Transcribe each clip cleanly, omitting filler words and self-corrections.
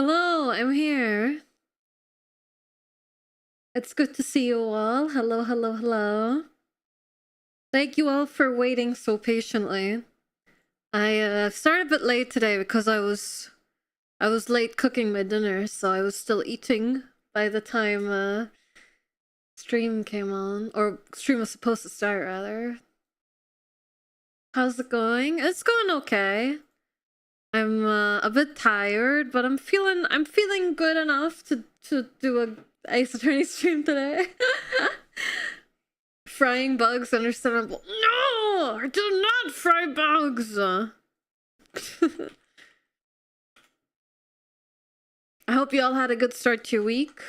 Hello, I'm here. It's good to see you all. Hello, hello, hello. Thank you all for waiting so patiently. I started a bit late today because I was late cooking my dinner, so I was still eating by the time stream came on, or stream was supposed to start rather. How's it going? It's going okay. I'm a bit tired, but I'm feeling good enough to do a Ace Attorney stream today. Frying bugs, understandable. No! I do not fry bugs! I hope you all had a good start to your week.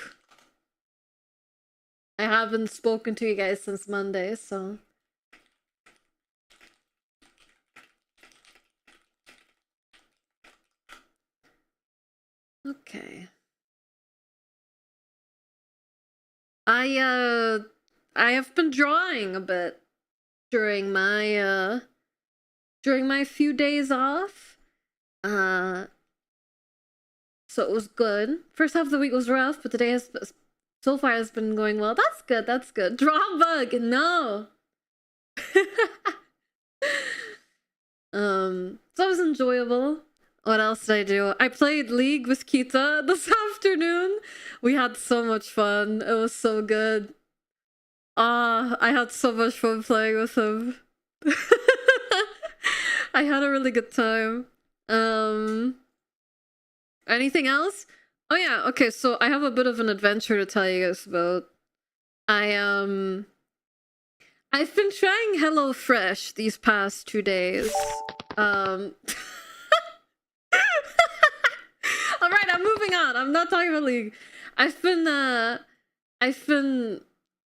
I haven't spoken to you guys since Monday, so... Okay. I have been drawing a bit during my few days off. So it was good. First half of the week was rough, but today so far has been going well. That's good, that's good. Draw bug, no! So it was enjoyable. What else did I do? I played League with Kita this afternoon. We had so much fun. It was so good. I had so much fun playing with him. I had a really good time. Anything else? Oh yeah, okay, so I have a bit of an adventure to tell you guys about. I've been trying HelloFresh these past 2 days. Alright, I'm moving on. I'm not talking about League. I went on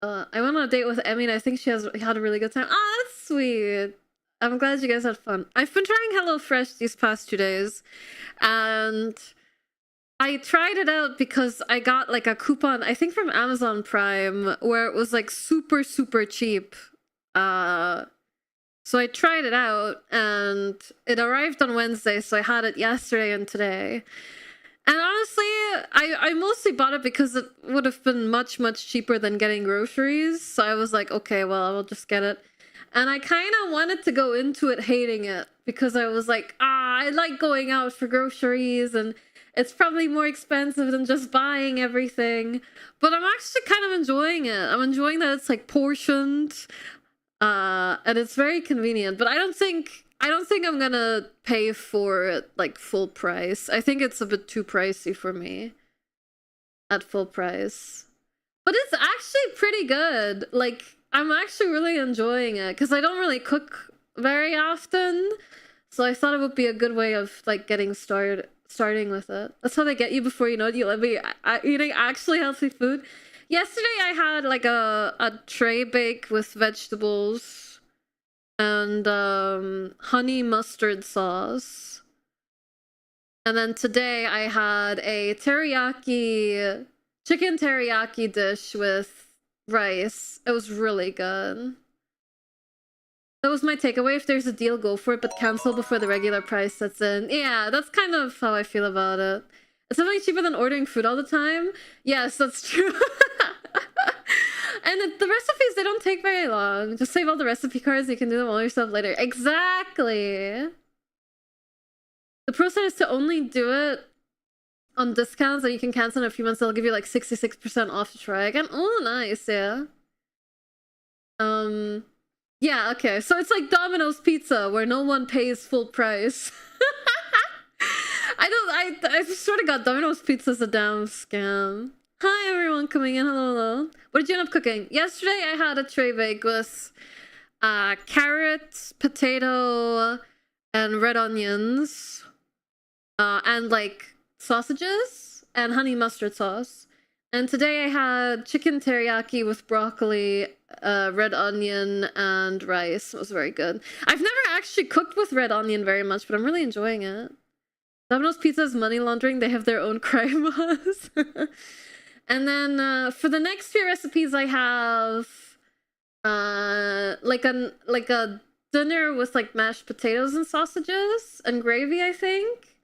a date with Emmy and I think she had a really good time. Oh, that's sweet. I'm glad you guys had fun. I've been trying HelloFresh these past 2 days, and I tried it out because I got like a coupon, I think from Amazon Prime, where it was like super, super cheap. So I tried it out and it arrived on Wednesday, so I had it yesterday and today. And honestly, I mostly bought it because it would have been much, much cheaper than getting groceries. So I was like, okay, well, I'll just get it. And I kind of wanted to go into it hating it because I was like, I like going out for groceries and it's probably more expensive than just buying everything. But I'm actually kind of enjoying it. I'm enjoying that it's like portioned. And it's very convenient. But I don't think I'm gonna pay for it like full price. I think it's a bit too pricey for me at full price. But it's actually pretty good. Like, I'm actually really enjoying it because I don't really cook very often. So I thought it would be a good way of like getting starting with it. That's how they get you before you know it. You'll be eating actually healthy food. Yesterday I had like a tray bake with vegetables and honey mustard sauce. And then today I had a chicken teriyaki dish with rice. It was really good. That was my takeaway. If there's a deal, go for it, but cancel before the regular price sets in. Yeah, that's kind of how I feel about it. It's definitely cheaper than ordering food all the time. Yes, that's true. And the recipes, they don't take very long. Just save all the recipe cards, you can do them all yourself later. Exactly! The pro side is to only do it on discounts, and you can cancel in a few months. They'll give you like 66% off to try again. Oh, nice, yeah. Yeah, okay. So it's like Domino's Pizza, where no one pays full price. I swear to God, Domino's Pizza is a damn scam. Hi, everyone coming in. Hello, hello. What did you end up cooking? Yesterday, I had a tray bake with carrot, potato, and red onions. And like sausages and honey mustard sauce. And today I had chicken teriyaki with broccoli, red onion, and rice. It was very good. I've never actually cooked with red onion very much, but I'm really enjoying it. Domino's Pizza is money laundering. They have their own crime laws. And then for the next few recipes, I have like a dinner with like mashed potatoes and sausages and gravy, I think.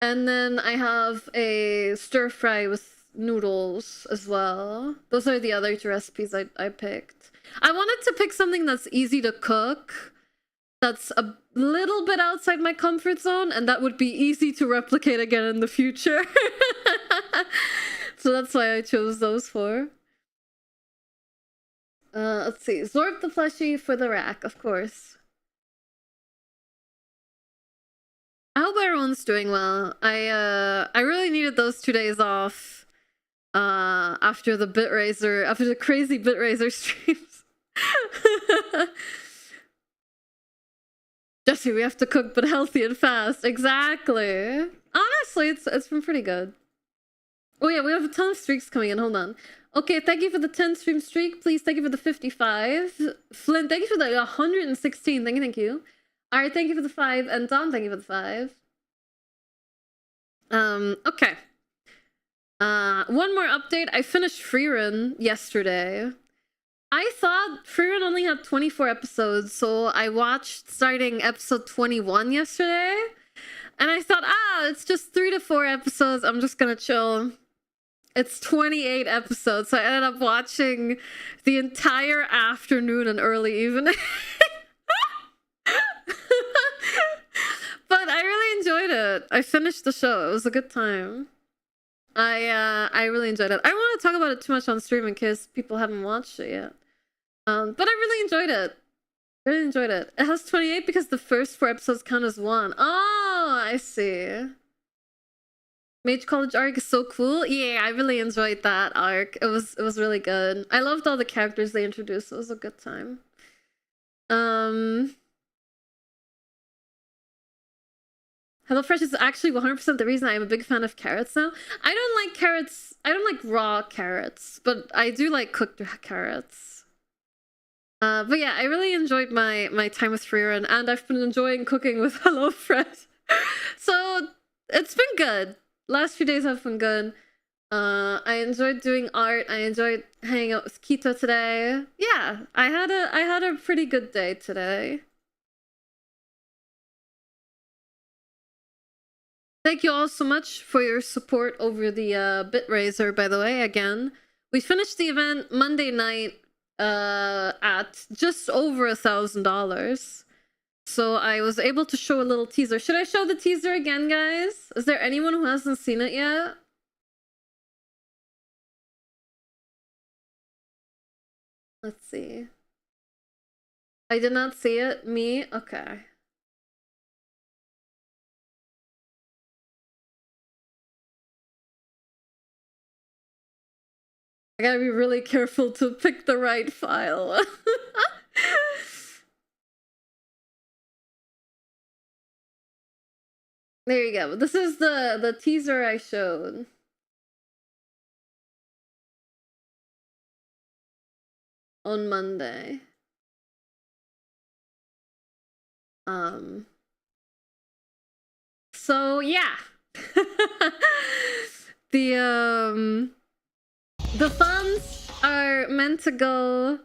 And then I have a stir fry with noodles as well. Those are the other two recipes I picked. I wanted to pick something that's easy to cook, that's a little bit outside my comfort zone, and that would be easy to replicate again in the future. So that's why I chose those four. Let's see. Zorb the plushie for the rack, of course. I hope everyone's doing well. I really needed those 2 days off after the crazy BitRaiser streams. Jesse, we have to cook but healthy and fast. Exactly. Honestly, it's been pretty good. Oh yeah, we have a ton of streaks coming in. Hold on. Okay, thank you for the 10 stream streak. Please, thank you for the 55. Flynn, thank you for the 116. Thank you. Alright, thank you for the 5. And Don, thank you for the 5. Okay. One more update. I finished Freerun yesterday. I thought Freerun only had 24 episodes, so I watched starting episode 21 yesterday. And I thought, it's just 3 to 4 episodes. I'm just gonna chill. It's 28 episodes, so I ended up watching the entire afternoon and early evening. But I really enjoyed it. I finished the show. It was a good time. I really enjoyed it. I don't want to talk about it too much on stream in case people haven't watched it yet. But I really enjoyed it. Really enjoyed it. It has 28 because the first 4 episodes count as 1. Oh, I see. Mage College arc is so cool. Yeah, I really enjoyed that arc. It was really good. I loved all the characters they introduced. It was a good time. HelloFresh is actually 100% the reason I'm a big fan of carrots now. I don't like carrots. I don't like raw carrots, but I do like cooked carrots. But yeah, I really enjoyed my time with Freerun, and I've been enjoying cooking with HelloFresh. So it's been good. Last few days have been good. I enjoyed doing art. I enjoyed hanging out with Kita today. Yeah, I had a pretty good day today. Thank you all so much for your support over the BitRaiser, by the way. Again, we finished the event Monday night at just over $1,000. So I was able to show a little teaser. Should I show the teaser again, guys? Is there anyone who hasn't seen it yet? Let's see. I did not see it. Me? Okay. I gotta be really careful to pick the right file. There you go. This is the teaser I showed. On Monday. So yeah. The funds are meant to go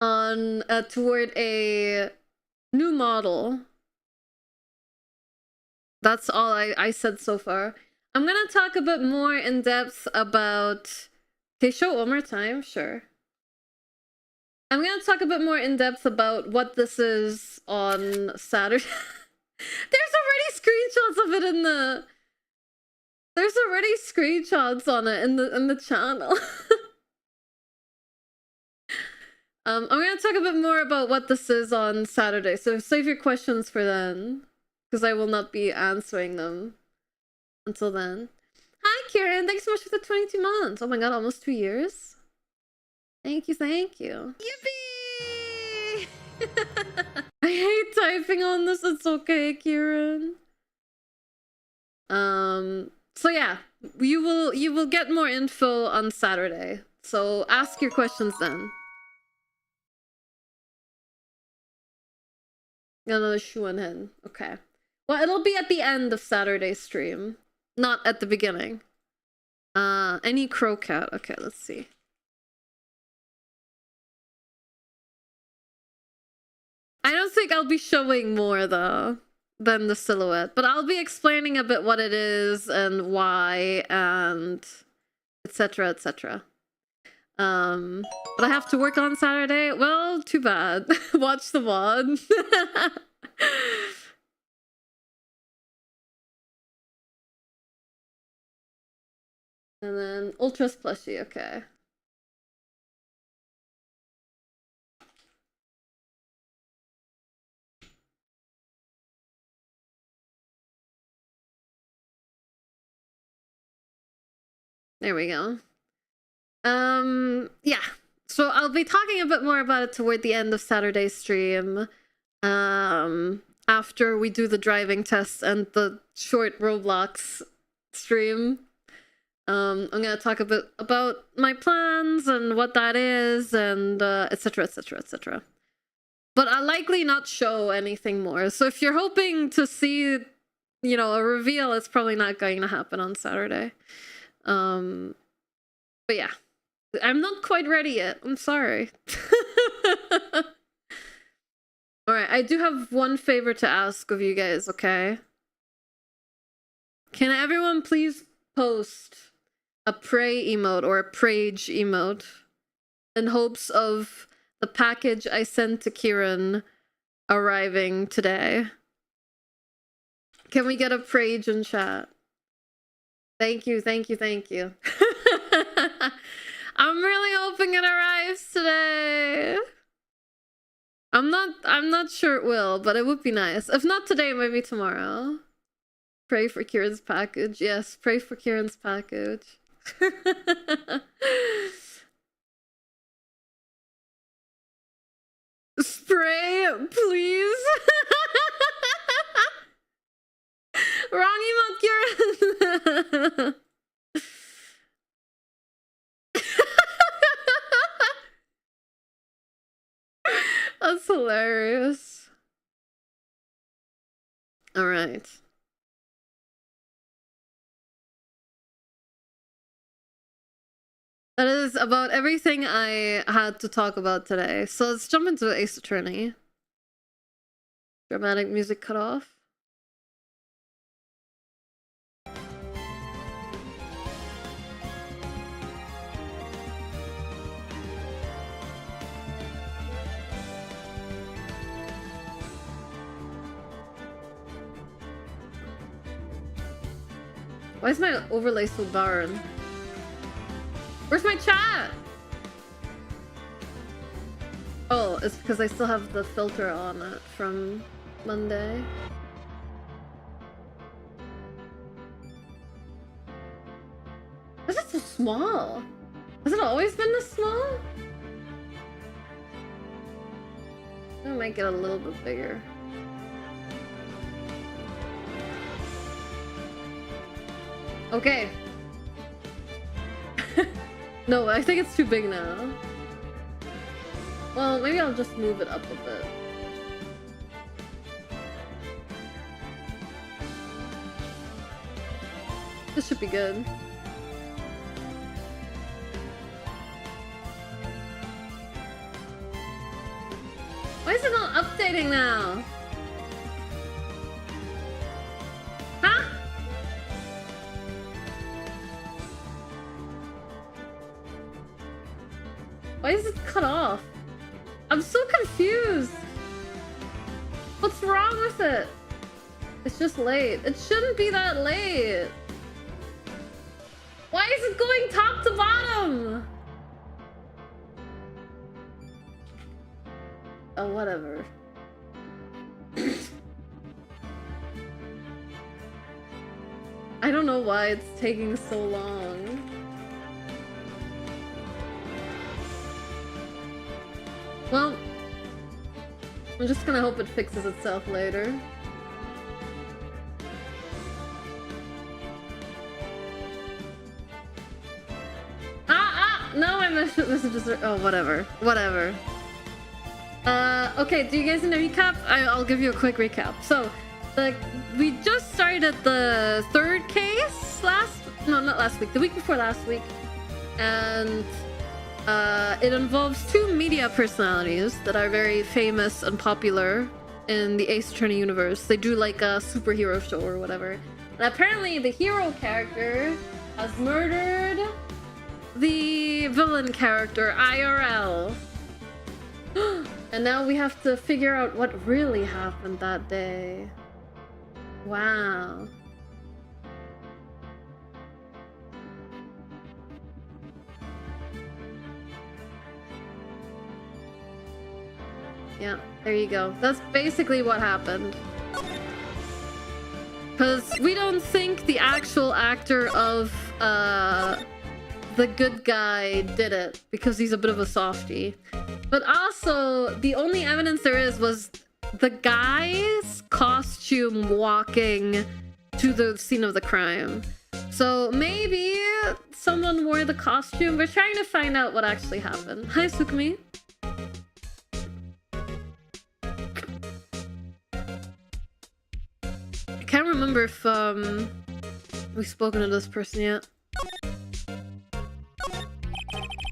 on toward a new model. That's all I said so far. I'm gonna talk a bit more in depth about... Okay, show it one more time, sure. I'm gonna talk a bit more in depth about what this is on Saturday. There's already screenshots of it in the... There's already screenshots on it in the channel. I'm gonna talk a bit more about what this is on Saturday, so save your questions for then, because I will not be answering them until then. Hi Kieran, thanks so much for the 22 months. Oh my god, almost 2 years. Thank you, thank you. Yippee! I hate typing on this. It's okay, Kieran. So yeah, you will get more info on Saturday. So ask your questions then. Another Shuanhen. Okay. Well, it'll be at the end of Saturday's stream, not at the beginning. Any Crowcat. Okay, let's see. I don't think I'll be showing more though. than the silhouette. But I'll be explaining a bit what it is and why and etc. etc. But I have to work on Saturday. Well, too bad. Watch the VOD. And then Ultra's plushie, okay. There we go. Yeah. So I'll be talking a bit more about it toward the end of Saturday's stream. After we do the driving test and the short Roblox stream. I'm gonna talk a bit about my plans and what that is and etc. etc. etc. But I'll likely not show anything more. So if you're hoping to see, you know, a reveal, it's probably not going to happen on Saturday. But yeah, I'm not quite ready yet. I'm sorry. All right, I do have one favor to ask of you guys, okay? Can everyone please post a pray emote or a prage emote in hopes of the package I sent to Kieran arriving today? Can we get a prage in chat? Thank you, thank you, thank you. I'm really hoping it arrives today. I'm not sure it will, but it would be nice. If not today, maybe tomorrow. Pray for Kieran's package. Yes, pray for Kieran's package. Spray, please. Wrong emote, Kieran. That's hilarious. All right. That is about everything I had to talk about today. So let's jump into Ace Attorney. Dramatic music cut off. Why is my overlay so barren? Where's my chat? Oh, it's because I still have the filter on it from Monday. Why is it so small? Has it always been this small? I might get a little bit bigger. Okay. No, I think it's too big now. Well, maybe I'll just move it up a bit. This should be good. Why is it not updating now? Huh? Why is it cut off? I'm so confused. What's wrong with it? It's just late. It shouldn't be that late. Why is it going top to bottom? Oh, whatever. I don't know why it's taking so long. Well, I'm just gonna hope it fixes itself later. No, my messages are... Oh, whatever. Whatever. Okay, do you guys need a recap? I'll give you a quick recap. So, we just started the third case no, not last week, the week before last week. And it involves two media personalities that are very famous and popular in the Ace Attorney universe. They do like a superhero show or whatever. And apparently the hero character has murdered the villain character, IRL. And now we have to figure out what really happened that day. Wow. Yeah, there you go. That's basically what happened. Because we don't think the actual actor of the good guy did it, because he's a bit of a softie. But also, the only evidence there is was the guy's costume walking to the scene of the crime. So maybe someone wore the costume. We're trying to find out what actually happened. Hi, Sukumi. I can't remember if we've spoken to this person yet.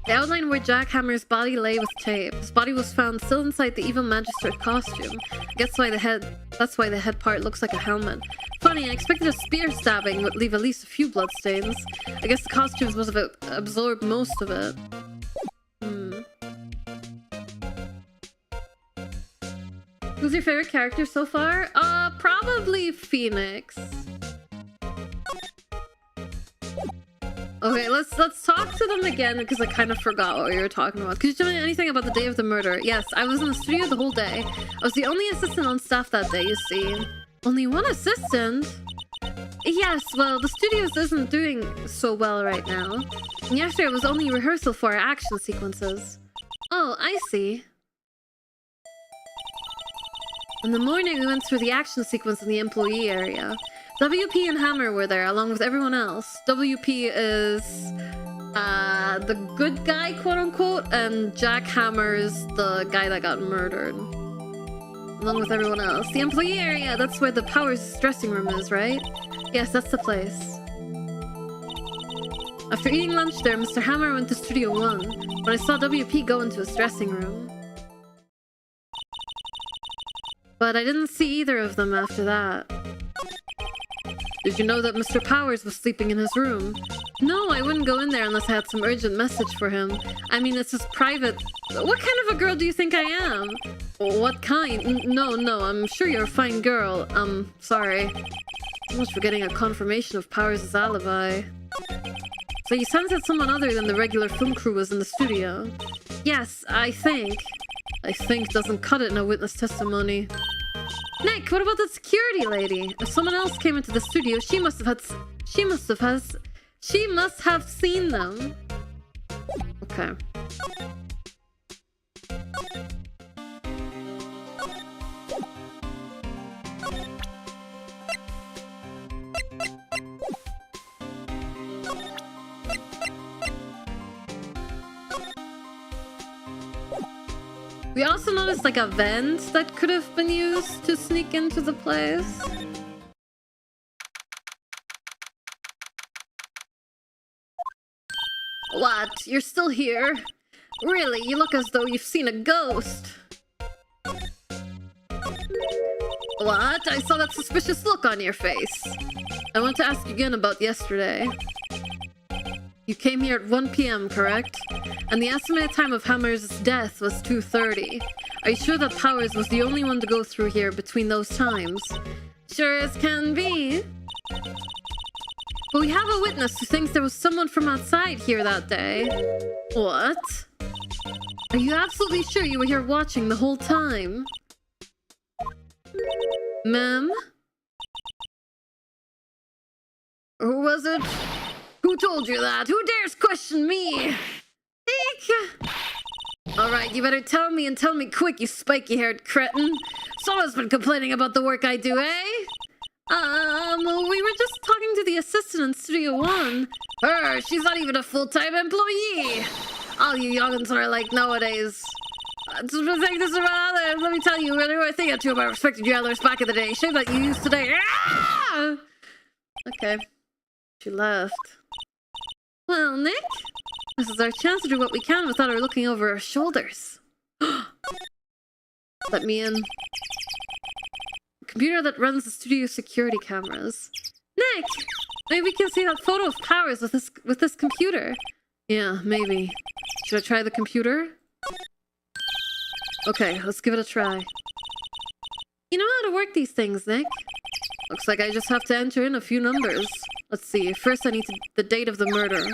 The outline where Jack Hammer's body lay with tape. His body was found still inside the evil magistrate costume. I guess that's why the head part looks like a helmet. Funny, I expected a spear stabbing would leave at least a few bloodstains. I guess the costumes must have absorbed most of it. Who's your favorite character so far? Probably Phoenix. Okay, let's talk to them again, because I kind of forgot what we were talking about. Could you tell me anything about the day of the murder? Yes, I was in the studio the whole day. I was the only assistant on staff that day, you see. Only one assistant? Yes, well, the studios isn't doing so well right now. And yesterday was only rehearsal for our action sequences. Oh, I see. In the morning, we went through the action sequence in the employee area. WP and Hammer were there, along with everyone else. WP is the good guy, quote-unquote, and Jack Hammer's the guy that got murdered. Along with everyone else. The employee area, that's where the Powers dressing room is, right? Yes, that's the place. After eating lunch there, Mr. Hammer went to Studio 1, when I saw WP go into his dressing room. But I didn't see either of them after that. Did you know that Mr. Powers was sleeping in his room? No, I wouldn't go in there unless I had some urgent message for him. I mean, it's his private... What kind of a girl do you think I am? What kind? No, I'm sure you're a fine girl. Sorry. So much for getting a confirmation of Powers' alibi. So you sense that someone other than the regular film crew was in the studio? Yes, I think. I think doesn't cut it in a witness testimony. Nick, what about the security lady? If someone else came into the studio, she must have seen them. Okay. We also noticed like a vent that could have been used to sneak into the place. What? You're still here? Really? You look as though you've seen a ghost. What? I saw that suspicious look on your face. I want to ask you again about yesterday. You came here at 1 p.m., correct? And the estimated time of Hammer's death was 2:30. Are you sure that Powers was the only one to go through here between those times? Sure as can be. But we have a witness who thinks there was someone from outside here that day. What? Are you absolutely sure you were here watching the whole time? Ma'am? Who was it? Who told you that? Who dares question me? Eek! Alright, you better tell me, and tell me quick, you spiky-haired cretin. Someone's been complaining about the work I do, eh? We were just talking to the assistant in Studio 1. Her, she's not even a full-time employee. All you youngins are like nowadays. To take this around, let me tell you, really, I think of two of my respected yellers back in the day. Shame that you used today. Ah! Okay. She left. Well, Nick, this is our chance to do what we can without her looking over our shoulders. Let me in. computer that runs the studio security cameras. Nick! Maybe we can see that photo of Powers with this computer. Yeah, maybe. Should I try the computer? Okay, let's give it a try. You know how to work these things, Nick. Looks like I just have to enter in a few numbers. Let's see, first I need the date of the murder.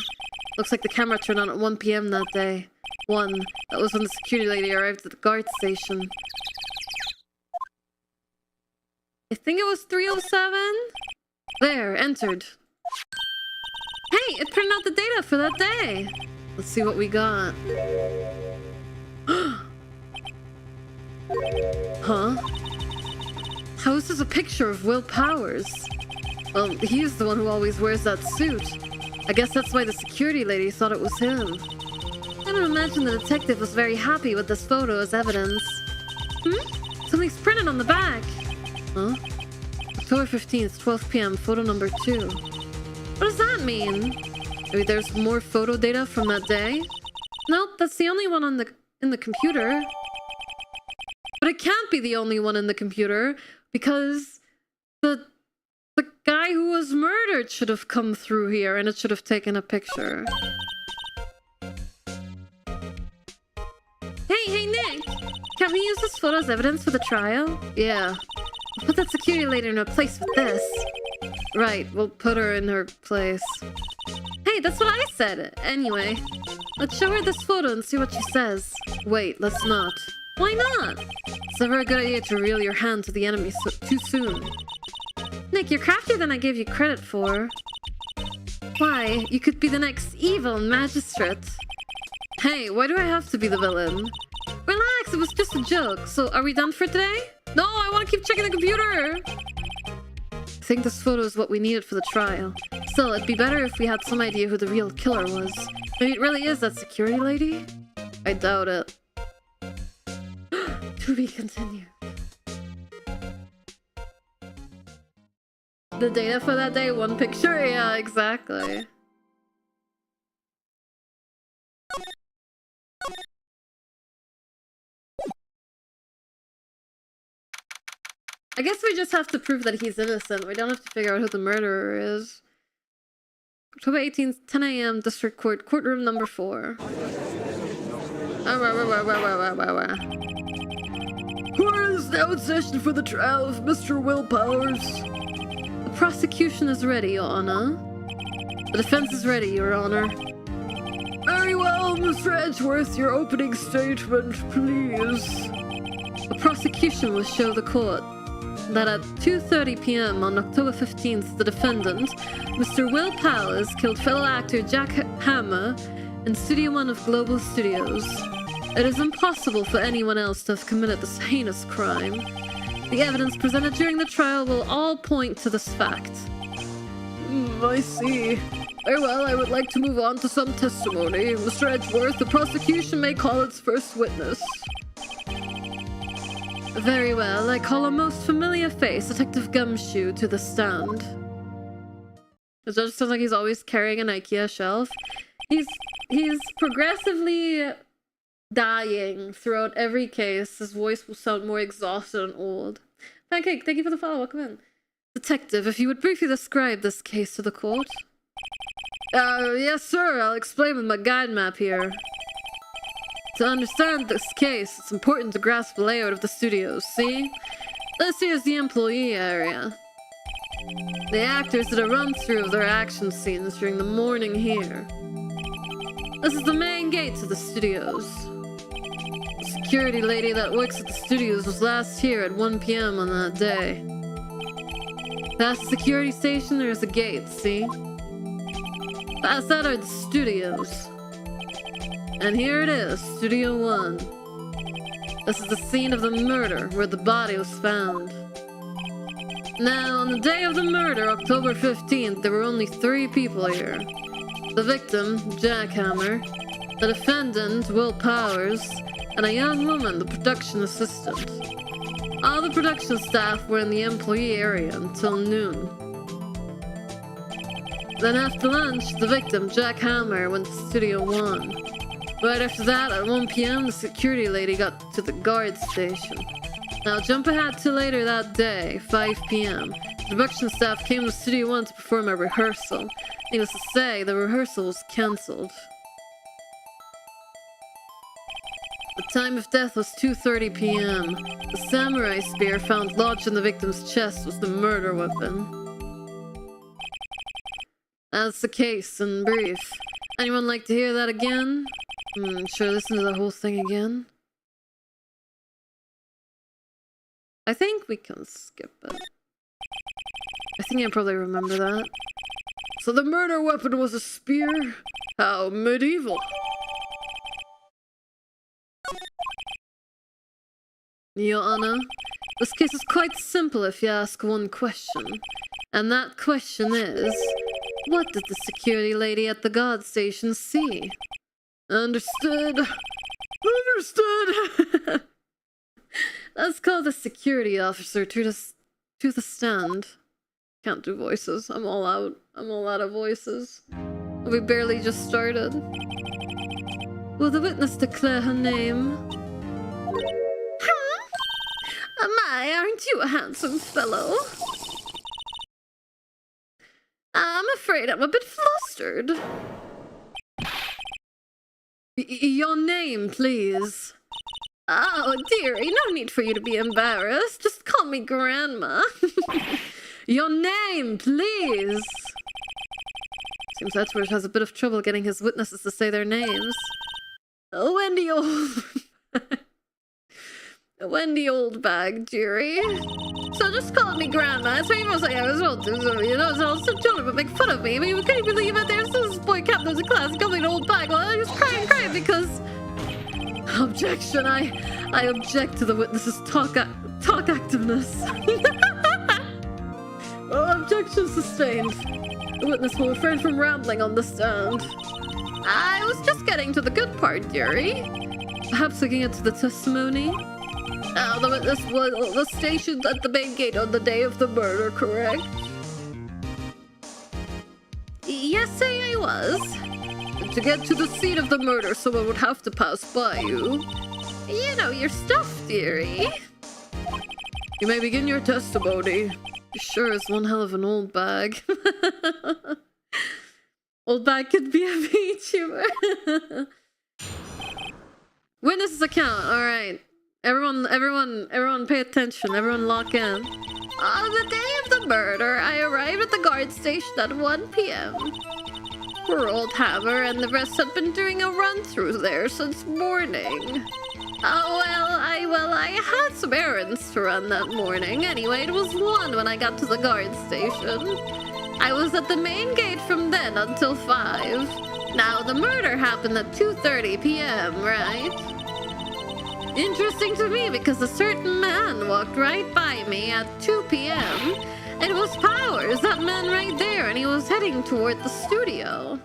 Looks like the camera turned on at 1 PM that day. 1. That was when the security lady arrived at the guard station. I think it was 3:07? There, entered. Hey, it printed out the data for that day. Let's see what we got. Huh? How is this a picture of Will Powers? Well, he's the one who always wears that suit. I guess that's why the security lady thought it was him. I don't imagine the detective was very happy with this photo as evidence. Something's printed on the back. Huh? October 15th, 12 PM, photo number 2. What does that mean? Maybe there's more photo data from that day? Nope, that's the only one in the computer. But it can't be the only one in the computer, because the guy who was murdered should have come through here and it should have taken a picture. Hey Nick! Can we use this photo as evidence for the trial? Yeah. We'll put that security lady in her place with this. Right, we'll put her in her place. Hey, that's what I said! Anyway, let's show her this photo and see what she says. Wait, let's not. Why not? It's never a good idea to reveal your hand to the enemy too soon. Nick, you're craftier than I gave you credit for. Why? You could be the next evil magistrate. Hey, why do I have to be the villain? Relax, it was just a joke. So, are we done for today? No, I want to keep checking the computer! I think this photo is what we needed for the trial. Still, it'd be better if we had some idea who the real killer was. Maybe it really is that security lady? I doubt it. To be continued. The data for that day, 1 picture? Yeah, exactly. I guess we just have to prove that he's innocent. We don't have to figure out who the murderer is. October 18th, 10 AM, District Court, courtroom number 4. Court is now in session for the trial of Mr. Will Powers. The prosecution is ready, Your Honor. The defense is ready, Your Honor. Very well, Mr. Edgeworth, your opening statement, please. The prosecution will show the court that at 2:30 PM on October 15th, the defendant, Mr. Will Powers, killed fellow actor Jack Hammer in Studio 1 of Global Studios. It is impossible for anyone else to have committed this heinous crime. The evidence presented during the trial will all point to this fact. I see. Very well, I would like to move on to some testimony. Mr. Edgeworth, the prosecution may call its first witness. Very well, I call a most familiar face, Detective Gumshoe, to the stand. The judge sounds like he's always carrying an IKEA shelf. He's progressively dying throughout every case. His voice will sound more exhausted and old. Pancake, thank you for the follow. Welcome in. Detective, if you would briefly describe this case to the court. Yes, sir. I'll explain with my guide map here. To understand this case, it's important to grasp the layout of the studios. See? This here is the employee area. The actors did a run-through of their action scenes during the morning here. This is the main gate to the studios. The security lady that works at the studios was last here at 1 PM on that day. Past the security station, there's a gate, see? Past that are the studios. And here it is, Studio 1. This is the scene of the murder, where the body was found. Now, on the day of the murder, October 15th, there were only 3 people here. The victim, Jack Hammer, the defendant, Will Powers, and a young woman, the production assistant. All the production staff were in the employee area until noon. Then after lunch, the victim, Jack Hammer, went to Studio 1. Right after that, at 1 PM, the security lady got to the guard station. Now jump ahead to later that day, 5 p.m. The production staff came to Studio 1 to perform a rehearsal. Needless to say, the rehearsal was cancelled. The time of death was 2:30 p.m. The samurai spear found lodged in the victim's chest was the murder weapon. That's the case in brief. Anyone like to hear that again? Should I listen to the whole thing again? I think we can skip it. I think I probably remember that. So the murder weapon was a spear? How medieval. Your Honor, this case is quite simple if you ask one question. And that question is, what did the security lady at the guard station see? Understood. Understood. Let's call the security officer to the stand. Can't do voices. I'm all out. I'm all out of voices. We barely just started. Will the witness declare her name? My, aren't you a handsome fellow? I'm afraid I'm a bit flustered. Your name, please. Oh, dearie, no need for you to be embarrassed. Just call me Grandma. Your name, please. Seems Edward has a bit of trouble getting his witnesses to say their names. Wendy Old Bag, dearie. So just call me Grandma. That's what you must say. I was old, you know, so some children would make fun of me. I mean, can you believe it? There's this boy captain in class, called me an old bag. Well, I was crying because... Objection, I object to the witness's talk activeness. Oh, objection sustained. The witness will refrain from rambling on the stand. I was just getting to the good part, dearie. Perhaps looking into the testimony? The witness was stationed at the main gate on the day of the murder, correct? Yes, say I was. To get to the scene of the murder, someone would have to pass by you. You know your stuff, dearie. You may begin your testimony. You sure is one hell of an old bag. Old bag could be a VTuber. Witness's account, alright. Everyone pay attention. Everyone lock in. On the day of the murder, I arrived at the guard station at 1 p.m. Poor old Hammer and the rest had been doing a run-through there since morning. Oh, well, I had some errands to run that morning. Anyway, it was 1 when I got to the guard station. I was at the main gate from then until 5. Now, the murder happened at 2:30 p.m., right? Interesting to me because a certain man walked right by me at 2 p.m. It was Powers, that man right there, and he was heading toward the studio.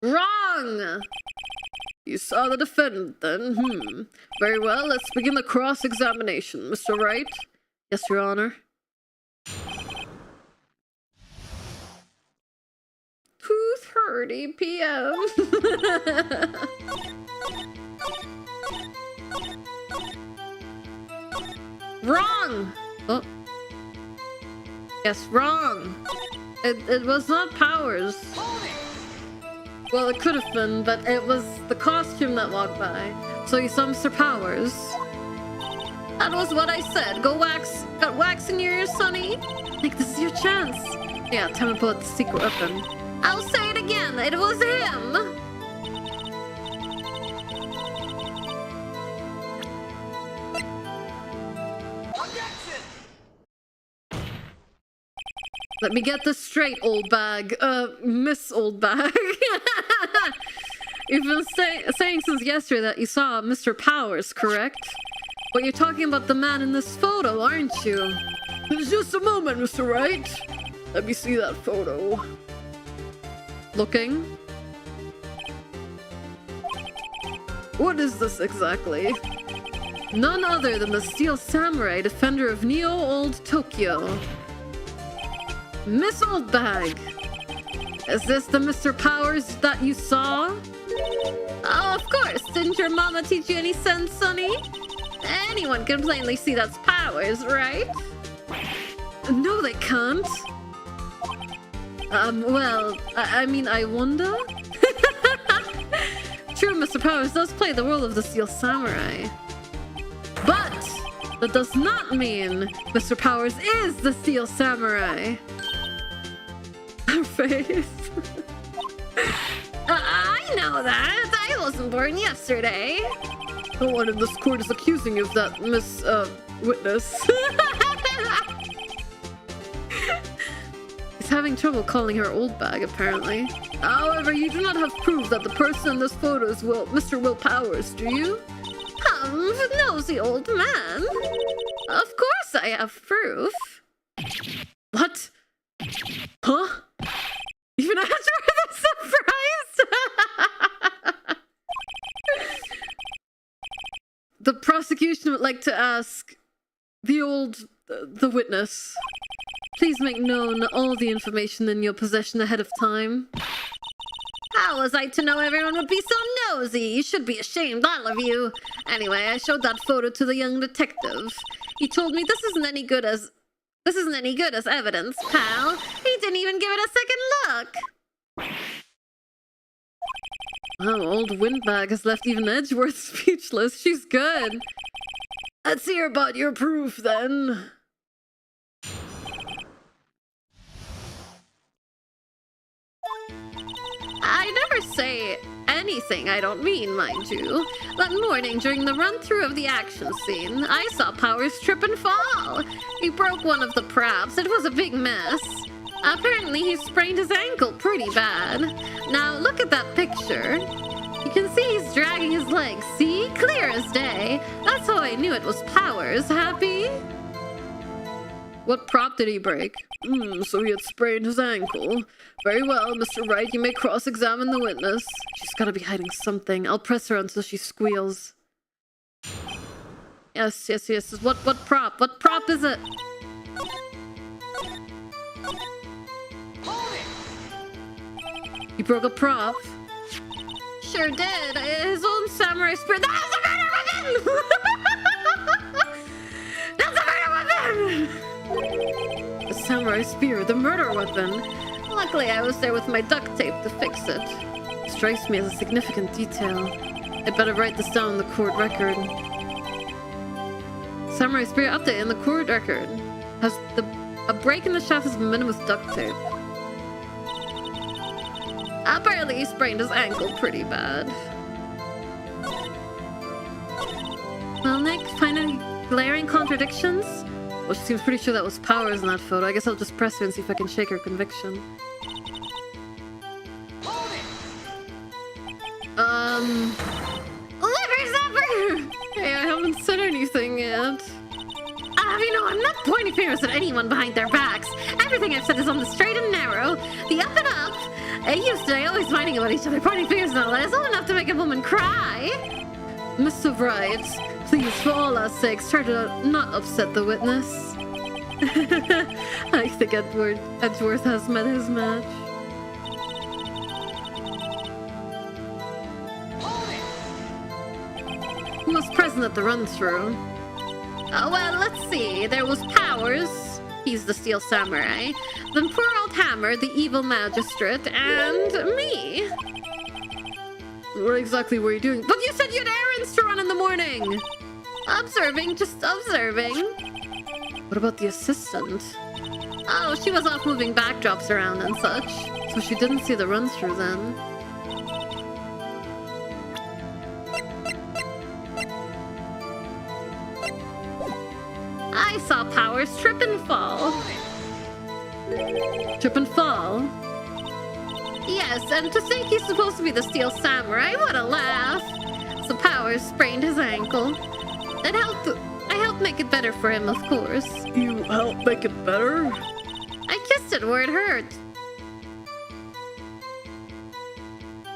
Wrong! You saw the defendant then, Very well, let's begin the cross-examination, Mr. Wright. Yes, Your Honor. 2:30 p.m. Wrong! Oh. Yes, wrong. It was not Powers. Well, it could have been, but it was the costume that walked by. So you saw Mr. Powers. That was what I said. Got wax in your ears, sonny? Like, this is your chance. Yeah, time to pull out the secret weapon. I'll say it again. It was him. Let me get this straight, old bag. Miss Old Bag. You've been saying since yesterday that you saw Mr. Powers, correct? But you're talking about the man in this photo, aren't you? Just a moment, Mr. Wright. Let me see that photo. Looking. What is this exactly? None other than the Steel Samurai, defender of Neo Old Tokyo. Miss Old Bag! Is this the Mr. Powers that you saw? Oh, of course! Didn't your mama teach you any sense, sonny? Anyone can plainly see that's Powers. Powers, right? No, they can't. Well, I mean, I wonder? True, Mr. Powers does play the role of the Steel Samurai. But that does not mean Mr. Powers is the Steel Samurai. Her face. I know that. I wasn't born yesterday. No one in this court is accusing you of that, Miss, Witness. He's having trouble calling her old bag, apparently. However, you do not have proof that the person in this photo is Mr. Will Powers, do you? Nosy old man. Of course I have proof. What? Huh? Even after the surprise? The prosecution would like to ask the witness. Please make known all the information in your possession ahead of time. How was I to know everyone would be so nosy? You should be ashamed, all of you. Anyway, I showed that photo to the young detective. He told me this isn't any good as evidence, pal. He didn't even give it a second look. Wow, old Windbag has left even Edgeworth speechless. She's good. Let's hear about your proof, then. I never say anything I don't mean, mind you. That morning, during the run-through of the action scene, I saw Powers trip and fall. He broke one of the props. It was a big mess. Apparently, he sprained his ankle pretty bad. Now, look at that picture. You can see he's dragging his legs. See? Clear as day. That's how I knew it was Powers. Happy? What prop did he break? So he had sprained his ankle. Very well, Mr. Wright, you may cross-examine the witness. She's gotta be hiding something. I'll press her until she squeals. Yes. What prop? What prop is it? You broke a prop? Sure did. His own samurai spear. That was a murder weapon! That's a murder weapon! The samurai spear, the murder weapon. Luckily, I was there with my duct tape to fix it. It strikes me as a significant detail. I'd better write this down in the court record. Samurai spear update in the court record. A break in the shaft has been mended with duct tape. Apparently, he sprained his ankle pretty bad. Well, Nick, find any glaring contradictions? Well, she seems pretty sure that was Powers in that photo. I guess I'll just press her and see if I can shake her conviction. Liver Hey, I haven't said anything yet. I'm not pointing fingers at anyone behind their backs. Everything I've said is on the straight and narrow. The up and up. Used to always fighting about each other, pointing fingers and all that. It's all enough to make a woman cry. Mr. Wright, please, for all our sakes, try to not upset the witness. I think Edgeworth has met his match. Who was present at the run-through? Well, let's see. There was Powers. He's the Steel Samurai. Then poor old Hammer, the evil magistrate, and me. What exactly were you doing? But you said you had errands to run in the morning! Observing, just observing. What about the assistant? Oh, she was off moving backdrops around and such. So she didn't see the run-through then. I saw Powers trip and fall. Trip and fall? Yes, and to think he's supposed to be the Steel Samurai, what a laugh. So Powers sprained his ankle. I helped make it better for him, of course. You helped make it better? I kissed it where it hurt.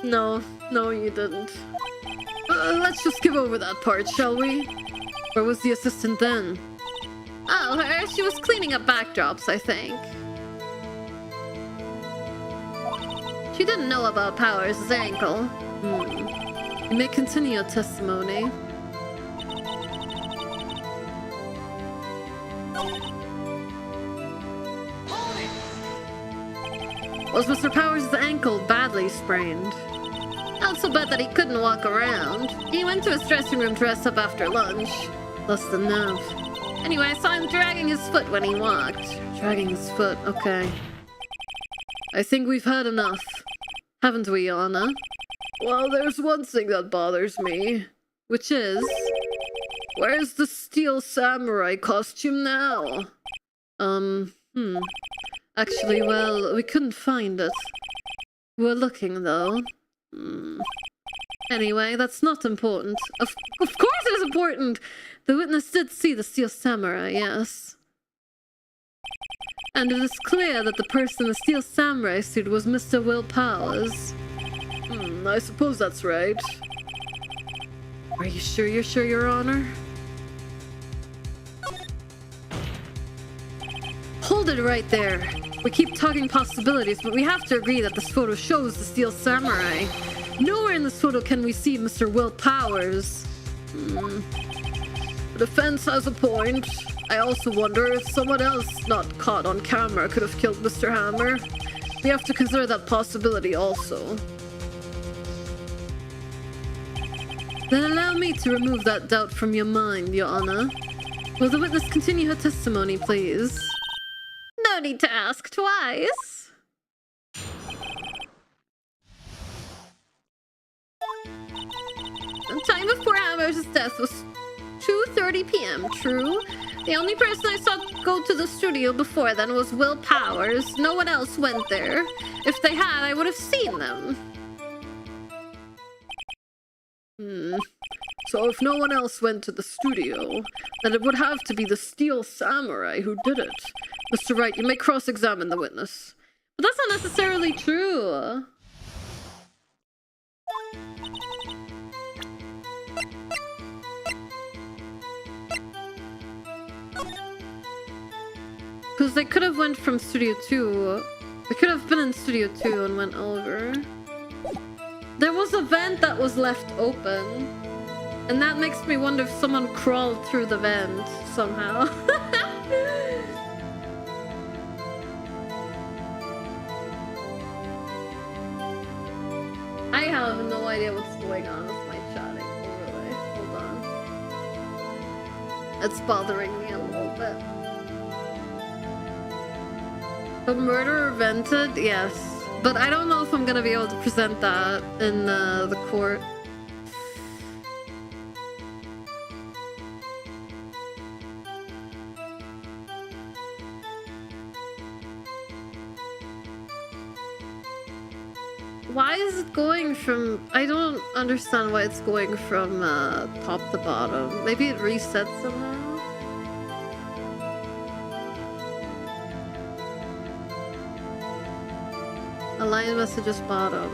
No, you didn't. Let's just give over that part, shall we? Where was the assistant then? Oh, her. She was cleaning up backdrops, I think. She didn't know about Powers' ankle. You may continue your testimony. Was Mr. Powers' ankle badly sprained? Not so bad that he couldn't walk around. He went to his dressing room to rest up after lunch. Less than enough. Anyway, I saw him dragging his foot when he walked. Dragging his foot, okay. I think we've had enough. Haven't we, Anna? Well, there's one thing that bothers me. Which is... Where's the steel samurai costume now? Actually, well, we couldn't find it. We're looking, though. Anyway, that's not important. Of course it is important! The witness did see the steel samurai, yes. And it is clear that the person in the steel samurai suit was Mr. Will Powers. I suppose that's right. Are you sure you're sure, Your Honor? Hold it right there. We keep talking possibilities, but we have to agree that this photo shows the steel samurai. Nowhere in this photo can we see Mr. Will Powers. The defense has a point. I also wonder if someone else not caught on camera could have killed Mr. Hammer. We have to consider that possibility also. Then allow me to remove that doubt from your mind, Your Honor. Will the witness continue her testimony, please? No need to ask twice. The time of poor Hammer's death was 2:30 p.m., true? The only person I saw go to the studio before then was Will Powers. No one else went there. If they had, I would have seen them. So if no one else went to the studio, then it would have to be the steel samurai who did it. Mr. Wright, you may cross-examine the witness. But that's not necessarily true. Because they could have went from Studio 2. They could have been in Studio 2 and went over. There was a vent that was left open. And that makes me wonder if someone crawled through the vent somehow. I have no idea what's going on with my chatting overlay. Hold on. It's bothering me a little bit. The murderer vented? Yes. But I don't know if I'm gonna be able to present that in the court. Why is it going from... I don't understand why it's going from top to bottom. Maybe it resets somehow? Align messages bottom.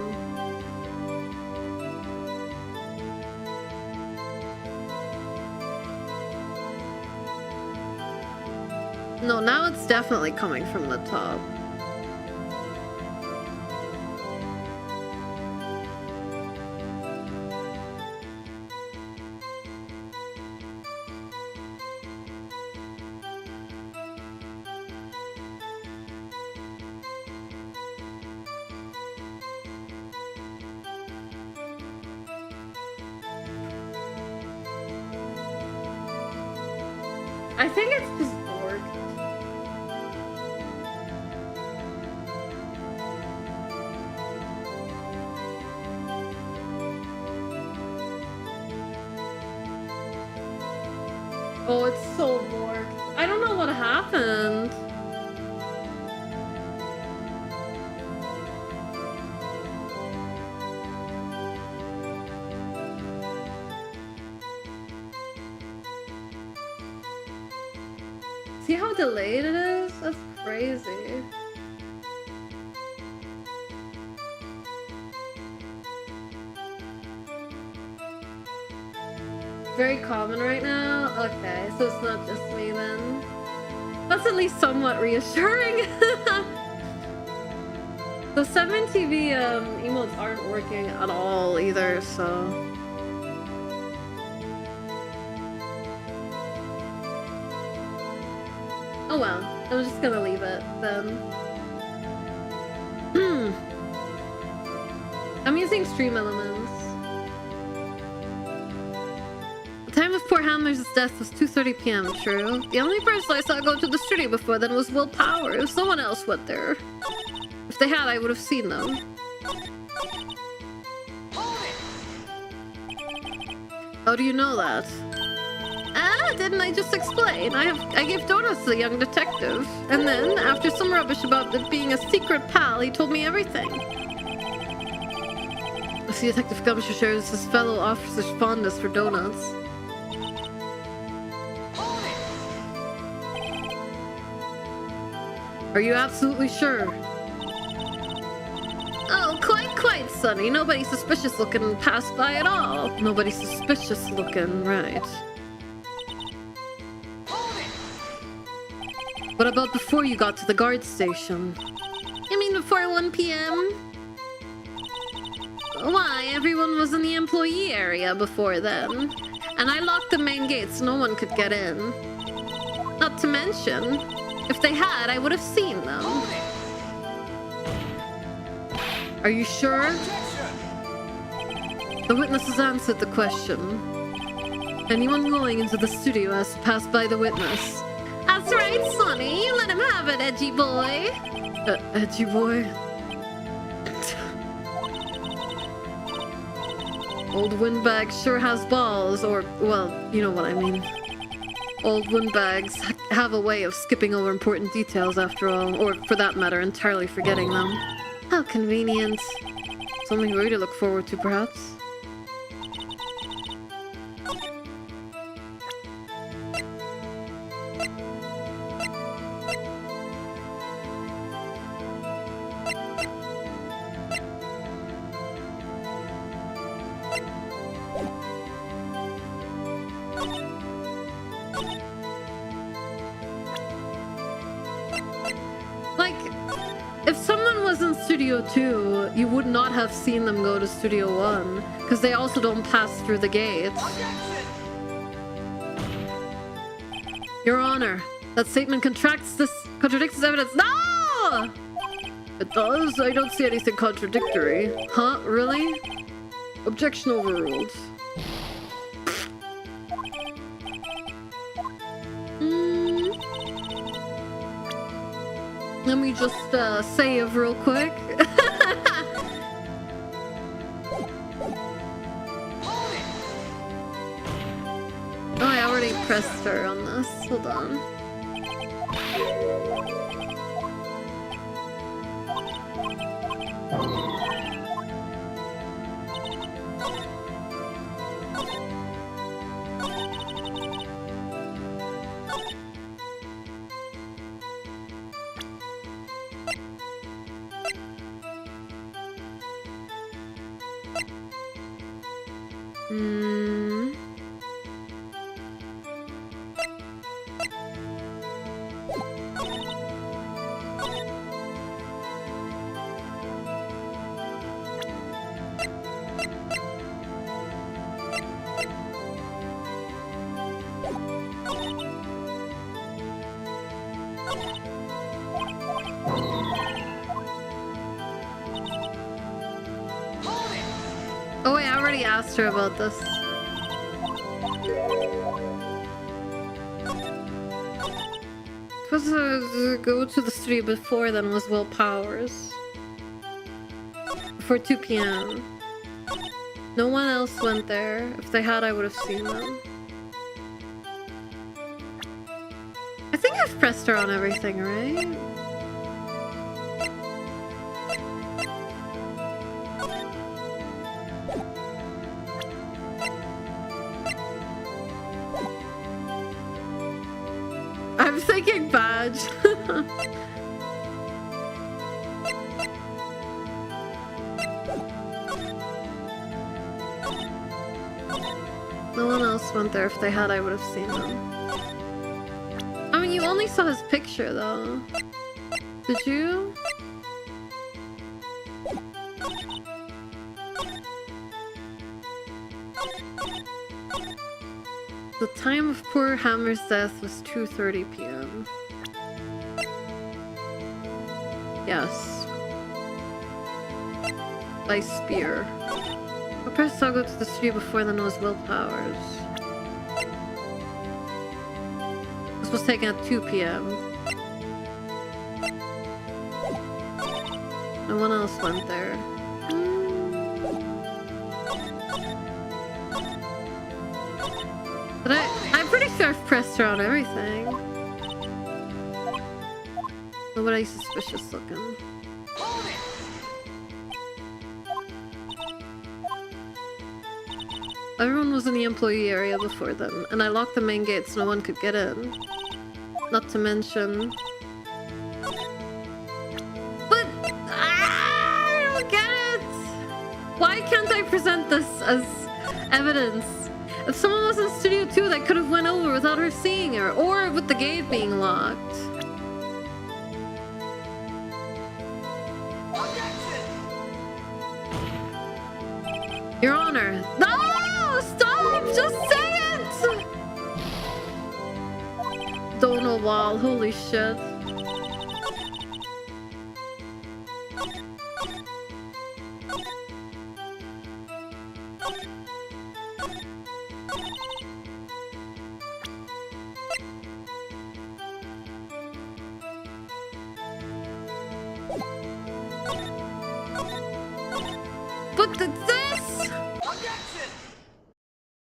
No, now it's definitely coming from the top. I think it's just bored. Oh, it's so bored. I don't know what happened. See how delayed it is? That's crazy. Very common right now? Okay, so it's not just me then. That's at least somewhat reassuring. The 7TV emotes aren't working at all either, so... Oh well, I'm just gonna leave it then. Amazing stream elements. The time of poor Hammer's death was 2:30 p.m. True. The only person I saw go to the studio before then was Will Powers. No one else went there. If they had, I would have seen them. How do you know that? Ah, didn't I just explain? I gave donuts to the young detective. And then, after some rubbish about it being a secret pal, he told me everything. I see Detective Gumshoe shares his fellow officer's fondness for donuts. Are you absolutely sure? Oh, quite, Sonny. Nobody suspicious looking passed by at all. Nobody suspicious looking, right. What about before you got to the guard station? You mean before 1 p.m.? Why, everyone was in the employee area before then. And I locked the main gate so no one could get in. Not to mention, if they had, I would have seen them. Are you sure? The witness has answered the question. Anyone going into the studio has to pass by the witness. That's right, Sonny. Let him have it, edgy boy. Edgy boy? Old Windbag sure has balls, or, well, you know what I mean. Old windbags have a way of skipping over important details after all, or for that matter, entirely forgetting them. How convenient. Something really to look forward to, perhaps. Studio 2, you would not have seen them go to Studio 1, because they also don't pass through the gates. Your Honor, that statement contradicts this evidence. No! It does? I don't see anything contradictory. Huh? Really? Objection overruled. Let me just save real quick. Oh, I already pressed her on this. Hold on. Asked her about this. Supposed to go to the studio before then was Will Powers. Before 2 p.m. No one else went there. If they had, I would have seen them. I think I've pressed her on everything, right? I'm thinking badge. No one else went there. If they had, I would have seen them. I mean, you only saw his picture, though. Did you? The time of poor Hammer's death was 2:30 p.m. Yes. by spear. What press I'll go to the studio before the nose willpowers? This was taken at 2 p.m. No one else went there. But I'm pretty sure I've pressed around everything. Nobody suspicious looking. Everyone was in the employee area before then, and I locked the main gate so no one could get in. Not to mention... But... I don't get it! Why can't I present this as evidence? If someone was in Studio 2, they could have went over without her seeing her, or with the gate being locked. Your Honor. No! Stop! Just say it! Donal wall. Holy shit. But this!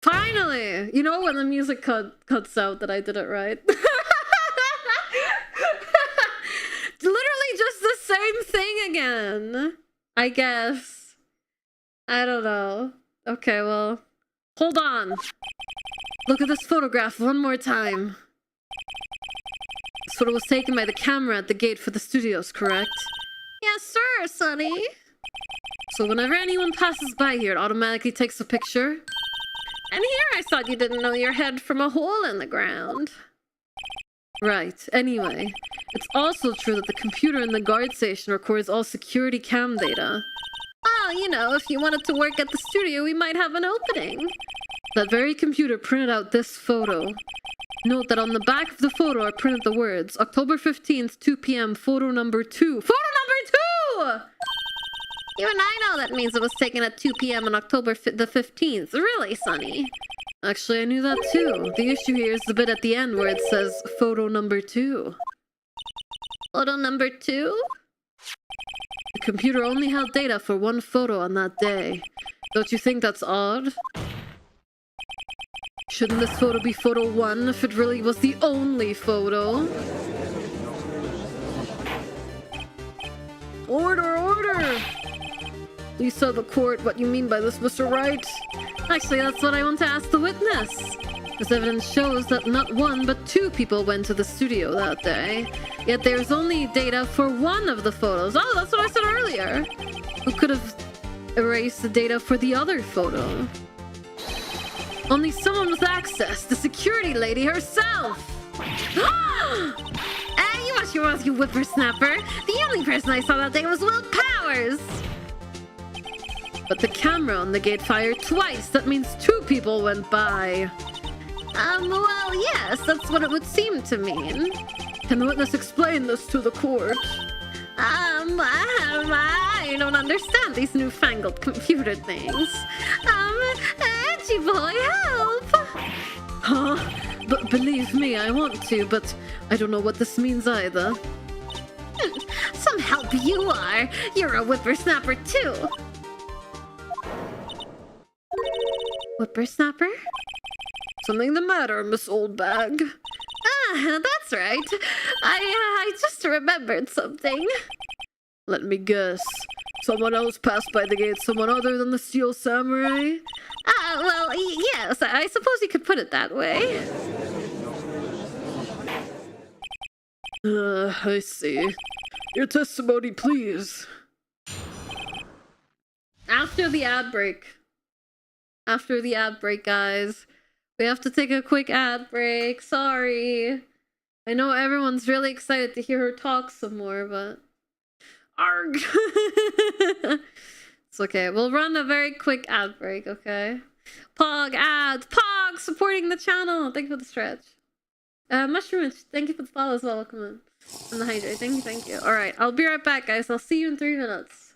Finally! You know when the music cuts out that I did it right? Literally just the same thing again. I guess. I don't know. Okay, well. Hold on. Look at this photograph one more time. This photo was taken by the camera at the gate for the studios, correct? Yes, sir, Sonny. So whenever anyone passes by here, it automatically takes a picture? And here I thought you didn't know your head from a hole in the ground. Right, anyway. It's also true that the computer in the guard station records all security cam data. Oh, you know, if you wanted to work at the studio, we might have an opening. That very computer printed out this photo. Note that on the back of the photo are printed the words, October 15th, 2 p.m, photo number 2. Photo number 2! Even I know that means it was taken at 2 p.m. on October the 15th. Really, Sonny? Actually, I knew that too. The issue here is the bit at the end where it says photo number 2. Photo number 2? The computer only held data for one photo on that day. Don't you think that's odd? Shouldn't this photo be photo 1 if it really was the only photo? Order, order! Please tell the court what you mean by this, Mr. Wright. Actually, that's what I want to ask the witness. This evidence shows that not 1, but 2 people went to the studio that day. Yet there's only data for 1 of the photos. Oh, that's what I said earlier. Who could have erased the data for the other photo? Only someone with access, the security lady herself. You watch your mouth, you whippersnapper. The only person I saw that day was Will Powers. But the camera on the gate fired twice. That means 2 people went by. Well, yes, that's what it would seem to mean. Can the witness explain this to the court? I don't understand these newfangled computer things. Edgy boy, help! Huh? But believe me, I want to, but I don't know what this means either. Some help you are. You're a whippersnapper too. Whippersnapper? Something the matter, Miss Oldbag? That's right. I just remembered something. Let me guess. Someone else passed by the gate, someone other than the Steel Samurai? Well, yes, I suppose you could put it that way. I see. Your testimony, please. After the ad break. After the ad break, guys. We have to take a quick ad break. Sorry. I know everyone's really excited to hear her talk some more, but... Arg! It's okay. We'll run a very quick ad break, okay? Pog ads! Pog! Supporting the channel! Thank you for the stretch. Mushroom, thank you for the follow as well. Welcome in. And the hydrate. Thank you, thank you. Alright, I'll be right back, guys. I'll see you in 3 minutes.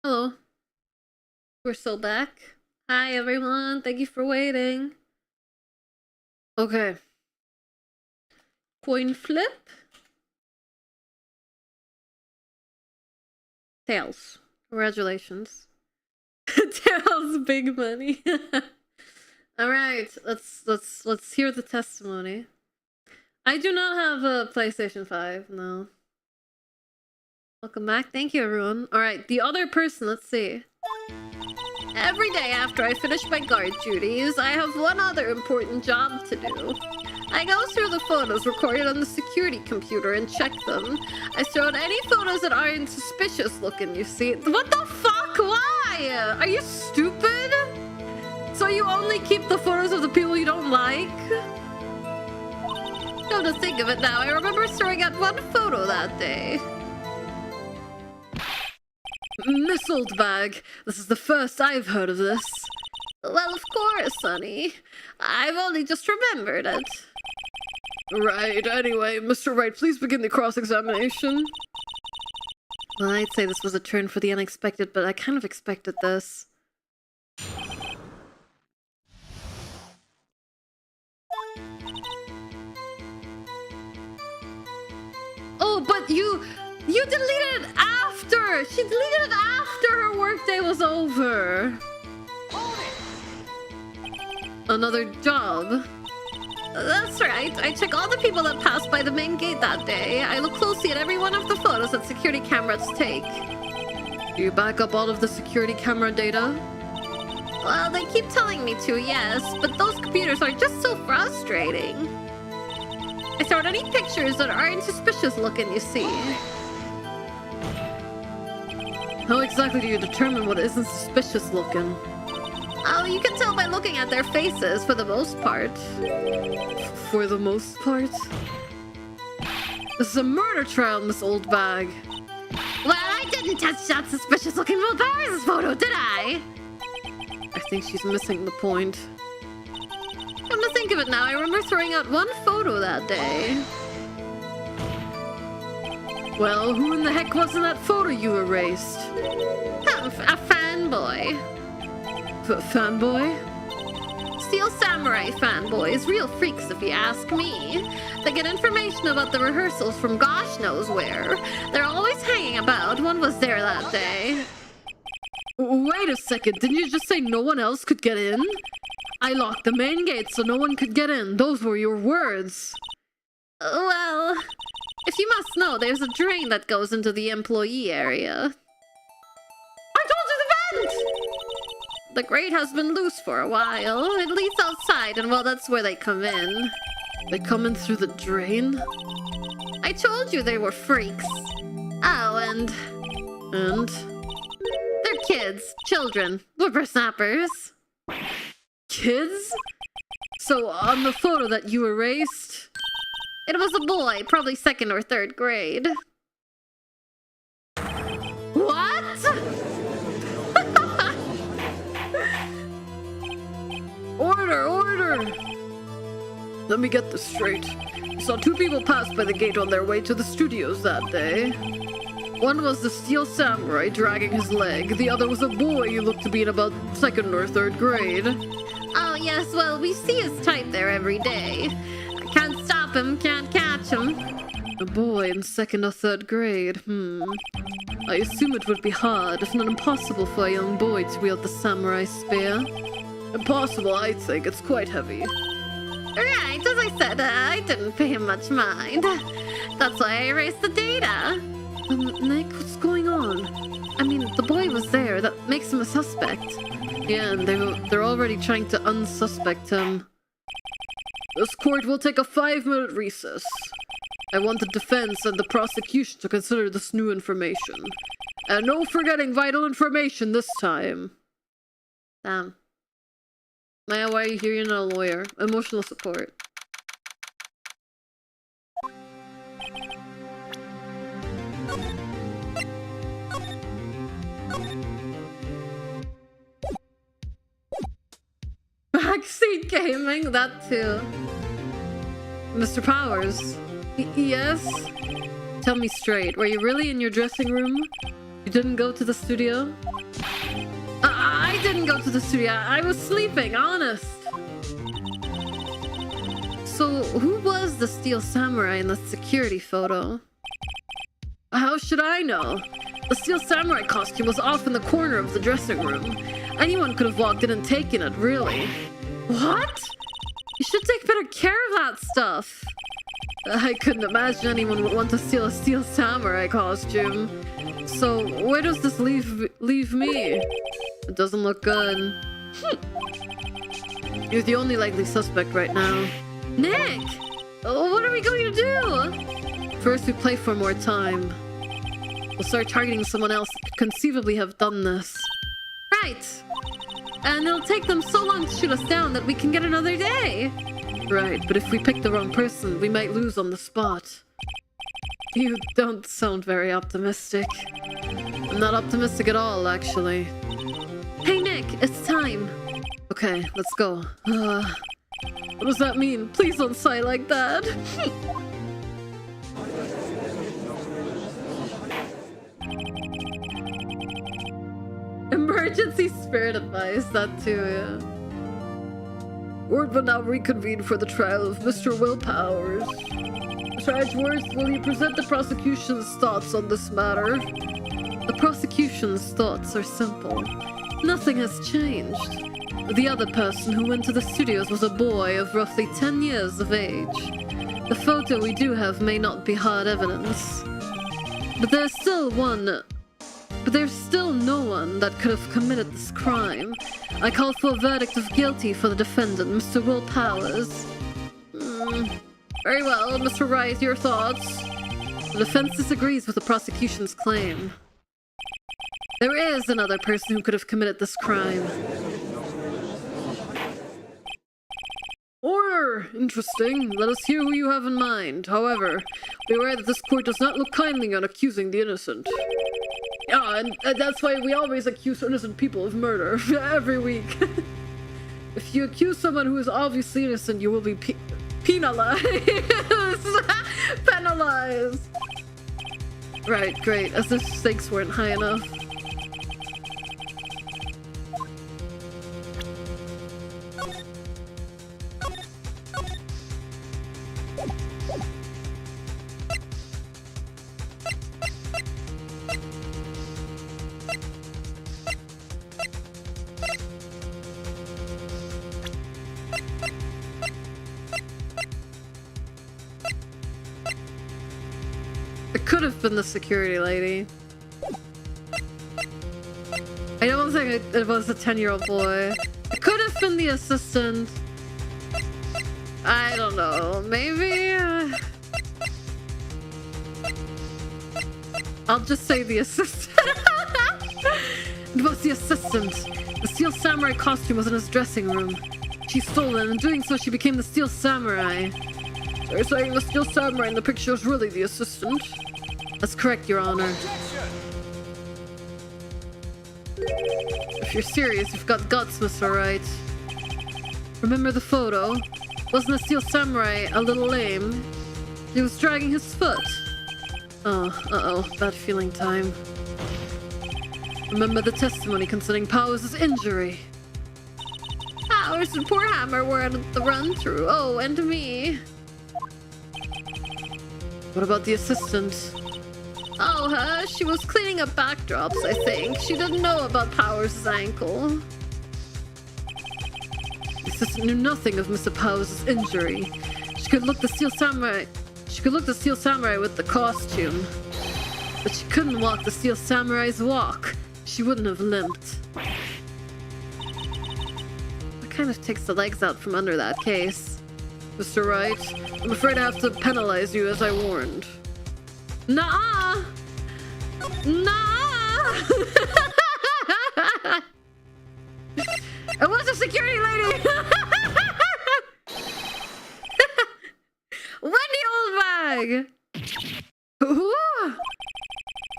Hello. We're still back. Hi, everyone. Thank you for waiting. Okay. Coin flip. Tails. Congratulations. Tails, big money. All right, let's hear the testimony. I do not have a PlayStation 5. No. Welcome back. Thank you, everyone. All right, the other person. Let's see. Every day after I finish my guard duties, I have one other important job to do. I go through the photos recorded on the security computer and check them. I throw out any photos that aren't suspicious looking, you see. What the fuck? Why? Are you stupid? So you only keep the photos of the people you don't like? Come to think of it now, I remember throwing out one photo that day. Missiled bag. This is the first I've heard of this. Well, of course, honey. I've only just remembered it. Right, anyway, Mr. Wright, please begin the cross-examination. Well, I'd say this was a turn for the unexpected, but I kind of expected this. Oh, but you deleted it after! She deleted it after her workday was over! Another job? That's right. I check all the people that pass by the main gate that day. I look closely at every one of the photos that security cameras take. Do you back up all of the security camera data? Well, they keep telling me to, yes, but those computers are just so frustrating. I throw out any pictures that aren't suspicious looking, you see. How exactly do you determine what isn't suspicious looking? Oh, you can tell by looking at their faces, for the most part. For the most part? This is a murder trial, Miss Oldbag. Well, I didn't touch that suspicious-looking Will Powers' photo, did I? I think she's missing the point. Come to think of it now, I remember throwing out one photo that day. Well, who in the heck was in that photo you erased? A fanboy. Fanboy? Steel Samurai fanboys, real freaks if you ask me. They get information about the rehearsals from gosh knows where. They're always hanging about. One was there that day. Wait a second, didn't you just say no one else could get in? I locked the main gate so no one could get in. Those were your words. Well, if you must know, there's a drain that goes into the employee area. I told you the vent! The grate has been loose for a while. It leads outside, and well, that's where they come in. They come in through the drain? I told you they were freaks. Oh, and... They're kids. Children. Whippersnappers. Kids? So, on the photo that you erased... It was a boy, probably 2nd or 3rd grade. What? Order! Let me get this straight. You saw 2 people pass by the gate on their way to the studios that day. One was the Steel Samurai dragging his leg. The other was a boy who looked to be in about 2nd or 3rd grade. Oh yes, well, we see his type there every day. Can't stop him, can't catch him. A boy in 2nd or 3rd grade, I assume it would be hard, if not impossible, for a young boy to wield the samurai spear. Impossible, I think. It's quite heavy. Right, as I said, I didn't pay him much mind. That's why I erased the data. Nick, what's going on? I mean, the boy was there. That makes him a suspect. Yeah, and they're already trying to unsuspect him. This court will take a 5-minute recess. I want the defense and the prosecution to consider this new information. And no forgetting vital information this time. Damn. Maya, why are you here? You're not a lawyer. Emotional support. Backseat gaming, that too. Mr. Powers. Yes? Tell me straight, were you really in your dressing room? You didn't go to the studio? I didn't go to the studio. I was sleeping, honest. So, who was the Steel Samurai in the security photo? How should I know? The Steel Samurai costume was off in the corner of the dressing room. Anyone could have walked in and taken it, really. What? You should take better care of that stuff. I couldn't imagine anyone would want to steal a Steel Samurai costume. So, where does this leave me? It doesn't look good. You're the only likely suspect right now. Nick! What are we going to do? First, we play for more time. We'll start targeting someone else that could conceivably have done this. Right! And it'll take them so long to shoot us down that we can get another day. Right, but if we pick the wrong person, we might lose on the spot. You don't sound very optimistic. I'm not optimistic at all, actually. Hey Nick, it's time. Okay, let's go. What does that mean? Please don't sigh like that. Emergency spirit advice, that too, yeah. Word will now reconvene for the trial of Mr. Will Powers. Mr. Edgeworth, will you present the prosecution's thoughts on this matter? The prosecution's thoughts are simple. Nothing has changed. The other person who went to the studios was a boy of roughly 10 years of age. The photo we do have may not be hard evidence. But there's still no one that could have committed this crime. I call for a verdict of guilty for the defendant, Mr. Will Powers. Very well, Mr. Wright, your thoughts? The defense disagrees with the prosecution's claim. There is another person who could have committed this crime. Order! Interesting. Let us hear who you have in mind. However, be aware that this court does not look kindly on accusing the innocent. Yeah, and that's why we always accuse innocent people of murder every week. If you accuse someone who is obviously innocent, you will be penalized. Penalized. Right, great. As if stakes weren't high enough. It could have been the security lady. I don't think it was a 10-year-old boy. It could have been the assistant. I don't know. Maybe? I'll just say the assistant. It was the assistant. The Steel Samurai costume was in his dressing room. She stole it, and in doing so, she became the Steel Samurai. So you're saying the Steel Samurai in the picture is really the assistant? That's correct, Your Honor. If you're serious, you've got guts, Mr. Wright. Remember the photo? Wasn't the Steel Samurai a little lame? He was dragging his foot. Oh, uh-oh. Bad feeling time. Remember the testimony concerning Powers' injury. Powers and poor Hammer were at the run-through. Oh, and me. What about the assistant? Oh, her? She was cleaning up backdrops, I think. She didn't know about Powers' ankle. The assistant knew nothing of Mr. Powers' injury. She could look the Steel Samurai with the costume. But she couldn't walk the Steel Samurai's walk. She wouldn't have limped. That kind of takes the legs out from under that case. Mr. Wright, I'm afraid I have to penalize you as I warned. Nah! Nah! It was a security lady! Wendy Oldbag! Ooh!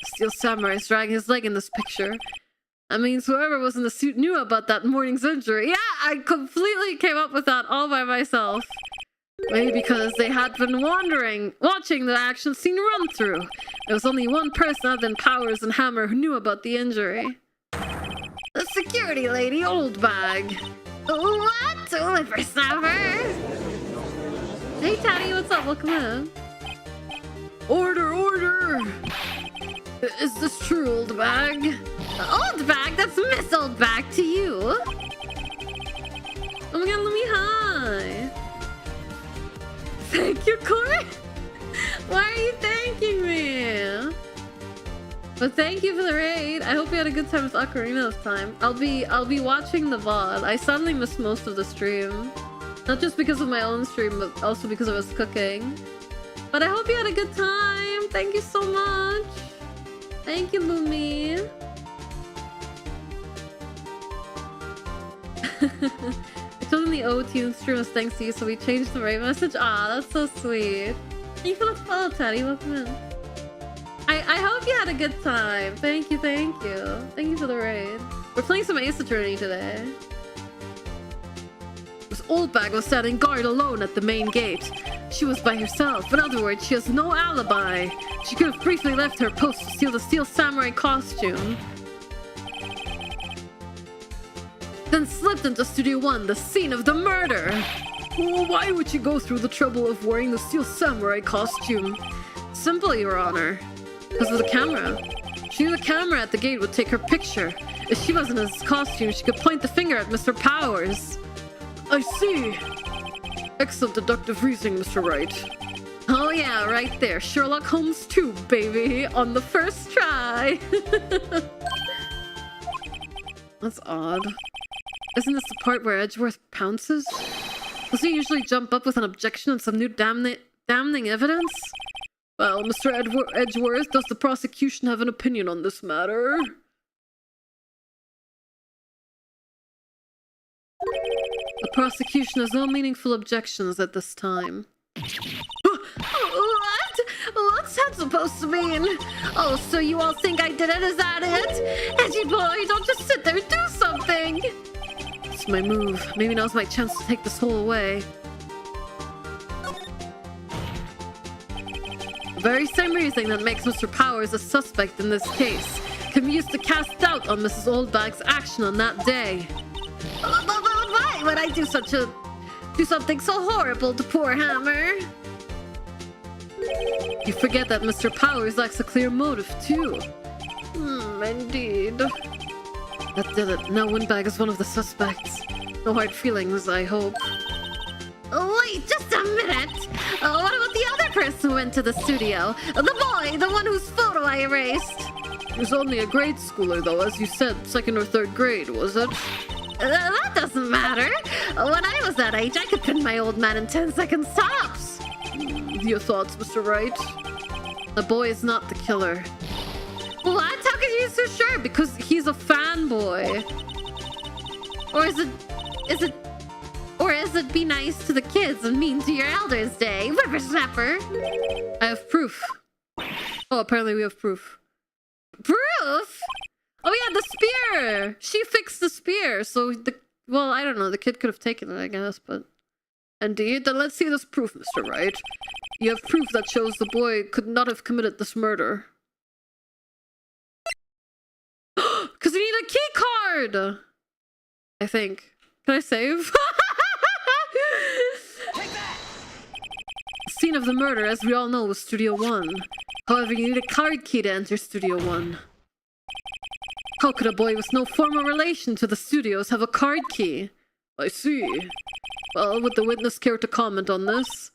Steel Samurai is dragging his leg in this picture. That means whoever was in the suit knew about that morning's injury. Yeah, I completely came up with that all by myself. Maybe because they had been watching the action scene run through. There was only one person other than Powers and Hammer who knew about the injury. The security lady, Oldbag. What? Whippersnapper? Hey, Taddy, what's up? Welcome in. Order, order! Is this true, Oldbag? Oldbag? That's Miss Oldbag to you. Oh my god, let me hi. Thank you, Kori. Why are you thanking me? But thank you for the raid. I hope you had a good time with Ocarina of Time. I'll be watching the VOD. I suddenly missed most of the stream. Not just because of my own stream, but also because I was cooking. But I hope you had a good time. Thank you so much. Thank you, Lumi. I told him the O-Tune stream was thanks to you, so we changed the raid message. Ah, that's so sweet. Thank you for the follow, Teddy. Welcome in. I hope you had a good time. Thank you, thank you. Thank you for the raid. We're playing some Ace Attorney today. This Oldbag was standing guard alone at the main gate. She was by herself. In other words, she has no alibi. She could have briefly left her post to steal the Steel Samurai costume. Then slipped into Studio 1, the scene of the murder. Oh, why would she go through the trouble of wearing the Steel Samurai costume? Simple, Your Honor. Because of the camera. She knew the camera at the gate would take her picture. If she wasn't in his costume, she could point the finger at Mr. Powers. I see. Excellent deductive reasoning, Mr. Wright. Oh yeah, right there. Sherlock Holmes 2, baby. On the first try. That's odd. Isn't this the part where Edgeworth pounces? Does he usually jump up with an objection and some new damning evidence? Well, Mr. Edgeworth, does the prosecution have an opinion on this matter? The prosecution has no meaningful objections at this time. What? What's that supposed to mean? Oh, so you all think I did it? Is that it? Edgy boy, don't just sit there, do something! It's my move. Maybe now's my chance to take this hole away. The very same reasoning that makes Mr. Powers a suspect in this case can be used to cast doubt on Mrs. Oldbag's action on that day. Why would I do something so horrible to poor Hammer? You forget that Mr. Powers lacks a clear motive, too. Indeed. That did it. Now Windbag is one of the suspects. No hard feelings, I hope. Wait, just a minute! What about the other person who went to the studio? The boy, the one whose photo I erased. He was only a grade schooler, though, as you said, 2nd or 3rd grade, was it? That doesn't matter. When I was that age, I could pin my old man in 10 seconds tops. Your thoughts, Mr. Wright? The boy is not the killer. What? How can you be so sure? Because he's a fanboy. Or is it be nice to the kids and mean to your elders day? Whippersnapper. I have proof. Oh, apparently we have proof. Proof? Oh yeah, the spear! She fixed the spear, so well, I don't know, the kid could have taken it, I guess, but... Indeed, then let's see this proof, Mr. Wright. You have proof that shows the boy could not have committed this murder. Because you need a key card! I think. Can I save? Take that! The scene of the murder, as we all know, was Studio 1. However, you need a card key to enter Studio 1. How could a boy with no formal relation to the studios have a card key? I see. Well, would the witness care to comment on this?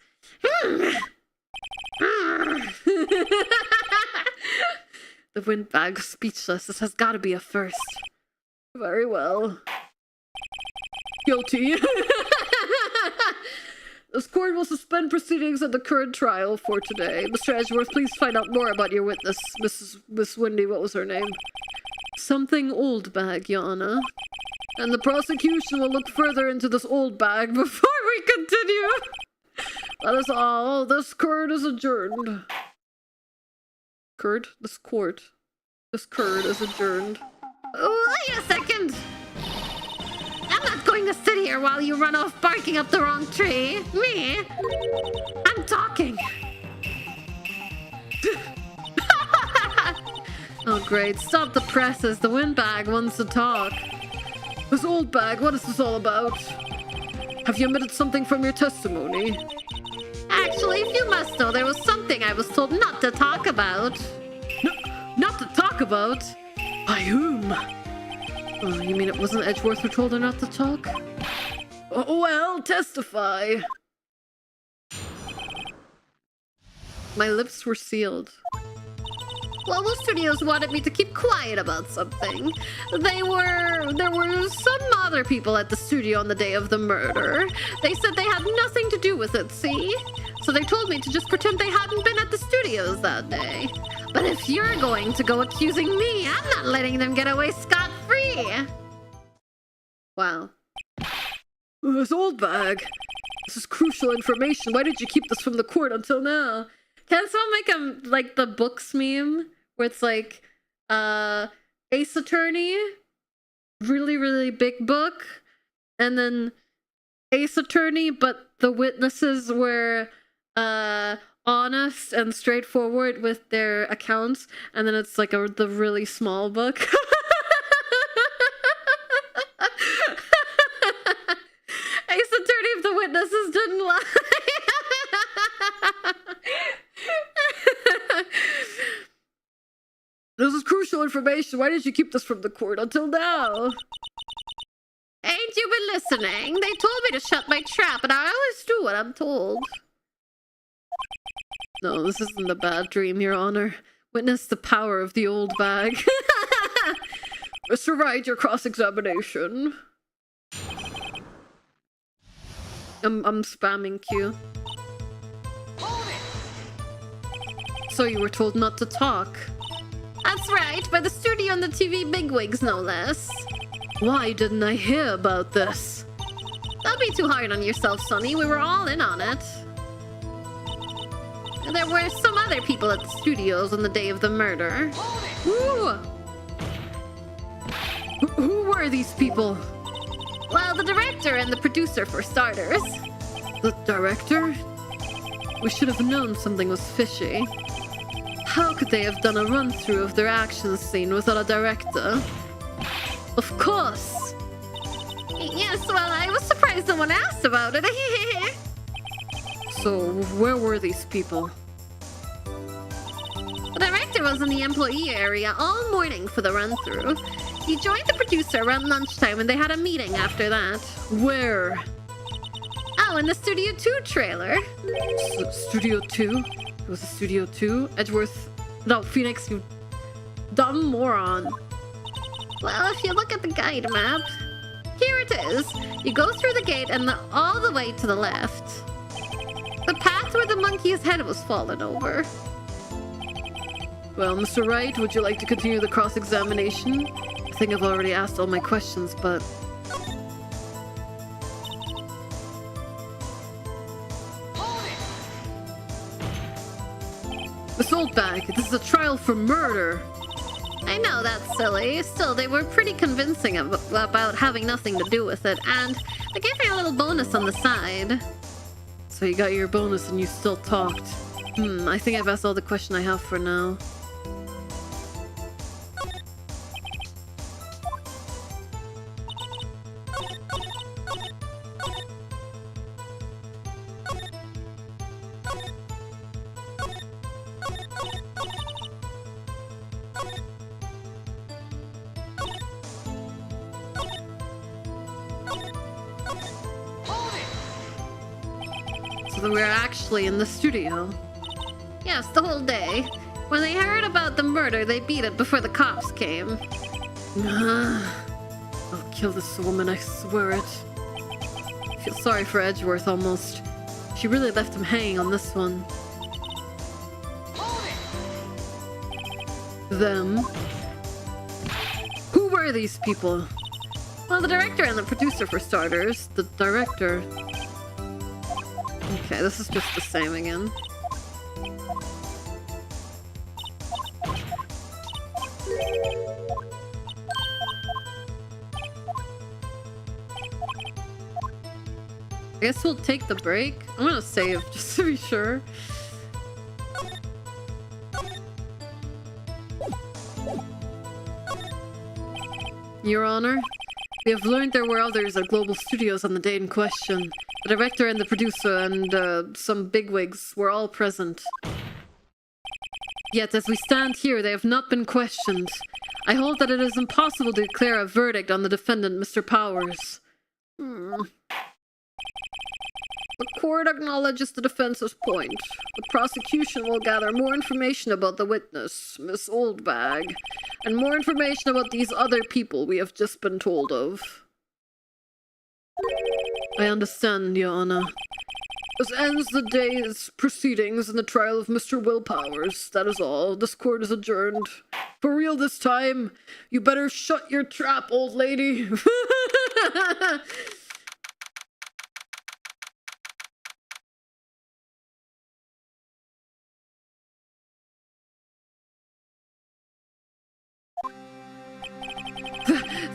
The Windbag speechless. This has got to be a first. Very well. Guilty. This court will suspend proceedings at the current trial for today. Mr. Edgeworth, please find out more about your witness, Miss Windy. What was her name? Something Oldbag, Your Honor. And the prosecution will look further into this Oldbag before we continue. That is all. This court is adjourned. This court is adjourned. Wait a second! I'm not going to sit here while you run off barking up the wrong tree. Me? I'm talking. Oh great, stop the presses. The Windbag wants to talk. This Oldbag, what is this all about? Have you omitted something from your testimony? Actually, if you must know, there was something I was told not to talk about. Not to talk about? By whom? Oh, you mean it wasn't Edgeworth who told her not to talk? Oh, well, testify. My lips were sealed. Well, the studios wanted me to keep quiet about something. There were some other people at the studio on the day of the murder. They said they had nothing to do with it, see? So they told me to just pretend they hadn't been at the studios that day. But if you're going to go accusing me, I'm not letting them get away scot-free. Wow. This Oldbag. This is crucial information. Why did you keep this from the court until now? Can someone make like the books meme? Where it's like, Ace Attorney, really, really big book, and then Ace Attorney, but the witnesses were, honest and straightforward with their accounts, and then it's like the really small book. Ace Attorney if the witnesses didn't lie. This is crucial information. Why did you keep this from the court until now? Ain't you been listening? They told me to shut my trap, and I always do what I'm told. No, this isn't a bad dream, Your Honor. Witness the power of the Oldbag. Mr. Wright, your cross-examination. I'm spamming Q. So you were told not to talk. That's right, by the studio and the TV bigwigs, no less. Why didn't I hear about this? Don't be too hard on yourself, Sonny. We were all in on it. There were some other people at the studios on the day of the murder. Ooh. Who were these people? Well, the director and the producer, for starters. The director? We should have known something was fishy. How could they have done a run-through of their action scene without a director? Of course! Yes, well, I was surprised no one asked about it. So, where were these people? The director was in the employee area all morning for the run-through. He joined the producer around lunchtime and they had a meeting after that. Where? Oh, in the Studio 2 trailer. Studio 2? It was a Studio 2? Edgeworth... No, Phoenix, you dumb moron. Well, if you look at the guide map... Here it is. You go through the gate and all the way to the left. The path where the monkey's head was fallen over. Well, Mr. Wright, would you like to continue the cross-examination? I think I've already asked all my questions, but... Miss Oldbag, this is a trial for murder. I know that's silly. Still, they were pretty convincing about having nothing to do with it, and they gave me a little bonus on the side. So you got your bonus and you still talked. I think I've asked all the questions I have for now. So we're actually in the studio. Yes, the whole day. When they heard about the murder, they beat it before the cops came. I'll kill this woman, I swear it. I feel sorry for Edgeworth, almost. She really left him hanging on this one. Them? Who were these people? Well, the director and the producer, for starters. The director... Okay, this is just the same again. I guess we'll take the break. I'm gonna save just to be sure. Your Honor, we have learned there were others at Global Studios on the day in question. The director and the producer and some bigwigs were all present. Yet, as we stand here, they have not been questioned. I hold that it is impossible to declare a verdict on the defendant, Mr. Powers. The court acknowledges the defense's point. The prosecution will gather more information about the witness, Miss Oldbag, and more information about these other people we have just been told of. I understand, Your Honor. This ends the day's proceedings in the trial of Mr. Will Powers. That is all. This court is adjourned. For real this time. You better shut your trap, old lady.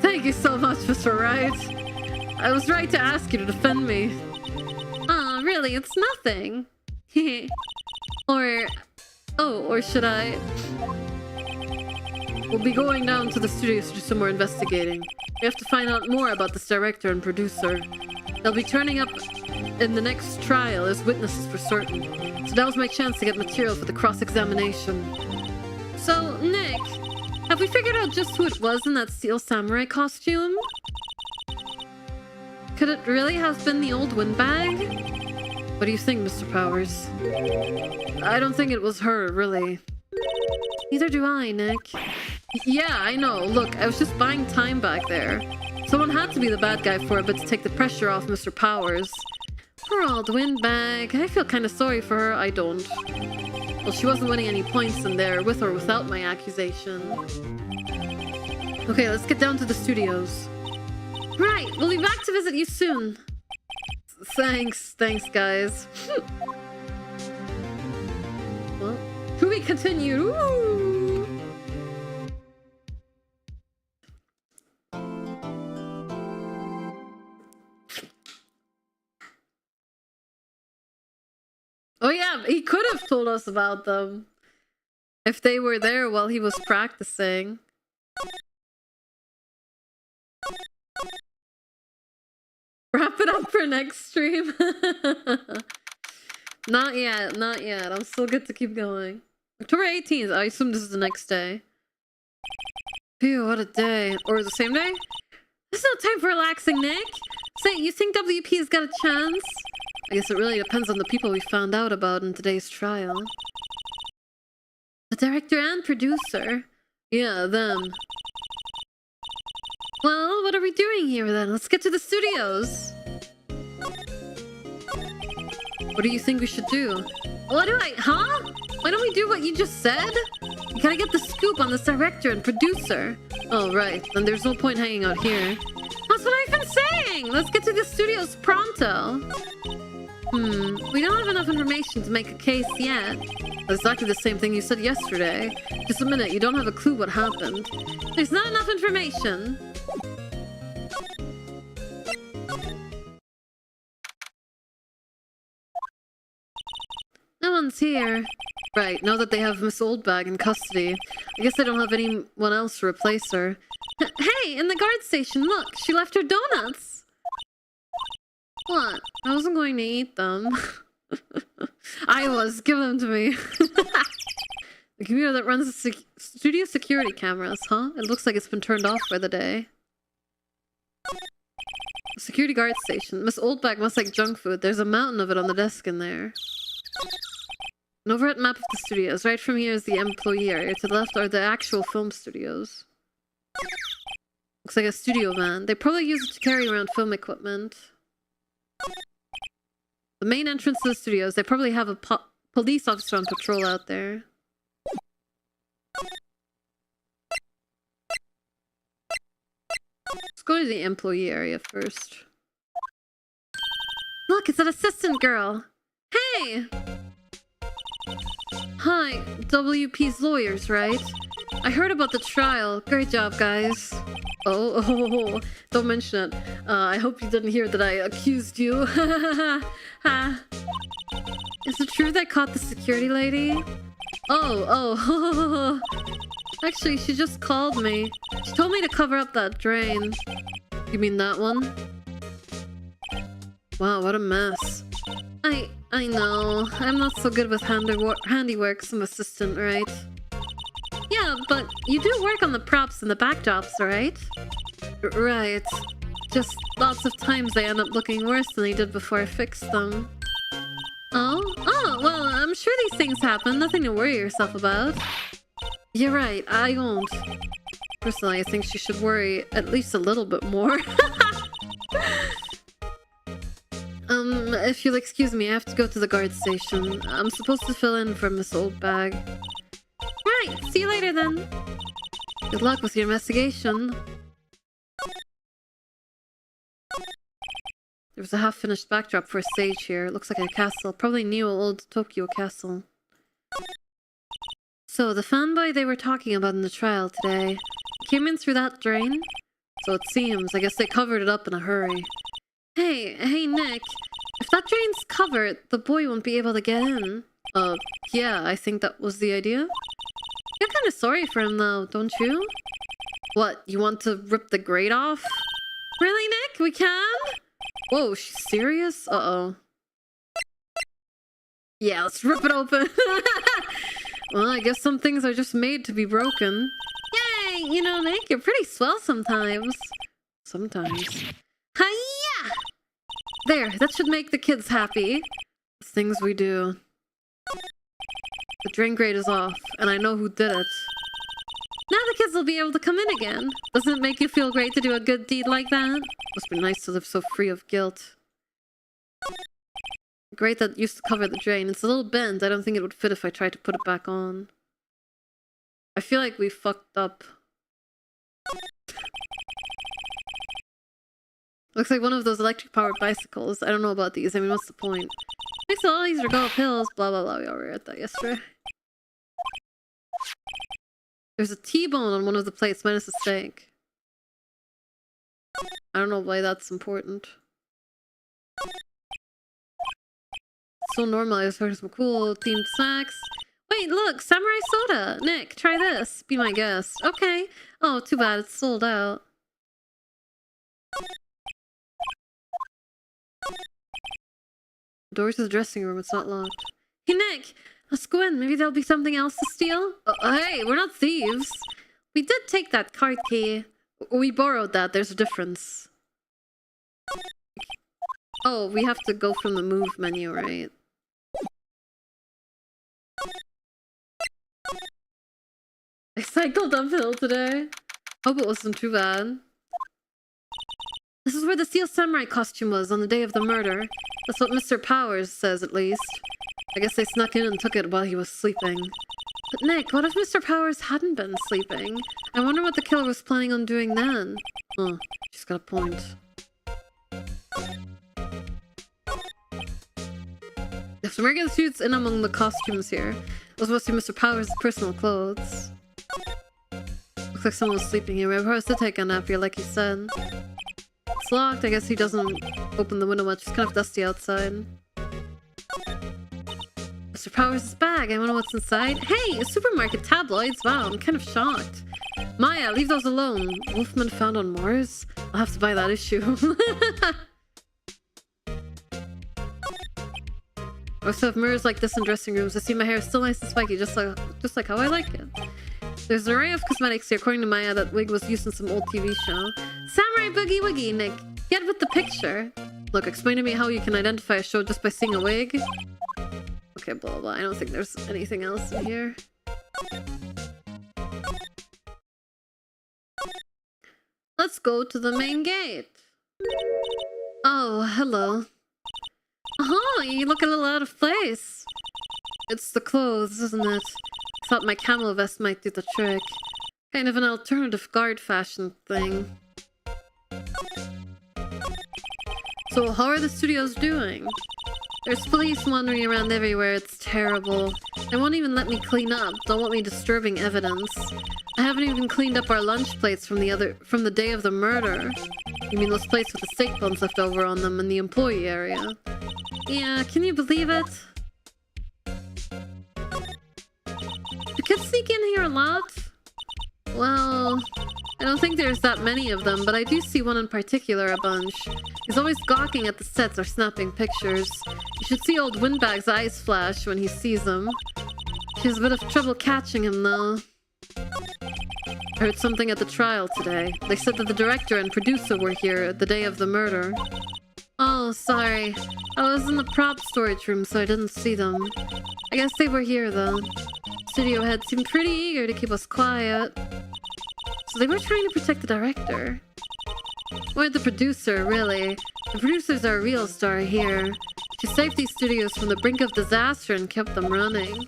Thank you so much, Mr. Wright. I was right to ask you to defend me. Aw, really, it's nothing. or should I? We'll be going down to the studios to do some more investigating. We have to find out more about this director and producer. They'll be turning up in the next trial as witnesses for certain. So that was my chance to get material for the cross-examination. So, Nick, have we figured out just who it was in that steel samurai costume? Could it really have been the old windbag? What do you think, Mr. Powers? I don't think it was her, really. Neither do I, Nick. Yeah, I know. Look, I was just buying time back there. Someone had to be the bad guy for a bit to take the pressure off Mr. Powers. Poor old windbag. I feel kind of sorry for her. I don't. Well, she wasn't winning any points in there, with or without my accusation. Okay, let's get down to the studios. Right, we'll be back to visit you soon. Thanks, guys. Well, to be continued. Ooh. Oh yeah, he could have told us about them if they were there while he was practicing. Wrap it up for next stream. Not yet, not yet. I'm still good to keep going. October 18th. I assume this is the next day. Phew, what a day. Or the same day? There's no time for relaxing, Nick. Say, you think WP's got a chance? I guess it really depends on the people we found out about in today's trial. The director and producer. Yeah, them. Well, what are we doing here then? Let's get to the studios. What do you think we should do? What do I... Huh? Why don't we do what you just said? You gotta get the scoop on this director and producer. Oh, right. Then there's no point hanging out here. That's what I've been saying! Let's get to the studios pronto. We don't have enough information to make a case yet. That's exactly the same thing you said yesterday. Just a minute, you don't have a clue what happened. There's not enough information. No one's here. Right, now that they have Miss Oldbag in custody, I guess they don't have anyone else to replace her. Hey, in the guard station, look! She left her donuts! What? I wasn't going to eat them. I was. Give them to me. The computer that runs the studio security cameras, huh? It looks like it's been turned off for the day. Security guard station. Miss Oldbag must like junk food. There's a mountain of it on the desk in there. An overhead map of the studios. Right from here is the employee area. To the left are the actual film studios. Looks like a studio van. They probably use it to carry around film equipment. The main entrance to the studios. They probably have a police officer on patrol out there. Let's go to the employee area first. Look, it's an assistant girl. Hey! Hi, WP's lawyers, right? I heard about the trial. Great job, guys. Oh, don't mention it. I hope you didn't hear that I accused you. Is it true that I caught the security lady? Oh. Actually, she just called me. She told me to cover up that drain. You mean that one? Wow, what a mess. I know. I'm not so good with handiwork, some assistant, right? Yeah, but you do work on the props and the backdrops, right? Right. Just lots of times they end up looking worse than they did before I fixed them. Oh, well, I'm sure these things happen. Nothing to worry yourself about. You're right, I won't. Personally, I think she should worry at least a little bit more. If you'll excuse me, I have to go to the guard station. I'm supposed to fill in for Miss Oldbag. Right, see you later then. Good luck with your investigation. There was a half-finished backdrop for a stage here. It looks like a castle. Probably new old Tokyo castle. So, the fanboy they were talking about in the trial today came in through that drain? So it seems. I guess they covered it up in a hurry. Hey, Nick. If that drain's covered, the boy won't be able to get in. Yeah, I think that was the idea. You're kind of sorry for him though, don't you? What, you want to rip the grate off? Really, Nick? We can? Whoa, she's serious? Uh-oh. Yeah, let's rip it open. Well, I guess some things are just made to be broken. Yay! You know, Nick, you're pretty swell sometimes. Sometimes. Hiya! There, that should make the kids happy. It's things we do. The drain grate is off, and I know who did it. Now the kids will be able to come in again. Doesn't it make you feel great to do a good deed like that? Must be nice to live so free of guilt. The grate that used to cover the drain. It's a little bent. I don't think it would fit if I tried to put it back on. I feel like we fucked up. Looks like one of those electric-powered bicycles. I don't know about these. I mean, what's the point? Makes all these are go up hills. Blah, blah, blah. We already read that yesterday. There's a T-bone on one of the plates, minus a steak. I don't know why that's important. So normal. I was heard some cool themed snacks. Wait, look! Samurai soda! Nick, try this. Be my guest. Okay. Oh, too bad. It's sold out. Doors to the dressing room. It's not locked. Hey, Nick! Let's go in. Maybe there'll be something else to steal? Hey, we're not thieves. We did take that card key. We borrowed that. There's a difference. Oh, we have to go from the move menu, right? I cycled uphill today. Hope it wasn't too bad. This is where the Steel Samurai costume was on the day of the murder. That's what Mr. Powers says, at least. I guess they snuck in and took it while he was sleeping. But Nick, what if Mr. Powers hadn't been sleeping? I wonder what the killer was planning on doing then. Oh, she's got a point. There's some regular suits in among the costumes here. Those must be Mr. Powers' personal clothes. Looks like someone was sleeping here. Maybe Powers did take a nap here, like he said. It's locked. I guess he doesn't open the window much. It's kind of dusty outside. Mr. Powers' bag. I wonder what's inside. Hey! Supermarket tabloids. Wow, I'm kind of shocked. Maya, leave those alone. Wolfman found on Mars? I'll have to buy that issue. I also have mirrors like this in dressing rooms. I see my hair is still nice and spiky, just like how I like it. There's an array of cosmetics here. According to Maya, that wig was used in some old TV show. Samurai Boogie Wiggy, Nick. Get with the picture. Look, explain to me how you can identify a show just by seeing a wig. Okay, blah, blah, blah. I don't think there's anything else in here. Let's go to the main gate. Oh, hello. Oh, you look a little out of place. It's the clothes, isn't it? I thought my camel vest might do the trick. Kind of an alternative guard fashion thing. So how are the studios doing? There's police wandering around everywhere. It's terrible. They won't even let me clean up. Don't want me disturbing evidence. I haven't even cleaned up our lunch plates from the day of the murder. You mean those plates with the steak bones left over on them in the employee area? Yeah, can you believe it? Do kids sneak in here a lot? Well, I don't think there's that many of them, but I do see one in particular a bunch. He's always gawking at the sets or snapping pictures. You should see old Windbag's eyes flash when he sees them. She has a bit of trouble catching him, though. I heard something at the trial today. They said that the director and producer were here the day of the murder. Oh, sorry. I was in the prop storage room, so I didn't see them. I guess they were here, though. Studio head seemed pretty eager to keep us quiet. So they were trying to protect the director. Or the producer, really. The producer's our real star here. She saved these studios from the brink of disaster and kept them running.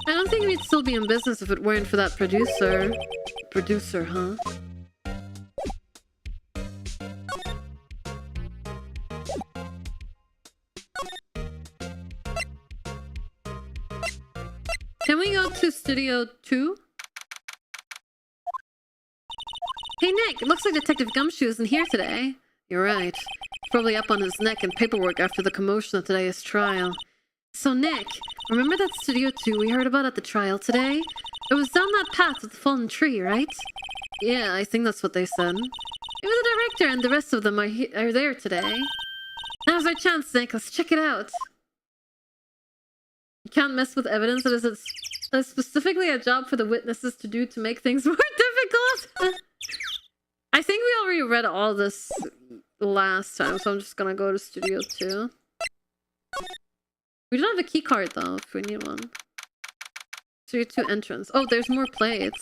I don't think we'd still be in business if it weren't for that producer. Producer, huh? Can we go to Studio 2? Hey Nick, it looks like Detective Gumshoe isn't here today. You're right. He's probably up on his neck in paperwork after the commotion at today's trial. So Nick, remember that Studio 2 we heard about at the trial today? It was down that path with the fallen tree, right? Yeah, I think that's what they said. Maybe the director and the rest of them are there today. Now's our chance, Nick. Let's check it out. You can't mess with evidence. That is specifically a job for the witnesses to do to make things more difficult. I think we already read all this last time, so I'm just gonna go to Studio 2. We don't have a key card though, if we need one. Studio 2 entrance. Oh, there's more plates.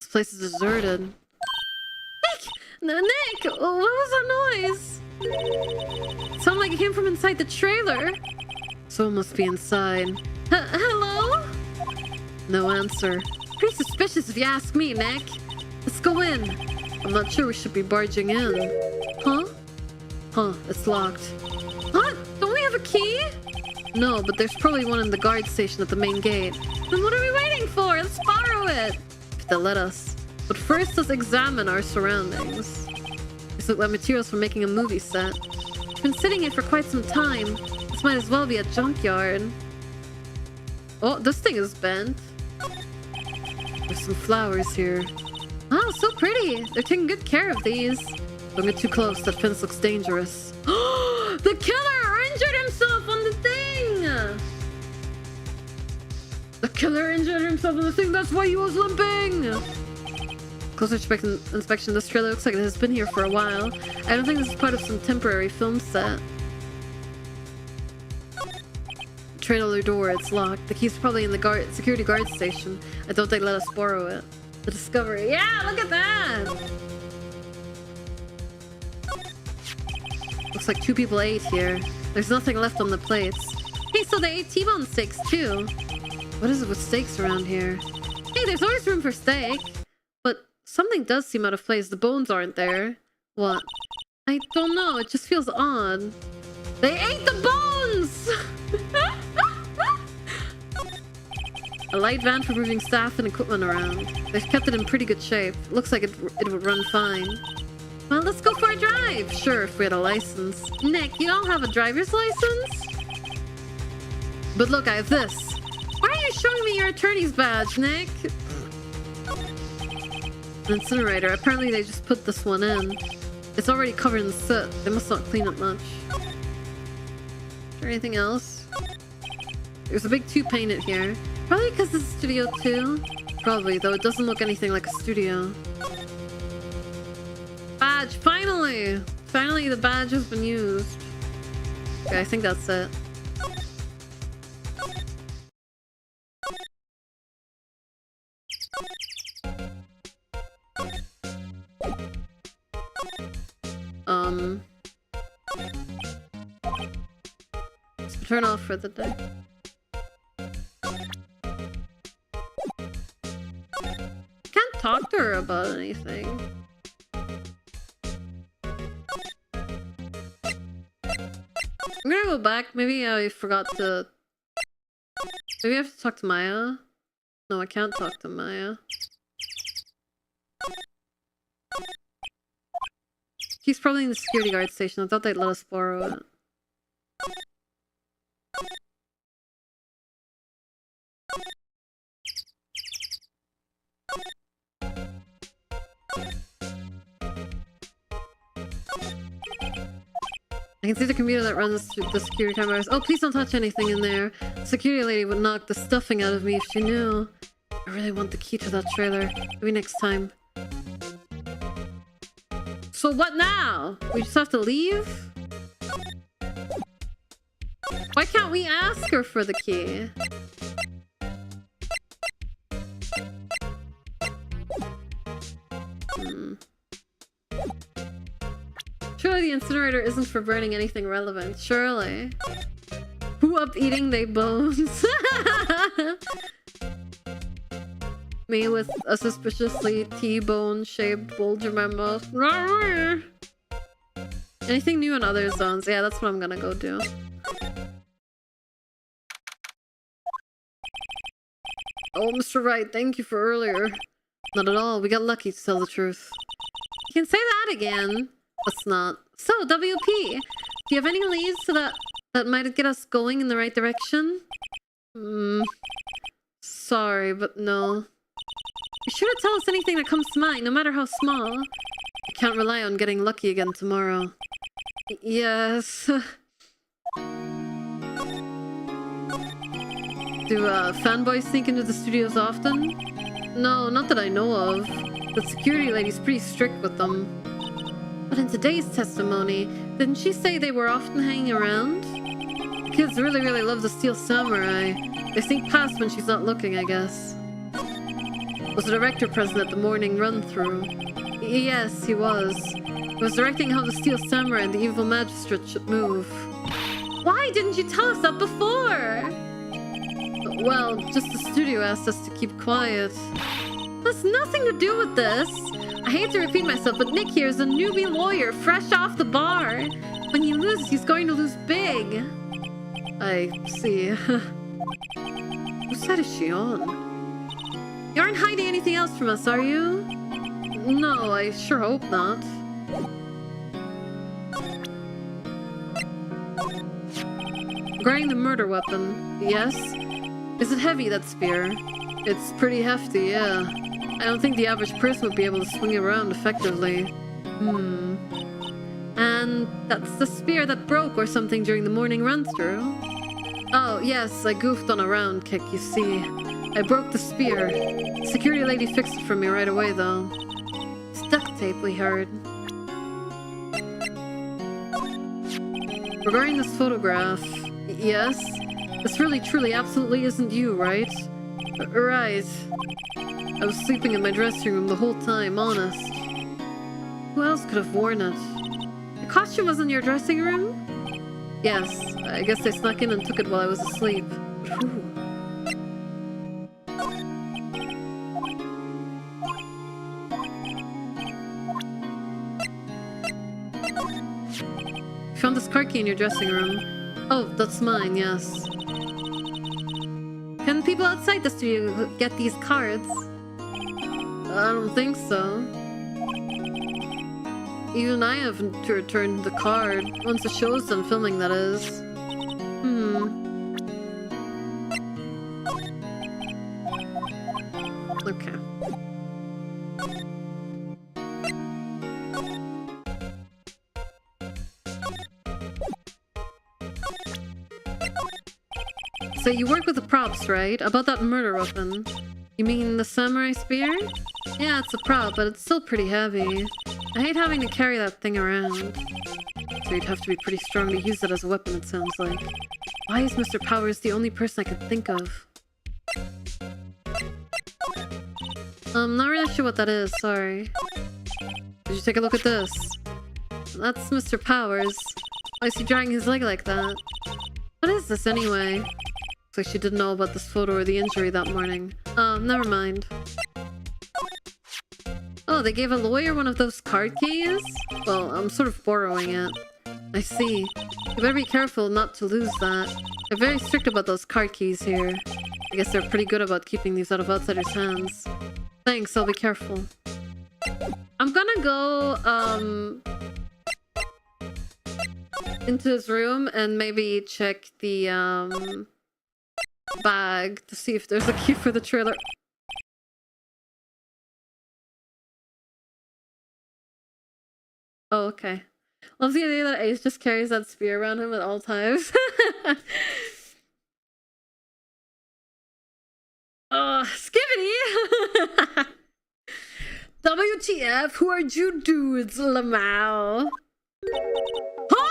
This place is deserted. Nick! Nick! What was that noise? It sounded like it came from inside the trailer. Someone must be inside. Hello? No answer. Pretty suspicious if you ask me, Nick. Let's go in. I'm not sure we should be barging in. Huh? Huh, it's locked. What? Don't we have a key? No, but there's probably one in the guard station at the main gate. Then what are we waiting for? Let's borrow it! If they'll let us. But first, let's examine our surroundings. These look like materials for making a movie set. It's been sitting here for quite some time. This might as well be a junkyard. Oh, this thing is bent. There's some flowers here. Oh, so pretty. They're taking good care of these. Don't get too close. That fence looks dangerous. The killer injured himself on the thing! The killer injured himself on the thing. That's why he was limping! Closer inspection. This trailer looks like it has been here for a while. I don't think this is part of some temporary film set. Trailer door, it's locked. The key's probably in the security guard station. I don't think let us borrow it. The discovery. Yeah, look at that! Looks like 2 people ate here. There's nothing left on the plates. Hey, so they ate T-bone steaks too. What is it with steaks around here? Hey, there's always room for steak. But something does seem out of place. The bones aren't there. What? I don't know. It just feels odd. They ate the bones! A light van for moving staff and equipment around. They've kept it in pretty good shape. Looks like it would run fine. Well, let's go for a drive. Sure, if we had a license. Nick, you don't have a driver's license? But look, I have this. Why are you showing me your attorney's badge, Nick? An incinerator. Apparently they just put this one in. It's already covered in soot. They must not clean it much. Is there anything else? There's a big tube painted here. Probably because this is Studio 2. Probably, though it doesn't look anything like a studio. Badge! Finally! Finally the badge has been used. Okay, I think that's it. Let's turn off for the day. Can't talk to her about anything. I'm gonna go back. Maybe I forgot to... Maybe I have to talk to Maya? No, I can't talk to Maya. He's probably in the security guard station. I thought they'd let us borrow it. I can see the computer that runs the security cameras. Oh, please don't touch anything in there. The security lady would knock the stuffing out of me if she knew. I really want the key to that trailer. Maybe next time. So what now? We just have to leave? Why can't we ask her for the key? Surely the incinerator isn't for burning anything relevant. Surely. Who up eating they bones? Me with a suspiciously T-bone shaped bulge in my mouth. Anything new in other zones? Yeah, that's what I'm gonna go do. Oh, Mr. Wright, thank you for earlier. Not at all. We got lucky, to tell the truth. You can say that again. Let's not. So, WP, do you have any leads so that might get us going in the right direction? Sorry, but no. Be sure to tell us anything that comes to mind, no matter how small. I can't rely on getting lucky again tomorrow. Yes. Do fanboys sneak into the studios often? No, not that I know of. The security lady's pretty strict with them. But in today's testimony, didn't she say they were often hanging around? Kids really love the Steel Samurai. They sneak past when she's not looking, I guess. Was the director present at the morning run-through? Yes, he was. He was directing how the Steel Samurai and the evil magistrate should move. Why didn't you tell us that before? Well, just the studio asked us to keep quiet. That's nothing to do with this. I hate to repeat myself, but Nick here is a newbie lawyer, fresh off the bar. When he loses, he's going to lose big. I see. Whose side is she on? You aren't hiding anything else from us, are you? No, I sure hope not. Regarding the murder weapon, yes? Is it heavy, that spear? It's pretty hefty, yeah. I don't think the average person would be able to swing it around effectively. And that's the spear that broke or something during the morning run-through. Oh, yes, I goofed on a round kick, you see. I broke the spear. The security lady fixed it for me right away, though. It's duct tape, we heard. Regarding this photograph, yes? This really, truly, absolutely isn't you, right? Right. I was sleeping in my dressing room the whole time, honest. Who else could have worn it? The costume was in your dressing room? Yes, I guess they snuck in and took it while I was asleep. Whew. Found this car key in your dressing room. Oh, that's mine, yes. Can people outside the studio get these cards? I don't think so. Even I haven't returned the card. Once the show's done filming, that is. Okay. So you work with the props, right? About that murder weapon. You mean the samurai spear? Yeah, it's a prop, but it's still pretty heavy. I hate having to carry that thing around. So you'd have to be pretty strong to use it as a weapon, it sounds like. Why is Mr. Powers the only person I could think of? Not really sure what that is, sorry. Did you take a look at this? That's Mr. Powers. Why is he dragging his leg like that? What is this anyway? Looks like she didn't know about this photo or the injury that morning. Never mind. Oh, they gave a lawyer one of those card keys? Well, I'm sort of borrowing it. I see. You better be careful not to lose that. They're very strict about those card keys here. I guess they're pretty good about keeping these out of outsiders' hands. Thanks, I'll be careful. I'm gonna go, into his room and maybe check the, bag to see if there's a key for the trailer. Oh, okay. Love the idea that Ace just carries that spear around him at all times. Oh, skibbity! WTF, who are you dudes, Lamau? Huh?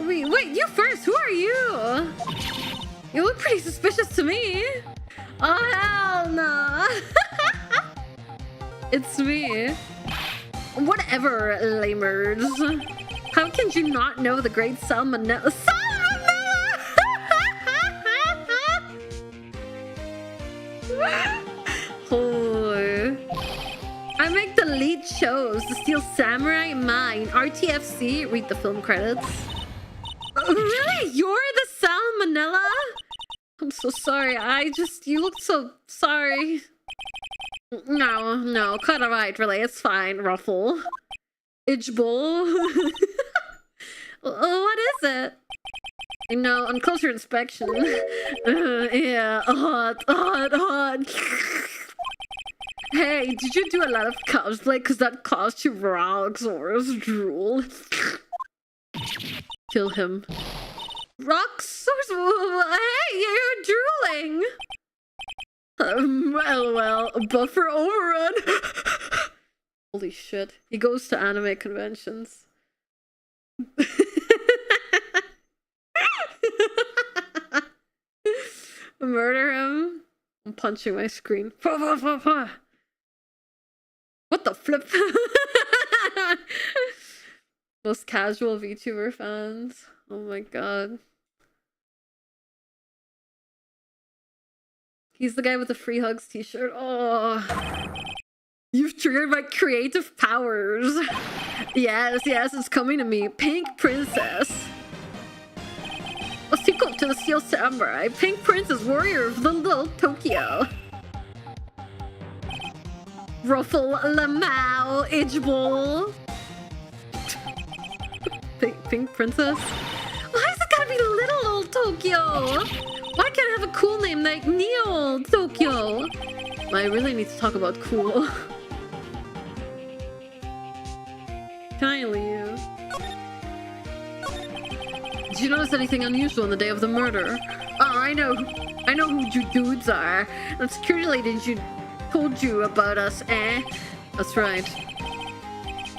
Wait, you first, who are you? You look pretty suspicious to me. Oh, hell no. It's me. Whatever, lamers. How can you not know the great Sal Manella? Sal Manella! Holy. I make the lead shows. The Steel Samurai, mine. RTFC, read the film credits. Really? You're the Sal Manella? I'm so sorry. You look so sorry. No, cut it right, really. It's fine, Ruffle. Idgebull. What is it? No, on closer inspection. Yeah, hot. Hey, did you do a lot of cosplay? Because that cost you Roxor's drool. Kill him. Roxor's... Hey, you're drooling! LOL, buffer overrun. Holy shit. He goes to anime conventions. Murder him. I'm punching my screen. What the flip? Most casual VTuber fans. Oh my god. He's the guy with the free hugs t-shirt. Oh. You've You've triggered my creative powers. Yes, it's coming to me. Pink Princess. A sequel to the Steel Samurai. Pink Princess, warrior of little Tokyo. Ruffle Lamau Idgeball. Pink Princess? Why is it gotta be little old Tokyo? Why can't I have a cool name like Neo Tokyo? I really need to talk about cool. Can I leave? Did you notice anything unusual on the day of the murder? Oh, I know who you dudes are. The security lady told you about us, eh? That's right.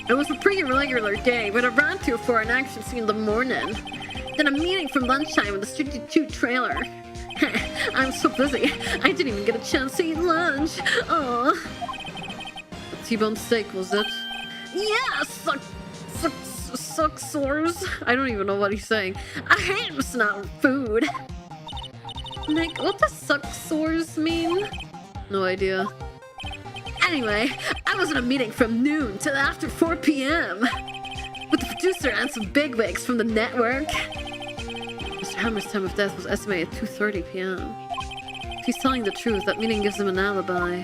It was a pretty regular day, but I ran to for an action scene in the morning. Then a meeting from lunchtime in the Studio 2 trailer. I'm so busy, I didn't even get a chance to eat lunch. Aww. A T-bone steak, was it? Yeah, suck sores. I don't even know what he's saying. I hate missing out on food. Nick, what does suck sores mean? No idea. Anyway, I was in a meeting from noon till after 4 p.m. with the producer and some bigwigs from the network. Mr. Hammer's time of death was estimated at 2:30 p.m. If he's telling the truth, that meeting gives him an alibi.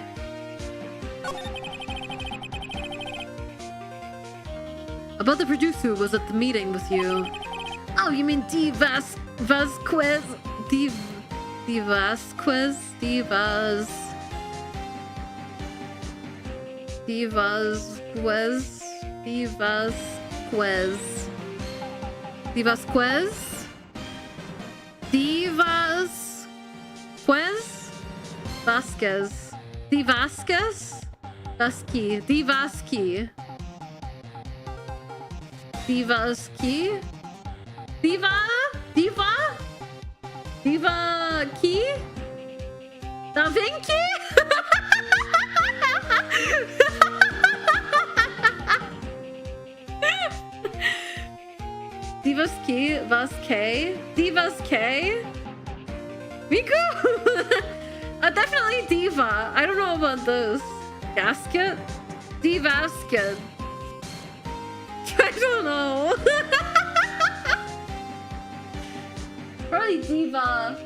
About the producer who was at the meeting with you. Oh, you mean Vasquez? Da Vinci? Divas K? Miku? Definitely Diva. I don't know about those. Gasket? Divasket. I don't know. Probably Diva.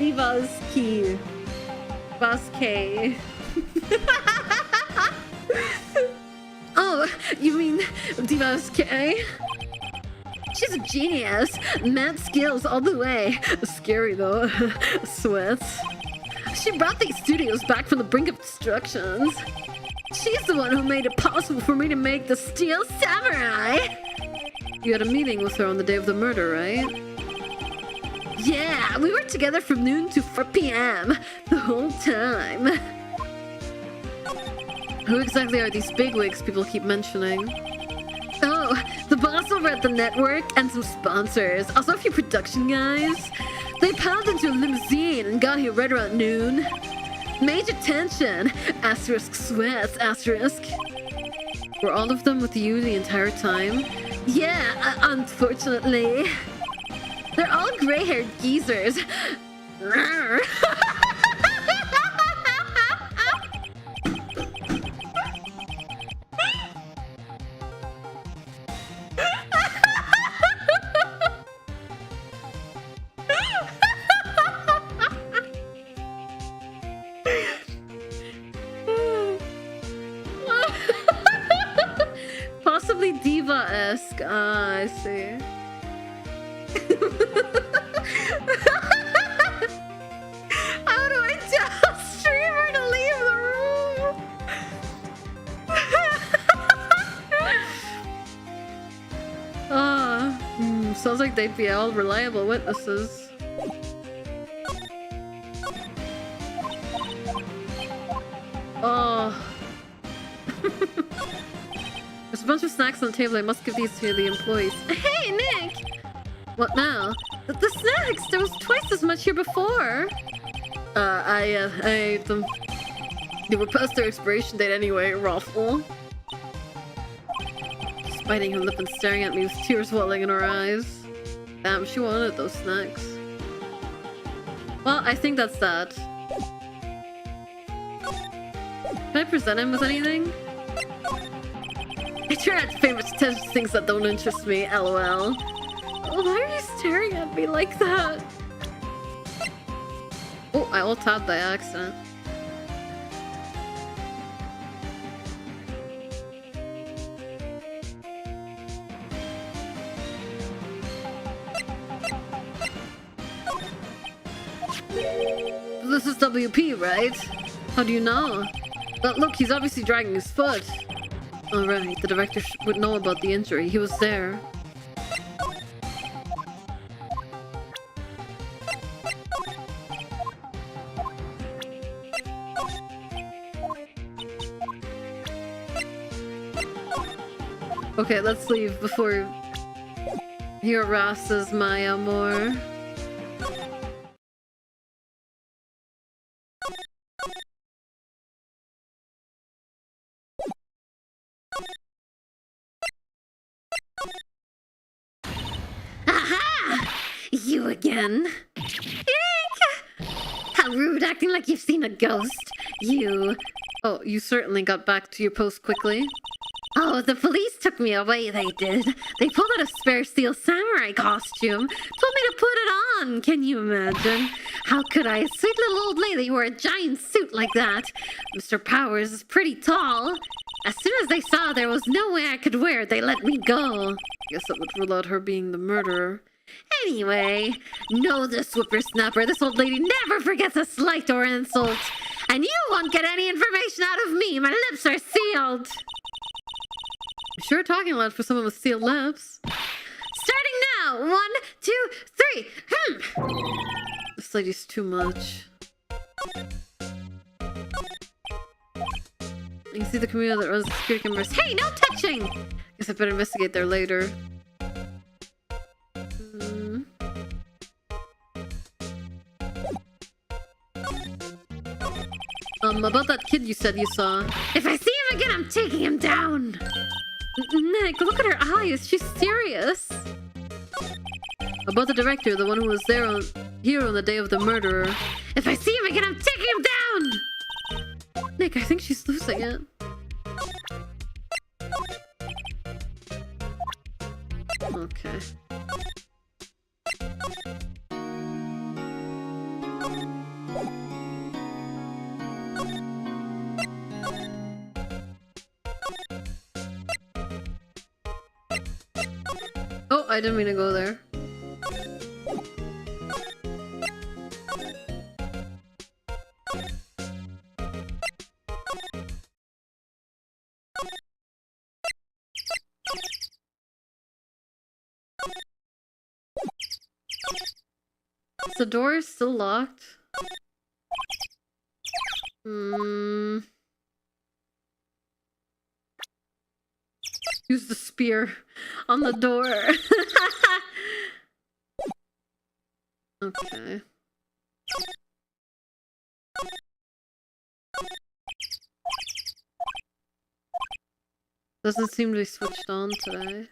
Divas Key. Vasque. Oh, you mean Divas K? She's a genius. Mad skills all the way. Scary though. Sweats. She brought these studios back from the brink of destruction. She's the one who made it possible for me to make the Steel Samurai. You had a meeting with her on the day of the murder, right? Yeah, we were together from noon to 4 p.m. the whole time. Who exactly are these bigwigs people keep mentioning? Oh, the boss over at the network and some sponsors. Also a few production guys. They piled into a limousine and got here right around noon. Major tension. Asterisk sweats. Asterisk. Were all of them with you the entire time? Yeah, unfortunately. They're all gray-haired geezers. Possibly diva-esque. Ah, I see. How do I tell a streamer to leave the room? Sounds like they'd be all reliable witnesses. Oh. There's a bunch of snacks on the table. I must give these to the employees. Hey, Nick! What now? The snacks! There was twice as much here before! I ate them. They were past their expiration date anyway, Raffle. Just biting her lip and staring at me with tears welling in her eyes. Damn, she wanted those snacks. Well, I think that's that. Can I present him with anything? I try not to pay much attention to things that don't interest me, lol. Why are you staring at me like that? Oh, I ult-tabbed by accident. This is WP, right? How do you know? But look, he's obviously dragging his foot. Alright, the director would know about the injury. He was there. Okay, let's leave before he harasses Maya more. Aha! You again? Eek! How rude, acting like you've seen a ghost. You... Oh, you certainly got back to your post quickly. Oh, the police took me away, they did. They pulled out a spare steel samurai costume. Told me to put it on. Can you imagine? How could I? A sweet little old lady wore a giant suit like that. Mr. Powers is pretty tall. As soon as they saw there was no way I could wear it, they let me go. Guess that would rule out her being the murderer. Anyway, know this whippersnapper. This old lady never forgets a slight or insult. And you won't get any information out of me. My lips are sealed. Sure talking loud for someone with sealed lips. Starting now! 1, 2, 3. This lady's too much. You can see the computer that runs the security cameras. Hey, no touching! Guess I better investigate there later. About that kid you said you saw. If I see him again, I'm taking him down! Nick, look at her eyes. She's serious. About the director, the one who was here on the day of the murder. If I see him again, I'm taking him down! Nick, I think she's losing it. Okay. Oh, I didn't mean to go there. Is the door still locked? Use the spear on the door. Okay. Doesn't seem to be switched on today.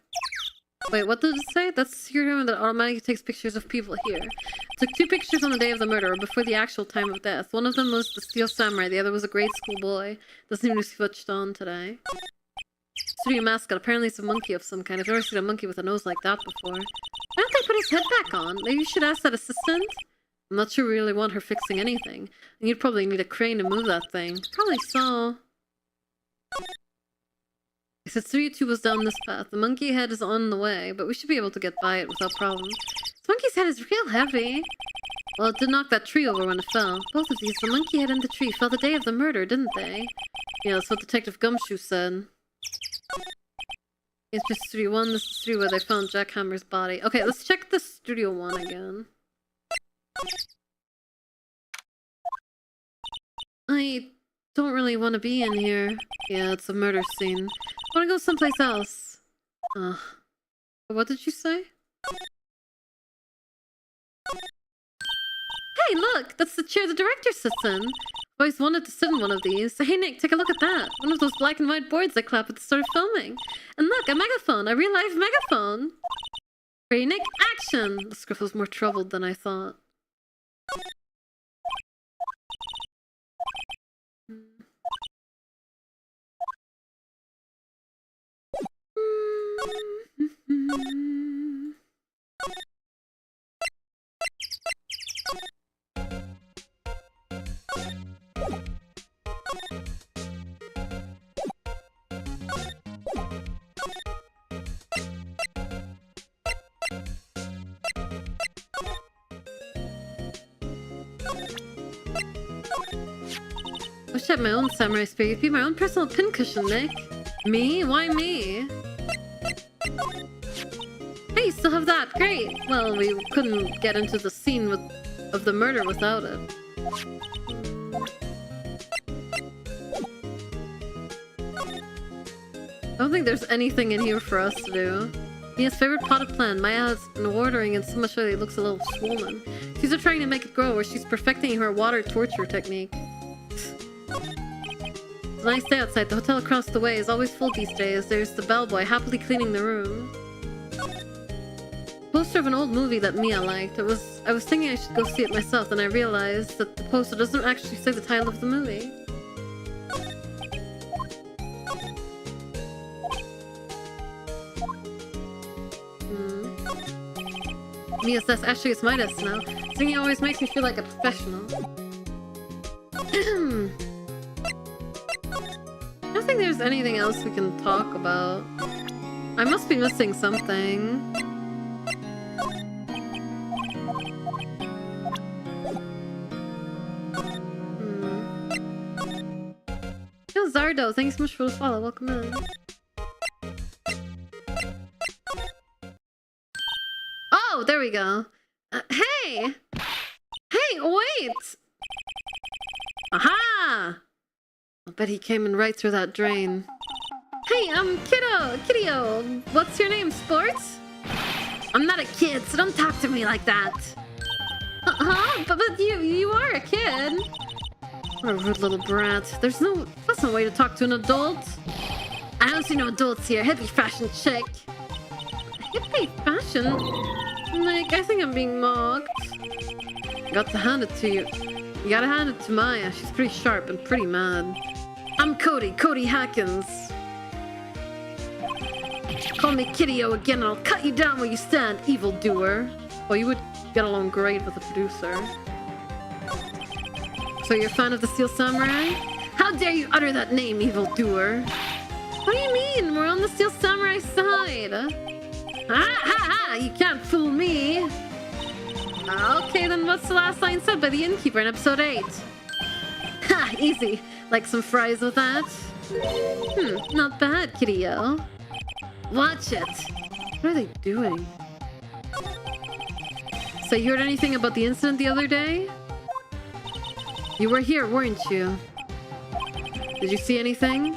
Wait, what did it say? That's the secret camera that automatically takes pictures of people here. Took 2 pictures on the day of the murder, before the actual time of death. One of them was the steel samurai, the other was a grade school boy. Doesn't seem to be switched on today. Studio mascot. Apparently it's a monkey of some kind. I've never seen a monkey with a nose like that before. Why don't they put his head back on? Maybe you should ask that assistant? I'm not sure we really want her fixing anything. And you'd probably need a crane to move that thing. Probably so. I said Studio 2 was down this path. The monkey head is on the way, but we should be able to get by it without problem. This monkey's head is real heavy. Well, it did knock that tree over when it fell. Both of these, the monkey head and the tree, fell the day of the murder, didn't they? Yeah, that's what Detective Gumshoe said. It's just Studio 1. This is Studio where they found Jack Hammer's body. Okay, let's check the Studio 1 again. I don't really want to be in here. Yeah, it's a murder scene. I want to go someplace else. What did you say? Hey, look! That's the chair the director sits in. I've always wanted to sit in one of these. Hey, Nick, take a look at that. One of those black and white boards they clap at the start of filming. And look, a megaphone. A real-life megaphone. Ready, Nick? Action! The script was more troubled than I thought. I wish I had my own samurai spear. You'd be my own personal pincushion, Nick. Me? Why me? Hey, you still have that? Great! Well, we couldn't get into the scene of the murder without it. I don't think there's anything in here for us to do. Mia's favorite potted plant. Maya has been watering it so much that it looks a little swollen. She's trying to make it grow, or she's perfecting her water torture technique. It's a nice day outside. The hotel across the way is always full these days. There's the bellboy happily cleaning the room. Poster of an old movie that Mia liked. I was thinking I should go see it myself, then I realized that the poster doesn't actually say the title of the movie. Mia says, actually it's my desk now. Singing always makes me feel like a professional. I don't think there's anything else we can talk about. I must be missing something. Yo, Zardo, thanks so much for the follow. Welcome in. Oh, there we go. Hey! Hey, wait! Aha! I bet he came in right through that drain. Hey, Kiddo! What's your name, Sports? I'm not a kid, so don't talk to me like that. But you are a kid. What a rude little brat. That's no way to talk to an adult. I don't see no adults here. Hippie fashion chick. Hippie fashion? Like, I think I'm being mocked. Got to hand it to you. You gotta hand it to Maya. She's pretty sharp and pretty mad. I'm Cody Hackins. Call me Kitty-O again and I'll cut you down where you stand, evildoer. Well, you would get along great with the producer. So you're a fan of the Steel Samurai? How dare you utter that name, evildoer? What do you mean? We're on the Steel Samurai side. Ha! You can't fool me. Okay, then what's the last line said by the innkeeper in episode 8? Ha! Easy. Like some fries with that? Not bad, Kitty-O. Watch it. What are they doing? So you heard anything about the incident the other day? You were here, weren't you? Did you see anything?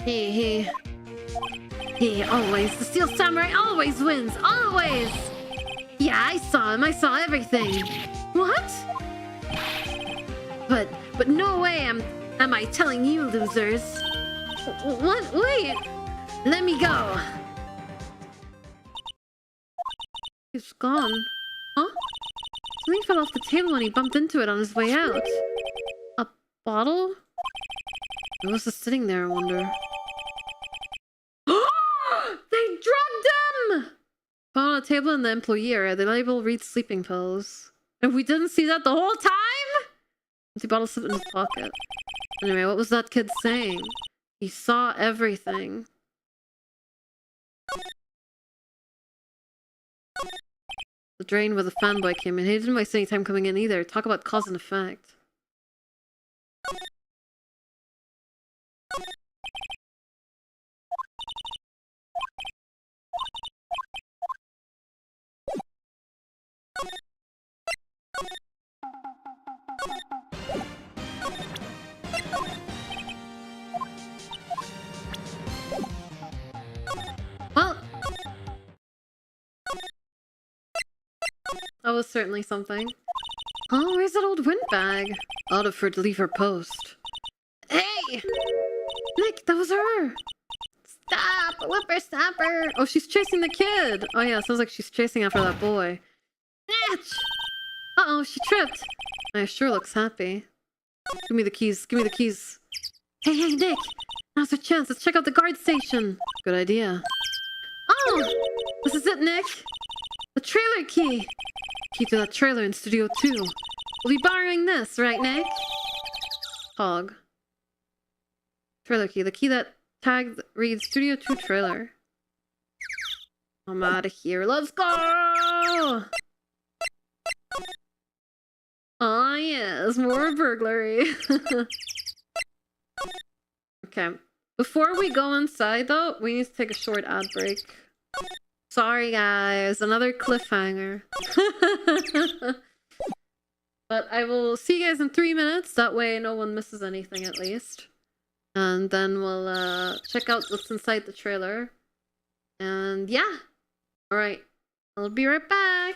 Hey, always. The Steel Samurai always wins. Always! Yeah, I saw him. I saw everything. What? But no way am I telling you losers. What? Wait! Let me go. He's gone. Huh? Something fell off the table when he bumped into it on his way out. A bottle? Why was it sitting there, I wonder? They drugged him! Found on a table in the employee area. The label reads sleeping pills. And we didn't see that the whole time? Empty bottle slipped in his pocket. Anyway, what was that kid saying? He saw everything. The drain where the fanboy came in. He didn't waste any time coming in either. Talk about cause and effect. Well, that was certainly something. Oh, where's that old windbag? Out of her to leave her post. Hey! Nick, that was her! Stop! Whippersnapper! Oh, she's chasing the kid! Oh yeah, sounds like she's chasing after that boy. Snatch! Uh-oh, she tripped. I sure looks happy. Give me the keys, give me the keys. Hey, Nick! Now's our chance, let's check out the guard station! Good idea. go! This is it, Nick. The trailer key. Key to that trailer in Studio 2. We'll be borrowing this, right, Nick? Hog. Trailer key. The key that tagged reads Studio 2 trailer. I'm out of here. Let's go! Oh, yes. More burglary. Okay. Before we go inside, though, we need to take a short ad break. Sorry, guys. Another cliffhanger. But I will see you guys in 3 minutes. That way no one misses anything, at least. And then we'll check out what's inside the trailer. And yeah. Alright. I'll be right back.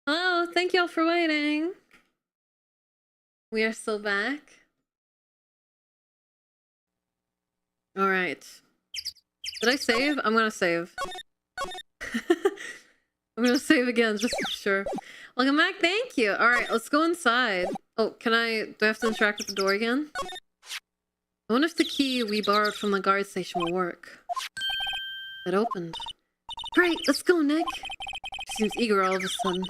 Oh, thank y'all for waiting. We are still back. Alright. Did I save? I'm gonna save. I'm gonna save again, just to be sure. Welcome back, thank you! Alright, let's go inside. Oh, do I have to interact with the door again? I wonder if the key we borrowed from the guard station will work. It opened. Great, let's go, Nick! She seems eager all of a sudden.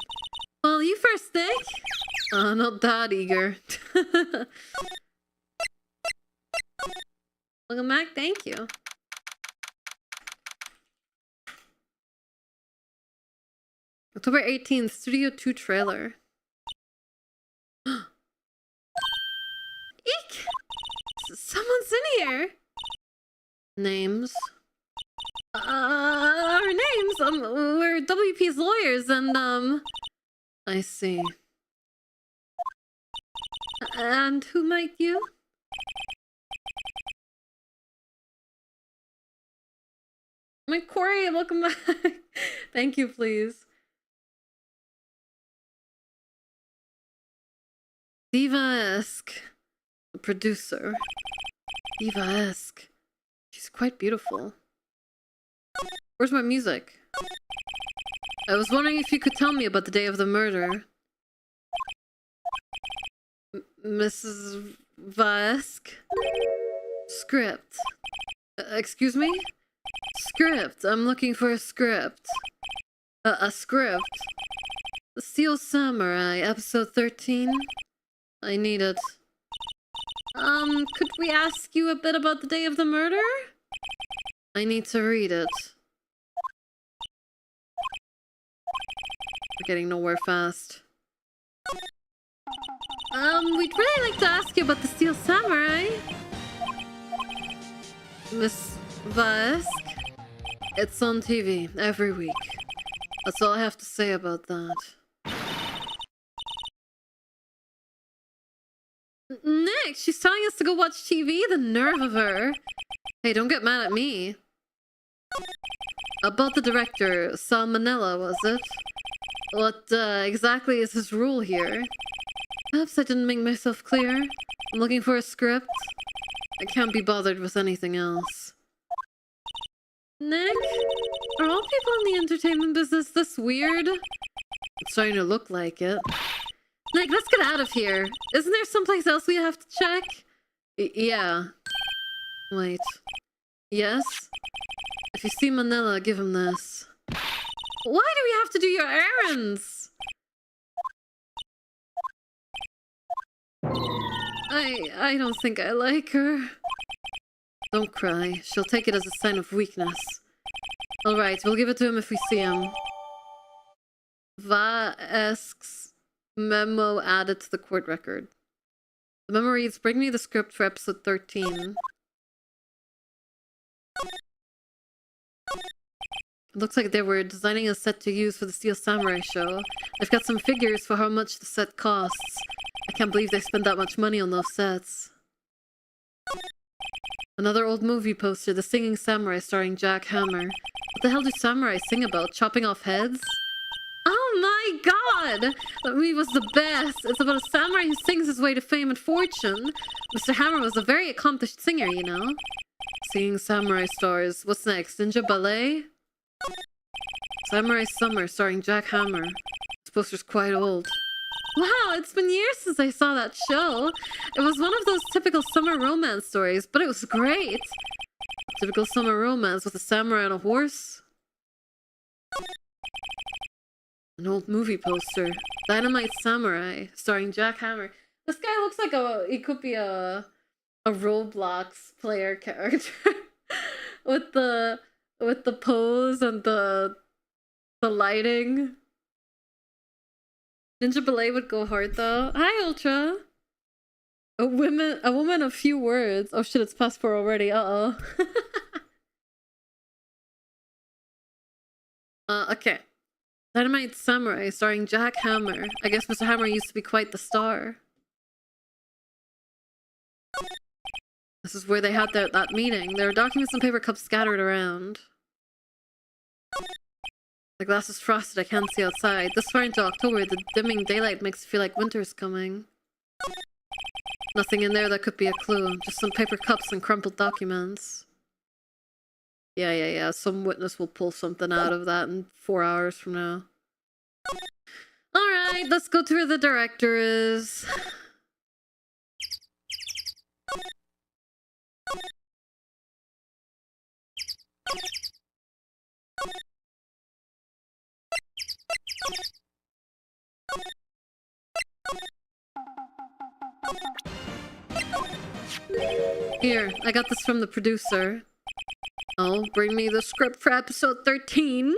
Well, you first, Nick! Not that eager. Welcome back, thank you. October 18th, Studio 2 trailer. Eek! Someone's in here! Names. Our names, we're WP's lawyers, and, I see. And who might you? My Kori, welcome back. Thank you, please. Diva-esque. The producer. Diva-esque. She's quite beautiful. Where's my music? I was wondering if you could tell me about the day of the murder. Mrs. Vaesque? Script. Excuse me? Script. I'm looking for a script. A script. The Steel Samurai, episode 13. I need it. Could we ask you a bit about the day of the murder? I need to read it. We're getting nowhere fast. We'd really like to ask you about the Steel Samurai. Miss Vaesque? It's on TV every week. That's all I have to say about that. Nick, she's telling us to go watch TV? The nerve of her. Hey, don't get mad at me. About the director, Sal Manella, was it? What exactly is his rule here? Perhaps I didn't make myself clear. I'm looking for a script. I can't be bothered with anything else. Nick? Are all people in the entertainment business this weird? It's starting to look like it. Nick, let's get out of here. Isn't there someplace else we have to check? Yeah. Wait. Yes? If you see Manila, give him this. Why do we have to do your errands? I don't think I like her. Don't cry. She'll take it as a sign of weakness. Alright, we'll give it to him if we see him. Vaesque's memo added to the court record. The memo reads, bring me the script for episode 13. It looks like they were designing a set to use for the Steel Samurai show. They've got some figures for how much the set costs. I can't believe they spent that much money on those sets. Another old movie poster, The Singing Samurai starring Jack Hammer. What the hell do samurai sing about? Chopping off heads? Oh my god! That movie was the best! It's about a samurai who sings his way to fame and fortune. Mr. Hammer was a very accomplished singer, you know? Singing samurai stars. What's next? Ninja Ballet? Samurai Summer starring Jack Hammer. This poster's quite old. Wow, it's been years since I saw that show. It was one of those typical summer romance stories, but it was great. Typical summer romance with a samurai on a horse. An old movie poster. Dynamite Samurai starring Jack Hammer. This guy looks like he could be a Roblox player character. with the pose and the lighting. Ninja Ballet would go hard though. Hi Ultra. A woman of few words. Oh shit, it's past 4 already. Uh-oh. Okay. Dynamite Samurai starring Jack Hammer. I guess Mr. Hammer used to be quite the star. This is where they had that meeting. There are documents and paper cups scattered around. The glass is frosted, I can't see outside. This far into October, the dimming daylight makes it feel like winter's coming. Nothing in there that could be a clue. Just some paper cups and crumpled documents. Yeah. Some witness will pull something out of that in 4 hours from now. Alright, let's go to where the director is. Here, I got this from the producer. Oh, bring me the script for episode 13.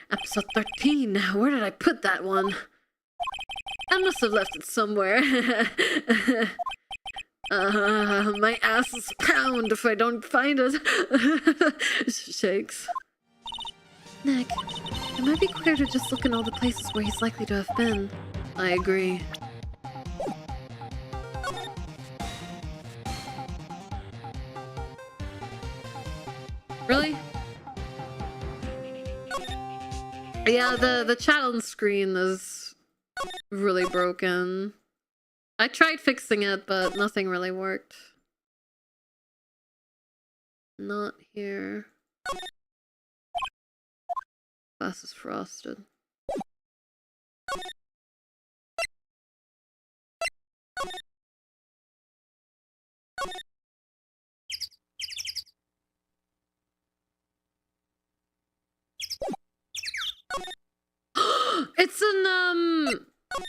Episode 13. Where did I put that one? I must have left it somewhere. My ass is pound if I don't find it. Shakes. Nick, it might be quicker to just look in all the places where he's likely to have been. I agree. Really? Yeah, the chat on screen is really broken. I tried fixing it, but nothing really worked. Not here. Glass is frosted.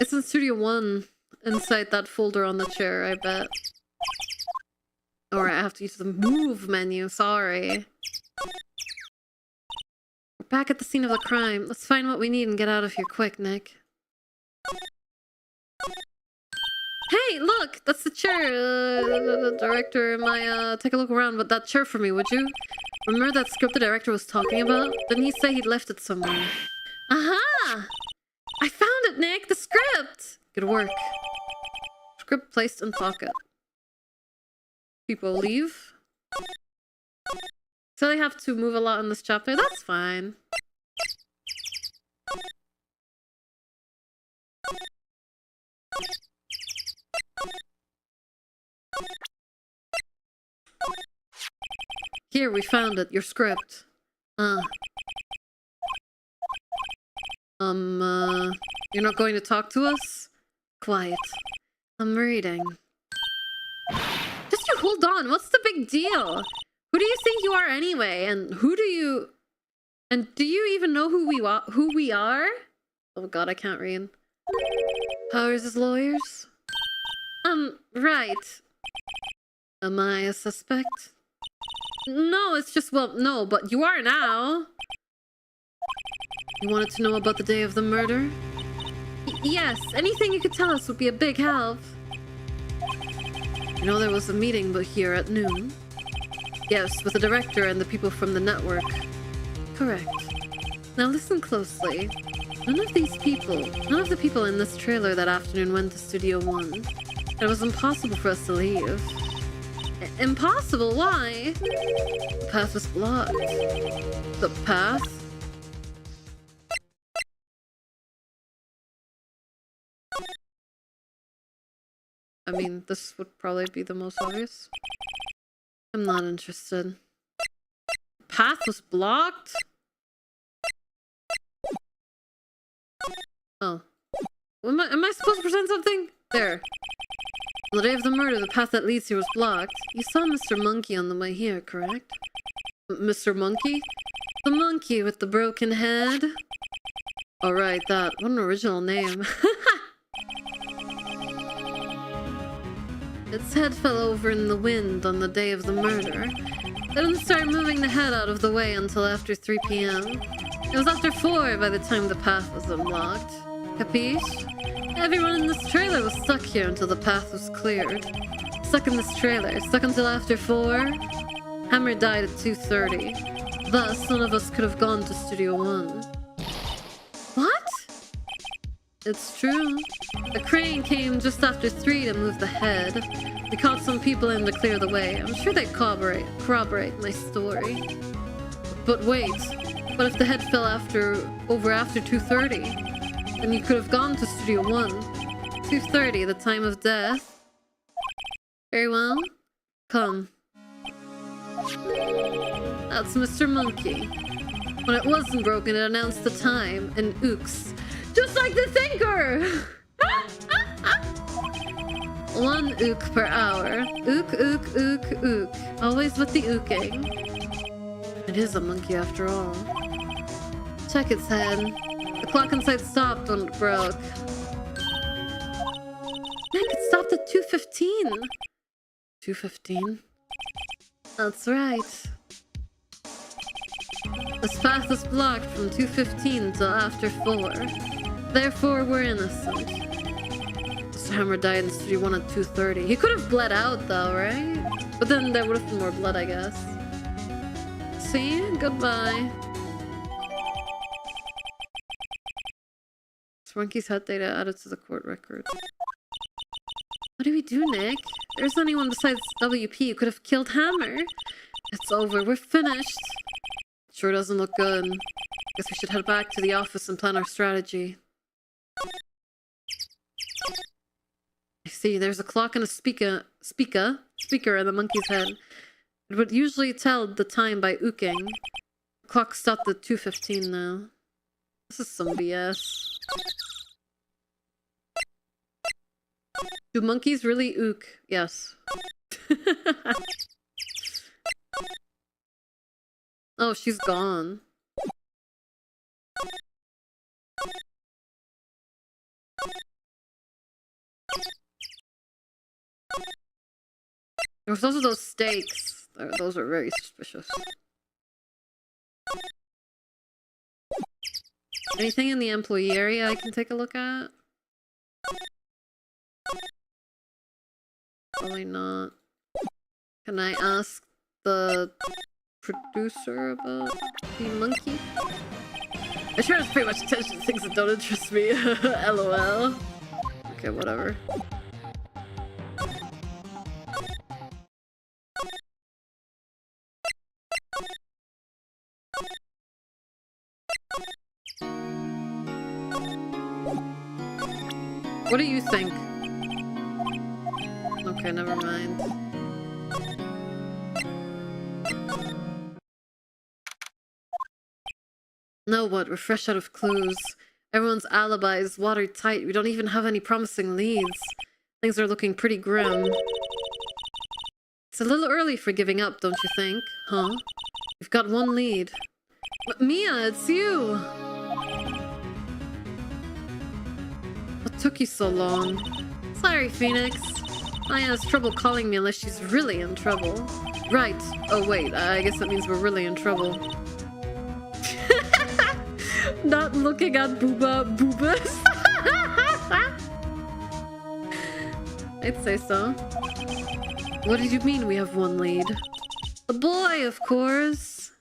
It's in Studio 1 inside that folder on the chair, I bet. Or I have to use the move menu, sorry. We're back at the scene of the crime. Let's find what we need and get out of here quick, Nick. Hey, look! That's the chair! Director, Maya, take a look around with that chair for me, would you? Remember that script the director was talking about? Didn't he say he'd left it somewhere? Aha! I found it, Nick! The script! Good work. Script placed in pocket. People leave. So they have to move a lot in this chapter. That's fine. Here, we found it. Your script. You're not going to talk to us? Quiet. I'm reading. Just you hold on. What's the big deal? Who do you think you are anyway? And who do you... And do you even know who we are? Oh god, I can't read. Powers as lawyers? Right. Am I a suspect? No, it's just, well, no, but you are now. You wanted to know about the day of the murder? Yes, anything you could tell us would be a big help. You know there was a meeting but here at noon? Yes, with the director and the people from the network. Correct. Now listen closely. None of the people in this trailer that afternoon went to Studio 1. It was impossible for us to leave. Impossible? Why? The path was blocked. The path? I mean, this would probably be the most obvious. I'm not interested. The path was blocked? Oh. Am I supposed to present something? There. On the day of the murder, the path that leads here was blocked. You saw Mr. Monkey on the way here, correct? Mr. Monkey? The monkey with the broken head? Alright, that. What an original name. Its head fell over in the wind on the day of the murder. They didn't start moving the head out of the way until after 3 p.m. It was after 4 by the time the path was unlocked. Capiche? Everyone in this trailer was stuck here until the path was cleared. Stuck in this trailer, stuck until after 4. Hammer died at 2:30. Thus, none of us could have gone to Studio 1. What? It's true. A crane came just after 3 to move the head. We caught some people in to clear the way. I'm sure they corroborate my story. But wait, what if the head fell over after 2:30? Then you could have gone to Studio 1. 2:30, the time of death. Very well. Come. That's Mr. Monkey. When it wasn't broken, it announced the time in ooks. Just like the thinker! 1 ook per hour. Ook, ook, ook, ook. Always with the ooking. It is a monkey after all. Check its head. The clock inside stopped when it broke. Nick, it stopped at 2:15. 2:15? That's right. This path is blocked from 2:15 till after 4. Therefore, we're innocent. The Mr. Hammer died in Studio 1 at 2:30. He could have bled out though, right? But then there would have been more blood, I guess. See? Goodbye. Swanky's head data added to the court record. What do we do, Nick? There's anyone besides WP who could have killed Hammer. It's over. We're finished. Sure doesn't look good. Guess we should head back to the office and plan our strategy. I see. There's a clock and a speaker in the monkey's head. It would usually tell the time by ooking. The clock stopped at 2:15 now. This is some BS. Do monkeys really ook? Yes. Oh, she's gone. There was also those stakes. Those are very suspicious. Anything in the employee area I can take a look at? Probably not. Can I ask the producer about the monkey? I try to pay much attention to things that don't interest me. LOL. Okay, whatever. What do you think? Okay, never mind. Now what? We're fresh out of clues. Everyone's alibi is watertight. We don't even have any promising leads. Things are looking pretty grim. It's a little early for giving up, don't you think? Huh? We've got one lead. But Mia, it's you! What took you so long? Sorry, Phoenix. Maya has trouble calling me unless she's really in trouble. Right. Oh wait, I guess that means we're really in trouble. Not looking at boobas. I'd say so. What did you mean we have one lead? A boy, of course.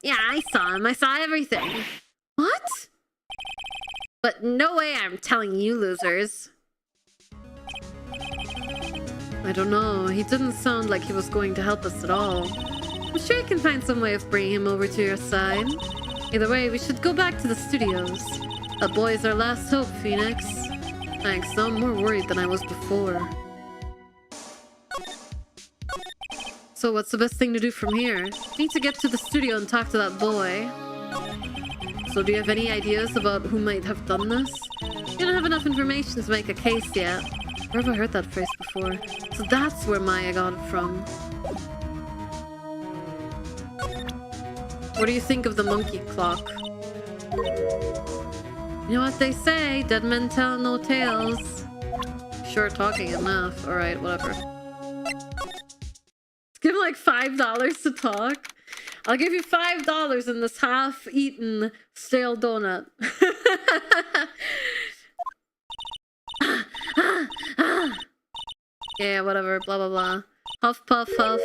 Yeah, I saw him. I saw everything. What? But no way I'm telling you losers. I don't know. He didn't sound like he was going to help us at all. I'm sure you can find some way of bringing him over to your side. Either way, we should go back to the studios. That boy is our last hope, Phoenix. Thanks, I'm more worried than I was before. So what's the best thing to do from here? We need to get to the studio and talk to that boy. So do you have any ideas about who might have done this? You don't have enough information to make a case yet. Where have I heard that phrase before? So that's where Maya got it from. What do you think of the monkey clock? You know what they say, dead men tell no tales. Sure, talking enough. Alright, whatever. Give him like $5 to talk. I'll give you $5 in this half-eaten stale donut. Yeah, whatever, blah blah blah. Huff puff huff.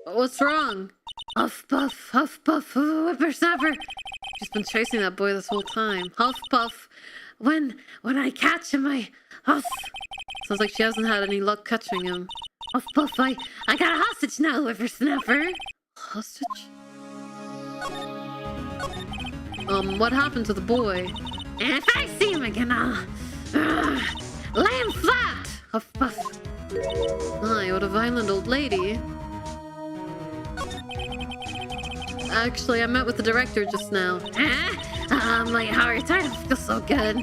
What's wrong? Huff puff, whippersnapper. She's been chasing that boy this whole time. Huff puff. When I catch him, I huff. Sounds like she hasn't had any luck catching him. Huff puff, I got a hostage now, whippersnapper. Hostage? What happened to the boy? If I see him again, I'll lay him flat. Huff puff. My, what a violent old lady. Actually, I met with the director just now. I'm like, how are you tired? I feel so good.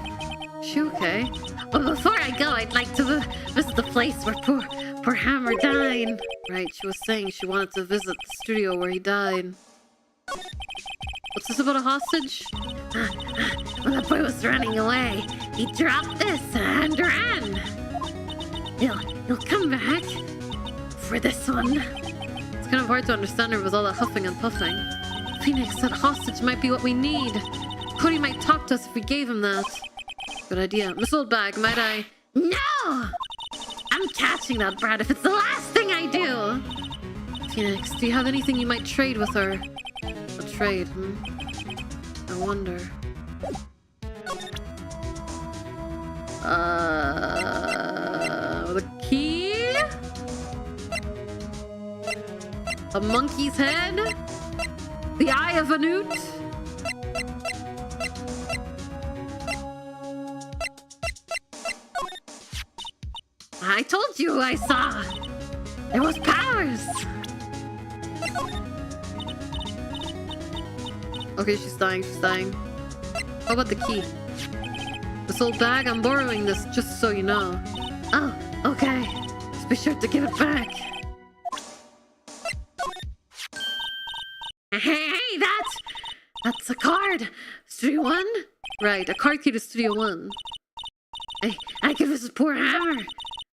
Is she okay? But before I go, I'd like to visit the place where poor Hammer died. Right, she was saying she wanted to visit the studio where he died. What's this about a hostage? When the boy was running away, he dropped this and ran. He'll come back for this one. It's kind of hard to understand her with all that huffing and puffing. Phoenix said hostage might be what we need. Kori might talk to us if we gave him that. Good idea. Miss Oldbag, might I No! I'm catching that brat if it's the last thing I do! Phoenix, do you have anything you might trade with her? A trade, I wonder. The key? A monkey's head? The eye of a newt? I told you I saw! There was powers! Okay, she's dying, she's dying. How about the key? This old bag, I'm borrowing this just so you know. Oh, okay. Just be sure to give it back. Hey, that's a card! Studio 1? Right, a card key to Studio 1. I could visit poor Hammer.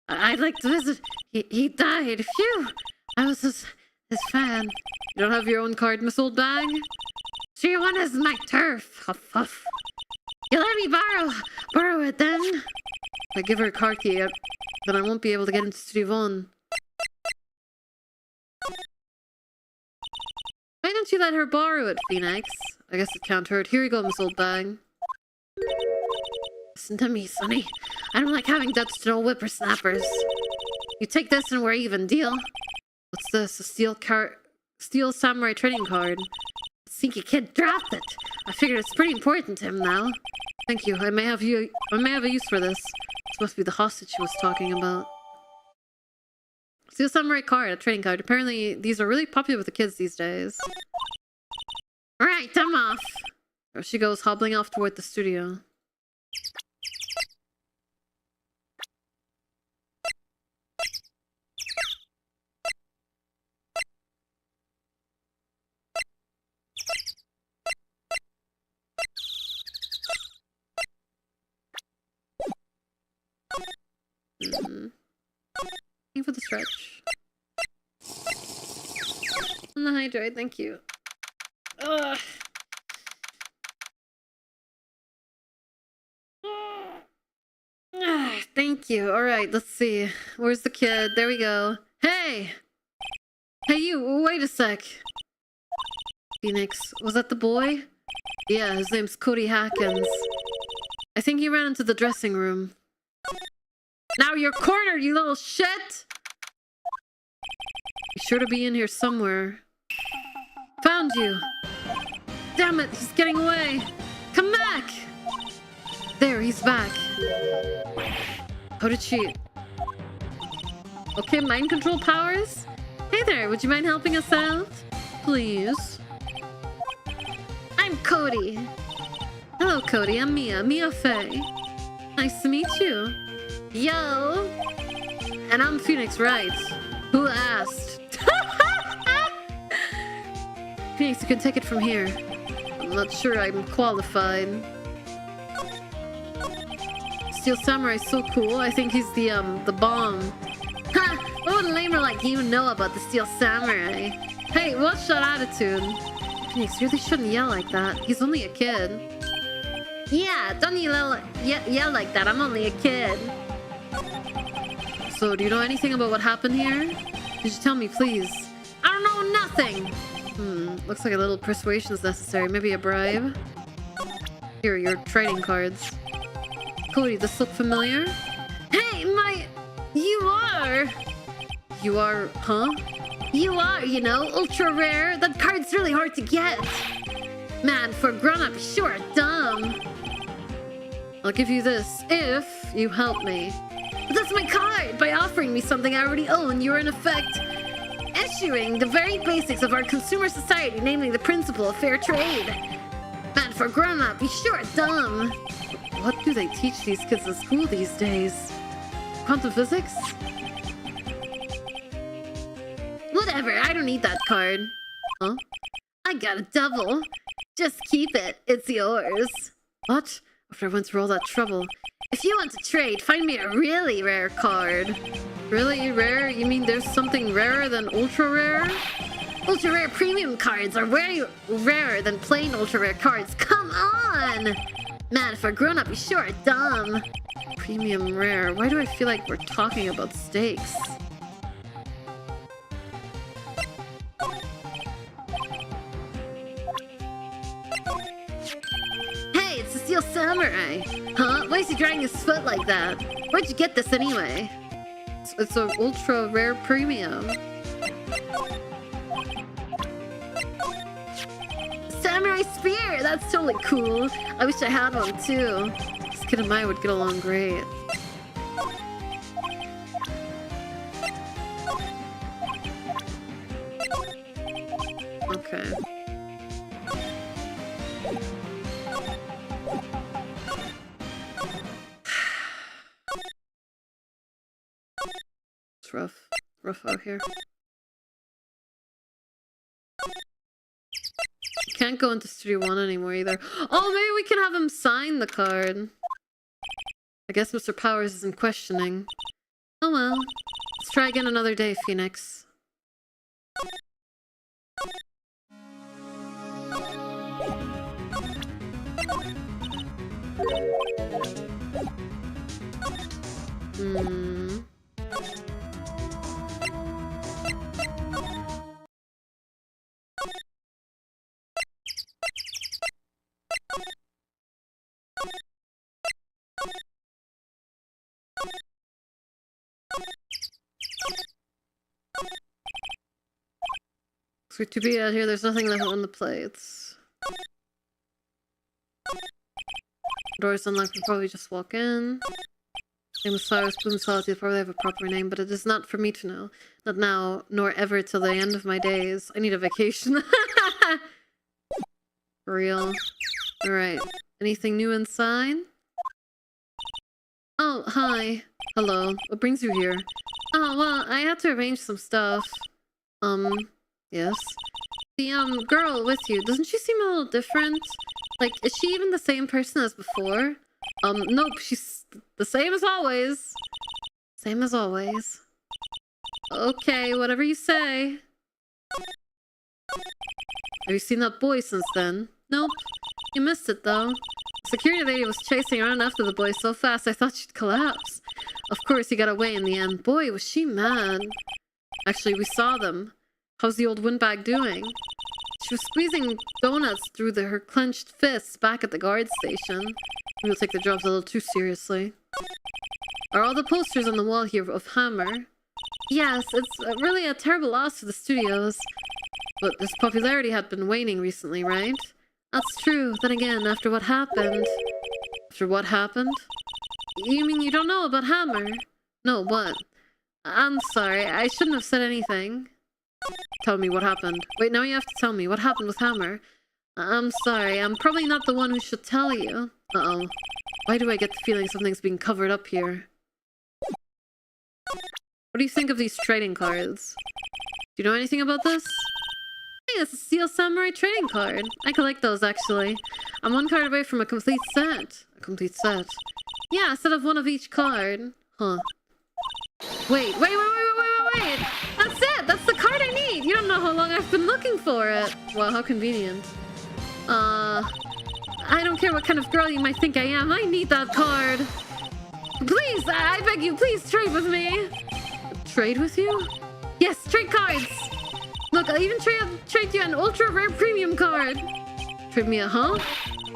I'd like to visit. He died. Phew! I was his fan. You don't have your own card, Miss Old Bag? Studio 1 is my turf. Huff, huff. You let me borrow it then? If I give her a card key, then I won't be able to get into Studio 1. Why don't you let her borrow it, Phoenix? I guess it can't hurt. Here you go, Miss Old Bag. Listen to me, Sonny. I don't like having debts to no whippersnappers. You take this and we're even, deal? What's this? A steel samurai trading card. Sneaky kid dropped it. I figured it's pretty important to him now. Thank you. I may have a use for this. This must be the hostage she was talking about. Steel samurai card, a trading card. Apparently, these are really popular with the kids these days. Right, I'm off. There she goes, hobbling off toward the studio. Thank you for the stretch. And the hydrate, thank you. Ugh. Thank you. Alright, let's see. Where's the kid? There we go. Hey! Hey you, wait a sec. Phoenix, was that the boy? Yeah, his name's Kori Hackins. I think he ran into the dressing room. Now you're cornered, you little shit! He's sure to be in here somewhere. Found you! Damn it, he's getting away! Come back! There, he's back. How did she... Okay, mind control powers? Hey there, would you mind helping us out? Please. I'm Cody. Hello, Cody. I'm Mia Faye. Nice to meet you. Yo! And I'm Phoenix Wright. Who asked? Phoenix, you can take it from here. I'm not sure I'm qualified. Steel Samurai's so cool. I think he's the bomb. Ha! What would a lamer like you know about the Steel Samurai? Hey, what's that attitude? Phoenix, you really shouldn't yell like that. He's only a kid. Yeah, don't yell like that. I'm only a kid. So, do you know anything about what happened here? Could you tell me, please? I don't know nothing. Looks like a little persuasion is necessary. Maybe a bribe? Here, your trading cards. Cody, this look familiar? Hey, you are! You are, huh? You are, you know, ultra rare. That card's really hard to get. Man, for a grown-up, sure, dumb. I'll give you this if you help me. But that's my card! By offering me something I already own, you're in effect eschewing the very basics of our consumer society, namely the principle of fair trade. Man, for a grown-up, you sure dumb. What do they teach these kids in school these days? Quantum physics? Whatever, I don't need that card. Huh? I got a double. Just keep it. It's yours. What? After I went through all that trouble. If you want to trade, find me a really rare card. Really rare? You mean there's something rarer than ultra rare? Ultra rare premium cards are way rarer than plain ultra rare cards. Come on! Man, for a grown-up, you sure are dumb. Premium rare. Why do I feel like we're talking about steaks? Hey, it's the Steel Samurai. Huh? Why is he dragging his foot like that? Where'd you get this anyway? It's an ultra rare premium. Samurai spear! That's totally cool. I wish I had one too. This kid and Myra would get along great. Okay. It's rough. Rough out here. Can't go into Studio 1 anymore either. Oh, maybe we can have him sign the card. I guess Mr. Powers isn't questioning. Oh well. Let's try again another day, Phoenix. Hmm. So to be out here, there's nothing left on the plates. Door's unlocked, we'll probably just walk in. Name is Cyrus Bloom Salty, you'll probably have a proper name, but it is not for me to know. Not now, nor ever till the end of my days. I need a vacation. For real. Alright. Anything new inside? Oh, hi. Hello. What brings you here? Oh, well, I had to arrange some stuff. Yes. The, girl with you, doesn't she seem a little different? Like, is she even the same person as before? Nope, she's the same as always. Same as always. Okay, whatever you say. Have you seen that boy since then? Nope. You missed it, though. The security lady was chasing around after the boy so fast I thought she'd collapse. Of course, he got away in the end. Boy, was she mad. Actually, we saw them. How's the old windbag doing? She was squeezing donuts through her clenched fists back at the guard station. We'll take the jobs a little too seriously. Are all the posters on the wall here of Hammer? Yes, it's really a terrible loss for the studios. But this popularity had been waning recently, right? That's true. Then again, after what happened... After what happened? You mean you don't know about Hammer? No, what? I'm sorry, I shouldn't have said anything. Tell me what happened. Wait, now you have to tell me. What happened with Hammer? I'm sorry, I'm probably not the one who should tell you. Uh-oh. Why do I get the feeling something's being covered up here? What do you think of these trading cards? Do you know anything about this? Hey, it's a Steel Samurai trading card. I collect those, actually. I'm one card away from a complete set. A complete set? Yeah, a set of one of each card. Huh. Wait. That's it! That's the card I need! You don't know how long I've been looking for it. Well, how convenient. I don't care what kind of girl you might think I am. I need that card. Please, I beg you, please trade with me. Trade with you? Yes, trade cards. Look, I'll even trade you an ultra rare premium card. Trade me a huh?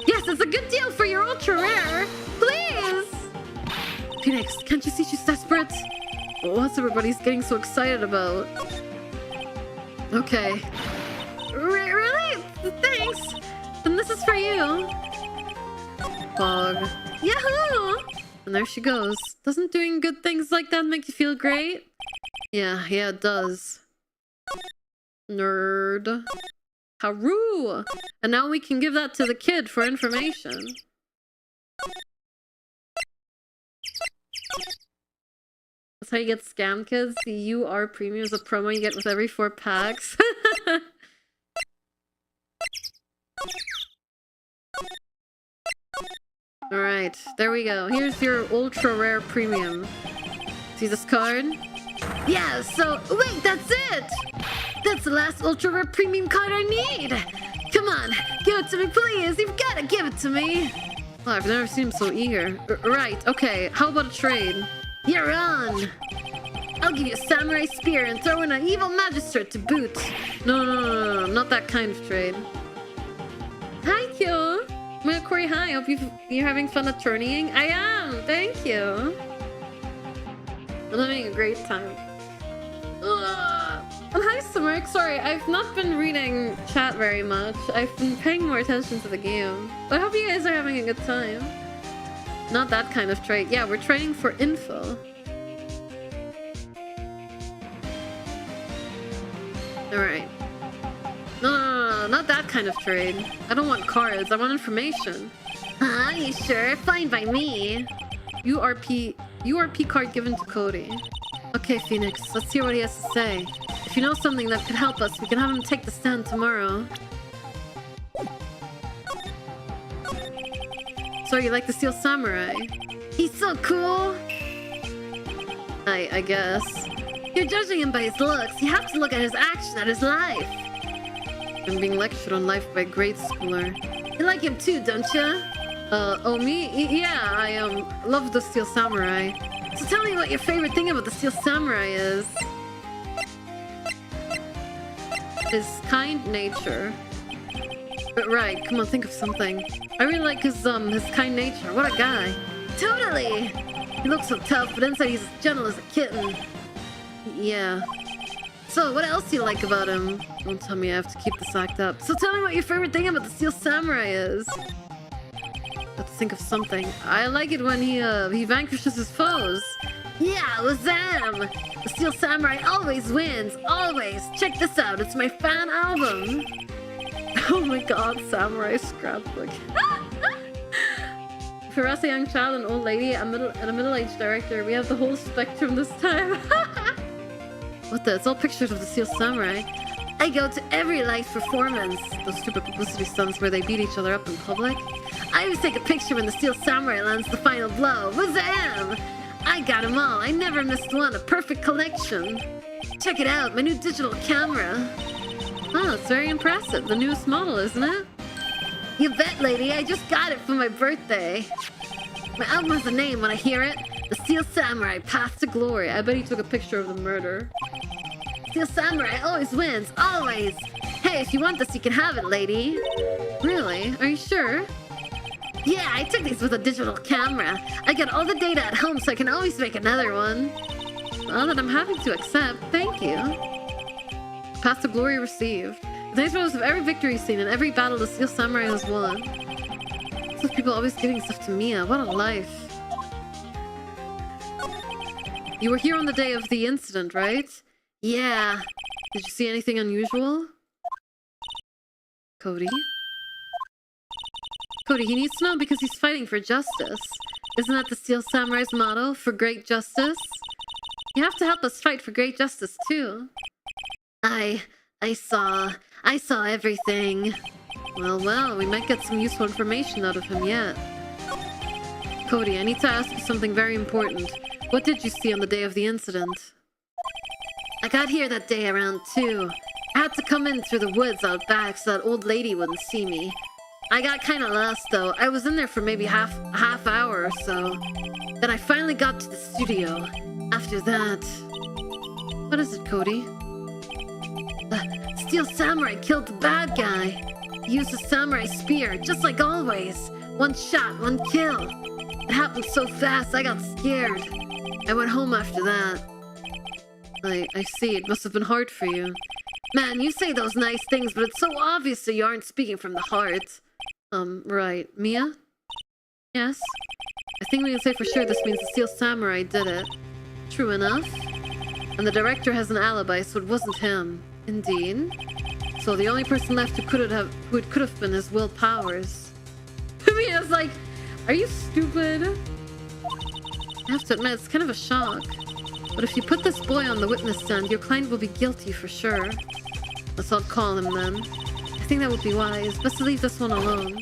Yes, it's a good deal for your ultra rare. Please. Phoenix, can't you see she's desperate? What's everybody's getting so excited about? Okay. Really? Thanks. Then this is for you. Bog. Yahoo! And there she goes. Doesn't doing good things like that make you feel great? Yeah, it does. Nerd. Haru! And now we can give that to the kid for information. That's how you get scam, kids. The UR premium is a promo you get with every 4 packs. Alright, there we go. Here's your ultra rare premium. See this card? Yeah, so... Wait, that's it! That's the last ultra rare premium card I need! Come on, give it to me, please! You've gotta give it to me! Well, I've never seen him so eager. Right, okay. How about a trade? You're on! I'll give you a samurai spear and throw in an evil magistrate to boot. No, not that kind of trade. Hi, Kyo. Well, Kori, hi. Hope you're having fun at tourneying. I am. Thank you. I'm having a great time. And hi, Samark. Sorry, I've not been reading chat very much. I've been paying more attention to the game. But I hope you guys are having a good time. Not that kind of trade. Yeah, we're trading for info. Alright. No, not that kind of trade. I don't want cards. I want information. Huh? You sure? Fine by me. URP card given to Kori. Okay, Phoenix. Let's hear what he has to say. If you know something that could help us, we can have him take the stand tomorrow. So you like the Steel Samurai? He's so cool. I guess. You're judging him by his looks. You have to look at his action, at his life. I'm being lectured on life by a grade schooler. You like him too, don't you? Oh, me? Yeah, I love the Steel Samurai. So tell me what your favorite thing about the Steel Samurai is. His kind nature. But right, come on, think of something. I really like his kind nature. What a guy. Totally! He looks so tough, but inside he's as gentle as a kitten. Yeah. So, what else do you like about him? Don't tell me I have to keep this act up. So tell me what your favorite thing about the Steel Samurai is. Let's think of something. I like it when he vanquishes his foes. Yeah, Wazam! The Steel Samurai always wins, always! Check this out, it's my fan album! Oh my god, Samurai Scrapbook. For us, a young child, an old lady, and a middle-aged director, we have the whole spectrum this time. What the? It's all pictures of the Steel Samurai. I go to every live performance. Those stupid publicity stunts where they beat each other up in public. I always take a picture when the Steel Samurai lands the final blow. Wazam! I got them all. I never missed one. A perfect collection. Check it out, my new digital camera. Oh, it's very impressive. The newest model, isn't it? You bet, lady. I just got it for my birthday. My album has a name when I hear it. The Steel Samurai, Path to Glory. I bet he took a picture of the murder. Steel Samurai always wins, always. Hey, if you want this, you can have it, lady. Really? Are you sure? Yeah, I took these with a digital camera. I got all the data at home, so I can always make another one. Well, then I'm happy to accept. Thank you. Path to Glory received. Nice photos of every victory scene and every battle the Steel Samurai has won. Those people always giving stuff to Mia. What a life. You were here on the day of the incident, right? Yeah. Did you see anything unusual? Cody? Cody, he needs to know because he's fighting for justice. Isn't that the Steel Samurai's motto? For great justice? You have to help us fight for great justice, too. I saw everything. Well, we might get some useful information out of him yet. Cody, I need to ask you something very important. What did you see on the day of the incident? I got here that day around 2. I had to come in through the woods out back so that old lady wouldn't see me. I got kinda lost though. I was in there for maybe half hour or so. Then I finally got to the studio. After that... What is it, Cody? The Steel Samurai killed the bad guy. He used a samurai spear, just like always. One shot, one kill. It happened so fast, I got scared. I went home after that. I see. It must have been hard for you. Man, you say those nice things, but it's so obvious that you aren't speaking from the heart. Right. Mia? Yes? I think we can say for sure this means the Steel Samurai did it. True enough. And the director has an alibi, so it wasn't him. Indeed. So the only person left who could have been his Will Powers. Mia's like, are you stupid? I have to admit, it's kind of a shock. But if you put this boy on the witness stand, your client will be guilty for sure. Let's all call him then. I think that would be wise. Best to leave this one alone.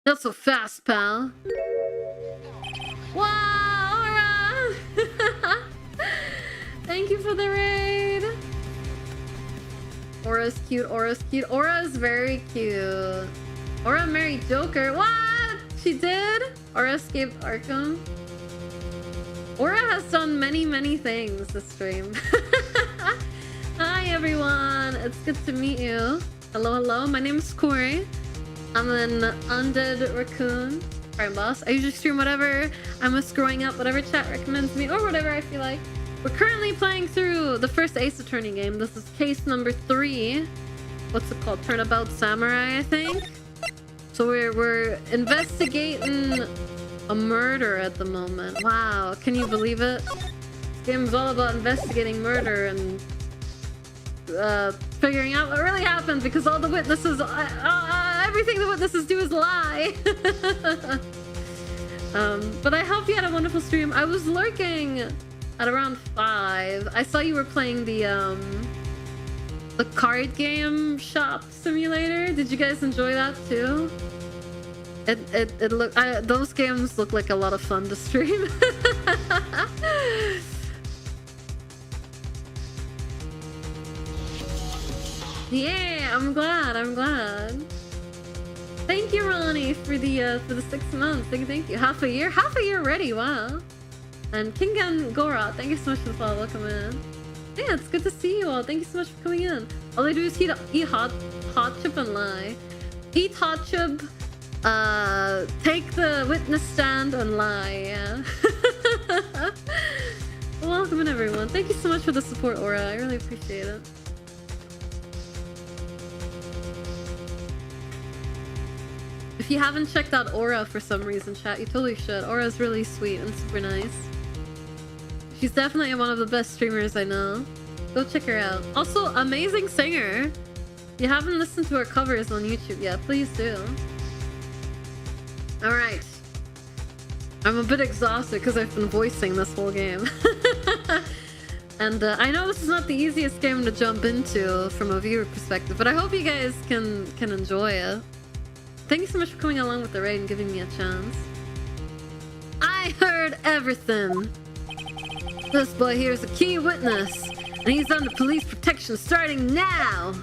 Not so fast, pal. Wow, Aura! Thank you for the raid. Aura's cute, Aura's cute. Aura's very cute. Aura married Joker. What? She did? Aura escaped Arkham. Aura has done many, many things this stream. Hi everyone, it's good to meet you. Hello, hello, my name is Kori. I'm an undead raccoon. Crime boss. I usually stream whatever I'm growing up, whatever chat recommends me, or whatever I feel like. We're currently playing through the first Ace Attorney game. This is case number 3. What's it called? Turnabout Samurai, I think. So we're investigating a murder at the moment. Wow, can you believe it? This game is all about investigating murder and figuring out what really happened, because all the witnesses, everything the witnesses do is lie. But I hope you had a wonderful stream. I was lurking at around 5. I saw you were playing the card game shop simulator. Did you guys enjoy that too? It look those games look like a lot of fun to stream. Yeah, I'm glad. Thank you, Ronnie, for the 6 months. Thank you. Half a year already. Wow. And Kingpin Gora, thank you so much for the follow. Welcome in. Yeah, it's good to see you all. Thank you so much for coming in. All they do is eat hot chip and lie. Eat hot chip, take the witness stand and lie. Yeah. Welcome in, everyone. Thank you so much for the support, Aura. I really appreciate it. If you haven't checked out Aura for some reason, chat, you totally should. Aura's really sweet and super nice. She's definitely one of the best streamers I know. Go check her out. Also, amazing singer. If you haven't listened to her covers on YouTube yet, please do. Alright. I'm a bit exhausted because I've been voicing this whole game. And I know this is not the easiest game to jump into from a viewer perspective, but I hope you guys can enjoy it. Thank you so much for coming along with the raid and giving me a chance. I heard everything. This boy here is a key witness, and he's under police protection starting now.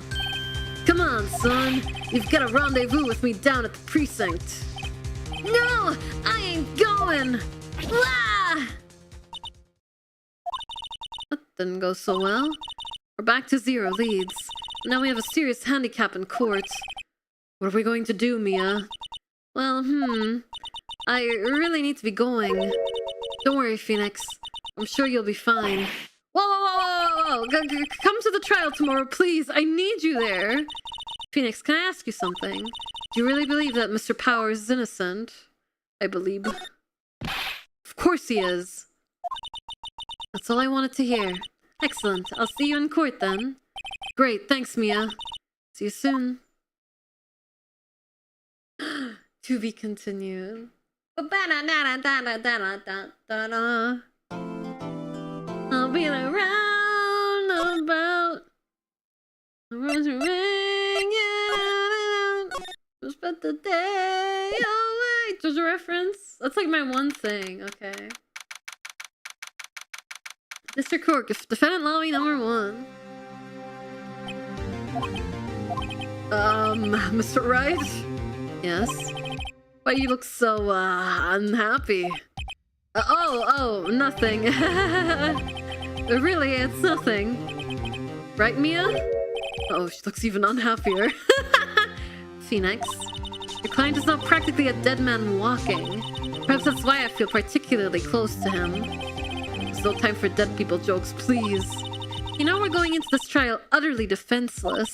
Come on, son. You've got a rendezvous with me down at the precinct. No, I ain't going. Ah! That didn't go so well. We're back to 0 leads. Now we have a serious handicap in court. What are we going to do, Mia? Well, I really need to be going. Don't worry, Phoenix. I'm sure you'll be fine. Whoa! Come to the trial tomorrow, please. I need you there. Phoenix, can I ask you something? Do you really believe that Mr. Powers is innocent? I believe. Of course he is. That's all I wanted to hear. Excellent. I'll see you in court then. Great. Thanks, Mia. See you soon. To be continued. I'll be around about. Spent the day away. There's a reference. That's like my one thing. Okay. District Court, defendant lobby number 1. Mr. Wright? Yes? Why you look so, unhappy? Nothing. Really, it's nothing. Right, Mia? Oh, she looks even unhappier. Phoenix, your client is now practically a dead man walking. Perhaps that's why I feel particularly close to him. There's no time for dead people jokes, please. You know, we're going into this trial utterly defenseless.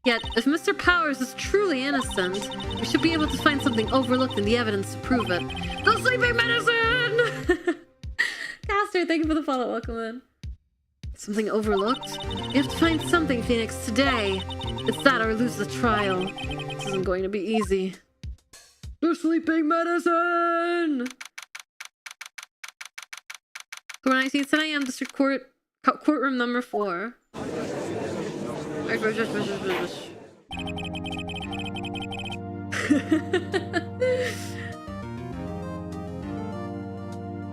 Yet, if Mr. Powers is truly innocent, we should be able to find something overlooked in the evidence to prove it. The sleeping medicine! Caster, thank you for the follow. Welcome in. Something overlooked? You have to find something, Phoenix, today. It's that or lose the trial. This isn't going to be easy. The sleeping medicine! October 19th, 10 a.m. District Court, courtroom number 4.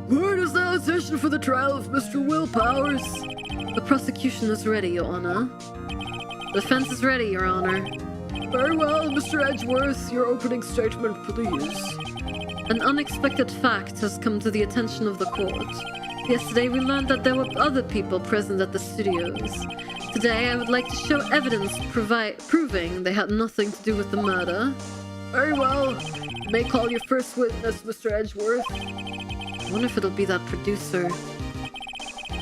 Court is now in session for the trial of Mr. Will Powers. The prosecution is ready, Your Honor. The defense is ready, Your Honor. Very well, Mr. Edgeworth, your opening statement, please. An unexpected fact has come to the attention of the court. Yesterday we learned that there were other people present at the studios. Today I would like to show evidence proving they had nothing to do with the murder. Very well. You may call your first witness, Mr. Edgeworth. I wonder if it'll be that producer.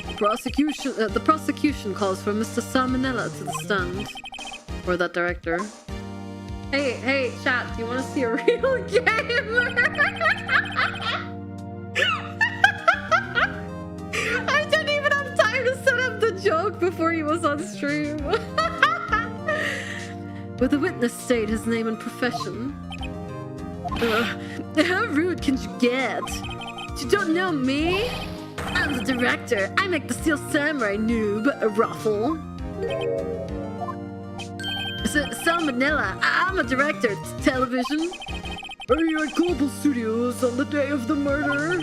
The prosecution calls for Mr. Sal Manella to the stand. Or that director. Hey, chat, do you want to see a real gamer? I didn't even have time to set up the joke before he was on stream. Will the witness state his name and profession? How rude can you get? You don't know me? I'm the director. I make the Steel Samurai, noob. A ruffle. Sal Manella. I'm a director. Television. Are you at Global Studios on the day of the murder?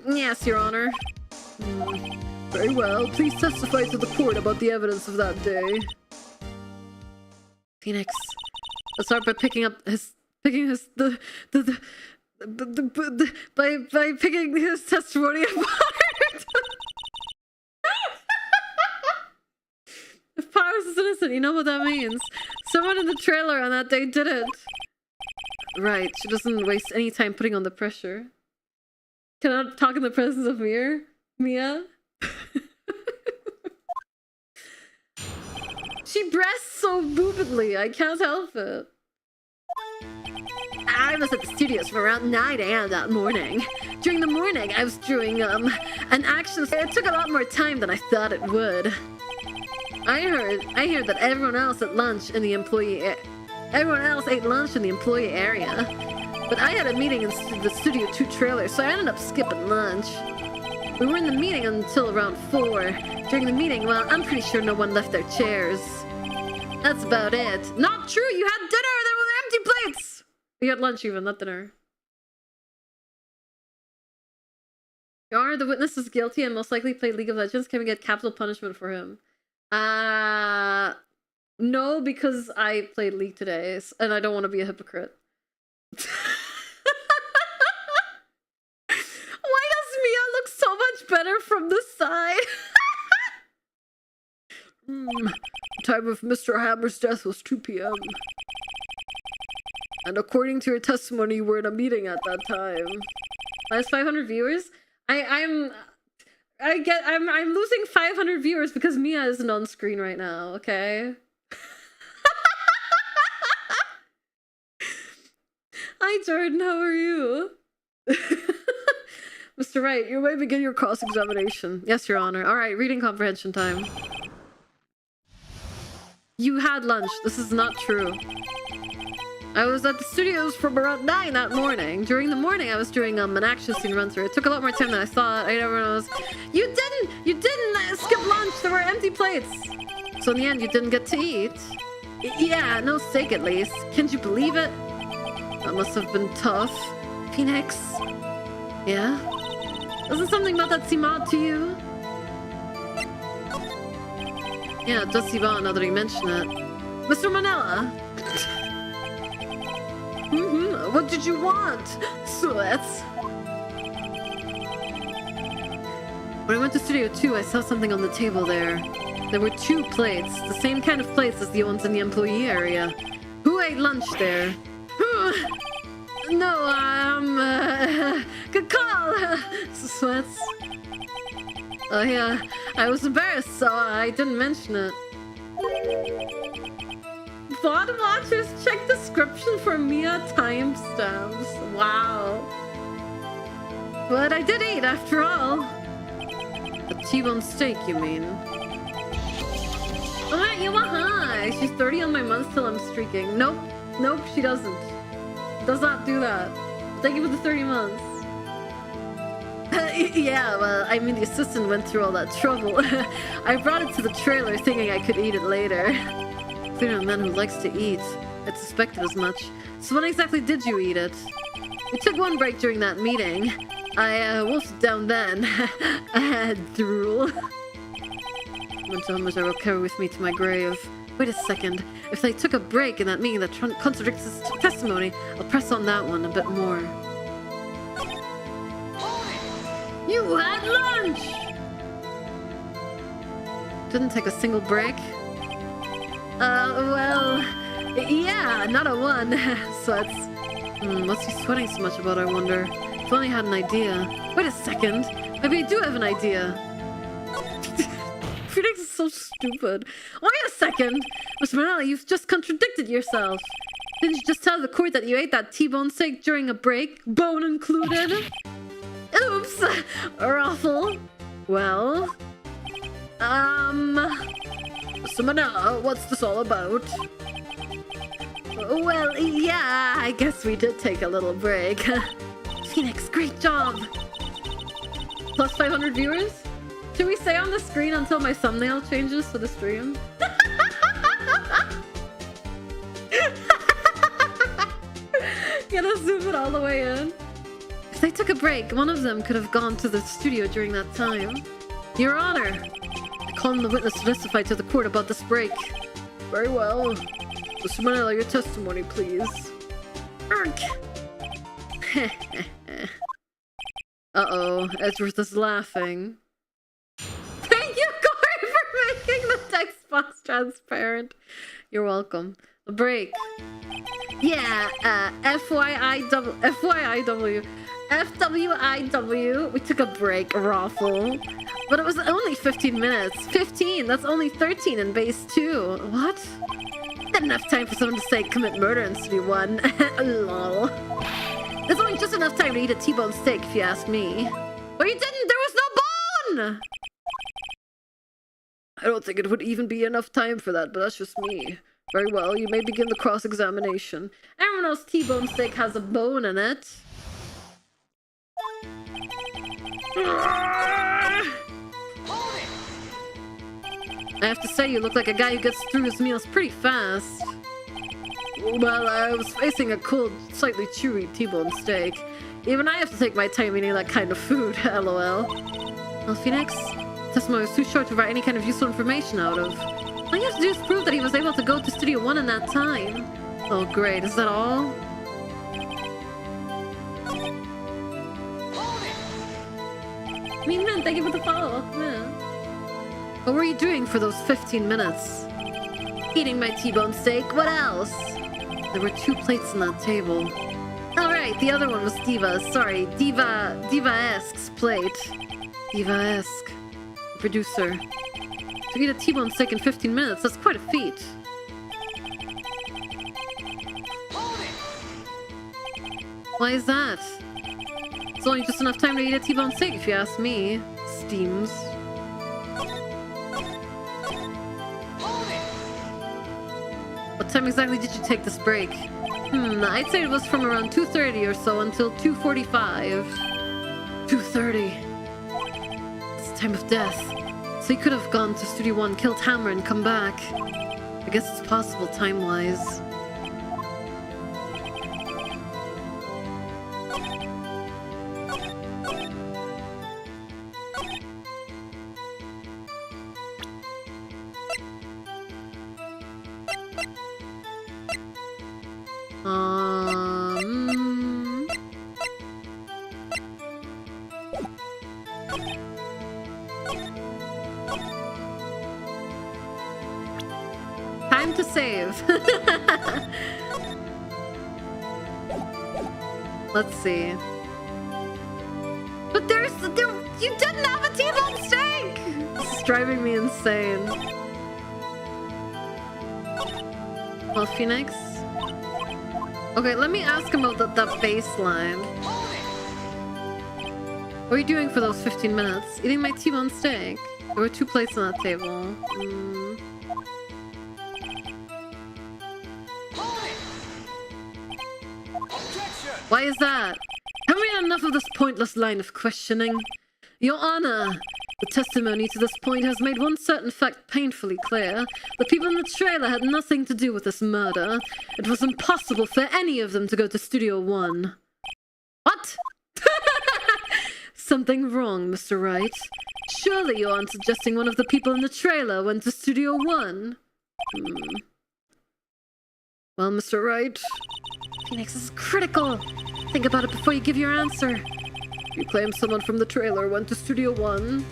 Yes, Your Honor. Very well. Please testify to the court about the evidence of that day. Phoenix. Let's start by picking his testimony apart. If Powers is innocent, you know what that means. Someone in the trailer on that day did it. Right, she doesn't waste any time putting on the pressure. Can I talk in the presence of Mia? She breasts so boobedly, I can't help it. I was at the studios from around 9 a.m. that morning. During the morning, I was doing, an action. It took a lot more time than I thought it would. I heard that everyone else ate lunch in the employee area. But I had a meeting in the Studio 2 trailer, so I ended up skipping lunch. We were in the meeting until around 4. During the meeting, well, I'm pretty sure no one left their chairs. That's about it. Not true! You had dinner! There were empty plates! You had lunch even, not dinner. Your Honor, the witness is guilty and most likely played League of Legends. Can we get capital punishment for him? No, because I played League today, and I don't want to be a hypocrite. Why does Mia look so much better from the side? The time of Mr. Hammer's death was 2 p.m. And according to your testimony, you were in a meeting at that time. That's 500 viewers? I'm losing 500 viewers because Mia isn't on screen right now, okay? Hi Jordan, how are you? Mr. Wright, you may begin your cross-examination. Yes, Your Honor. Alright, reading comprehension time. You had lunch. This is not true. I was at the studios from around 9 that morning. During the morning, I was doing an action scene run-through. It took a lot more time than I thought. I never knows. You didn't skip lunch. There were empty plates. So in the end, you didn't get to eat. Yeah, no steak at least. Can't you believe it? That must have been tough. Phoenix? Yeah? Doesn't something about that seem odd to you? Yeah, it does seem odd now that you mention it. Mr. Manella? What did you want? Sweats. When I went to Studio 2, I saw something on the table there. There were 2 plates, the same kind of plates as the ones in the employee area. Who ate lunch there? No, good call. Sweats. Oh yeah, I was embarrassed, so I didn't mention it. VOD watchers, check description for Mia timestamps. Wow. But I did eat after all. A T-bone steak, you mean? Oh, you were high. She's 30 on my months till I'm streaking. Nope, she doesn't. Does not do that. Thank you for the 30 months. Yeah, well, I mean, the assistant went through all that trouble. I brought it to the trailer thinking I could eat it later. Clearly a man who likes to eat. I suspected as much. So when exactly did you eat it? We took one break during that meeting. I wolfed it down then. I had drool. Wonder how much I will carry with me to my grave. Wait a second. If they took a break in that meeting that contradicts his testimony, I'll press on that one a bit more. You had lunch! Didn't take a single break. Well, yeah, not a one. Sweats. What's he sweating so much about, I wonder? If only I had an idea. Wait a second. Maybe I do have an idea. Phoenix is so stupid. Wait a second. Mr. Manella, you've just contradicted yourself. Didn't you just tell the court that you ate that T-bone steak during a break? Bone included? Oops. Raffle. Well... Mr. Manella, what's this all about? Well, yeah, I guess we did take a little break. Phoenix, great job! Plus 500 viewers? Should we stay on the screen until my thumbnail changes to the stream? Gotta zoom it all the way in. If they took a break, one of them could have gone to the studio during that time. Your Honor, I call on the witness to testify to the court about this break. Very well. Mr. Manella, your testimony, please. Uh-oh, Edgeworth is laughing. Thank you, Kori, for making the text box transparent. You're welcome. A break. Yeah, FYIW. We took a break, Raffle. But it was only 15 minutes. 15? That's only 13 in base 2. What? Not enough time for someone to say commit murder in Studio 1. Lol. There's only just enough time to eat a T-bone steak, if you ask me. But you didn't! There was no bone! I don't think it would even be enough time for that, but that's just me. Very well, you may begin the cross-examination. Everyone knows T-bone steak has a bone in it. I have to say, you look like a guy who gets through his meals pretty fast. Well, I was facing a cold, slightly chewy T-bone steak. Even I have to take my time eating that kind of food, lol. Well, Phoenix, testimony was too short to write any kind of useful information out of. All you have to do is prove that he was able to go to Studio 1 in that time. Oh, great. Is that all? Myra, thank you for the follow. Yeah. What were you doing for those 15 minutes? Eating my T-bone steak. What else? There were 2 plates on that table. Alright, the other one was Diva's. Sorry, Diva-esque's plate. Diva-esque. Producer. To eat a T-bone steak in 15 minutes, that's quite a feat. Why is that? It's only just enough time to eat a T-bone steak, if you ask me. Steams. What time exactly did you take this break? I'd say it was from around 2:30 or so until 2:45. 2:30. It's the time of death. So you could have gone to Studio 1, killed Hammer, and come back. I guess it's possible time-wise. Time to save. Let's see. But you didn't have a T-bone steak! This is driving me insane. Well, Phoenix? Okay, let me ask him about the baseline. What are you doing for those 15 minutes? Eating my T-bone steak. There were 2 plates on that table. Why is that? Have we had enough of this pointless line of questioning? Your Honor, the testimony to this point has made one certain fact painfully clear. The people in the trailer had nothing to do with this murder. It was impossible for any of them to go to Studio 1. What? Something wrong, Mr. Wright. Surely you aren't suggesting one of the people in the trailer went to Studio 1? Well, Mr. Wright... Phoenix, this is critical. Think about it before you give your answer. You claim someone from the trailer went to Studio One.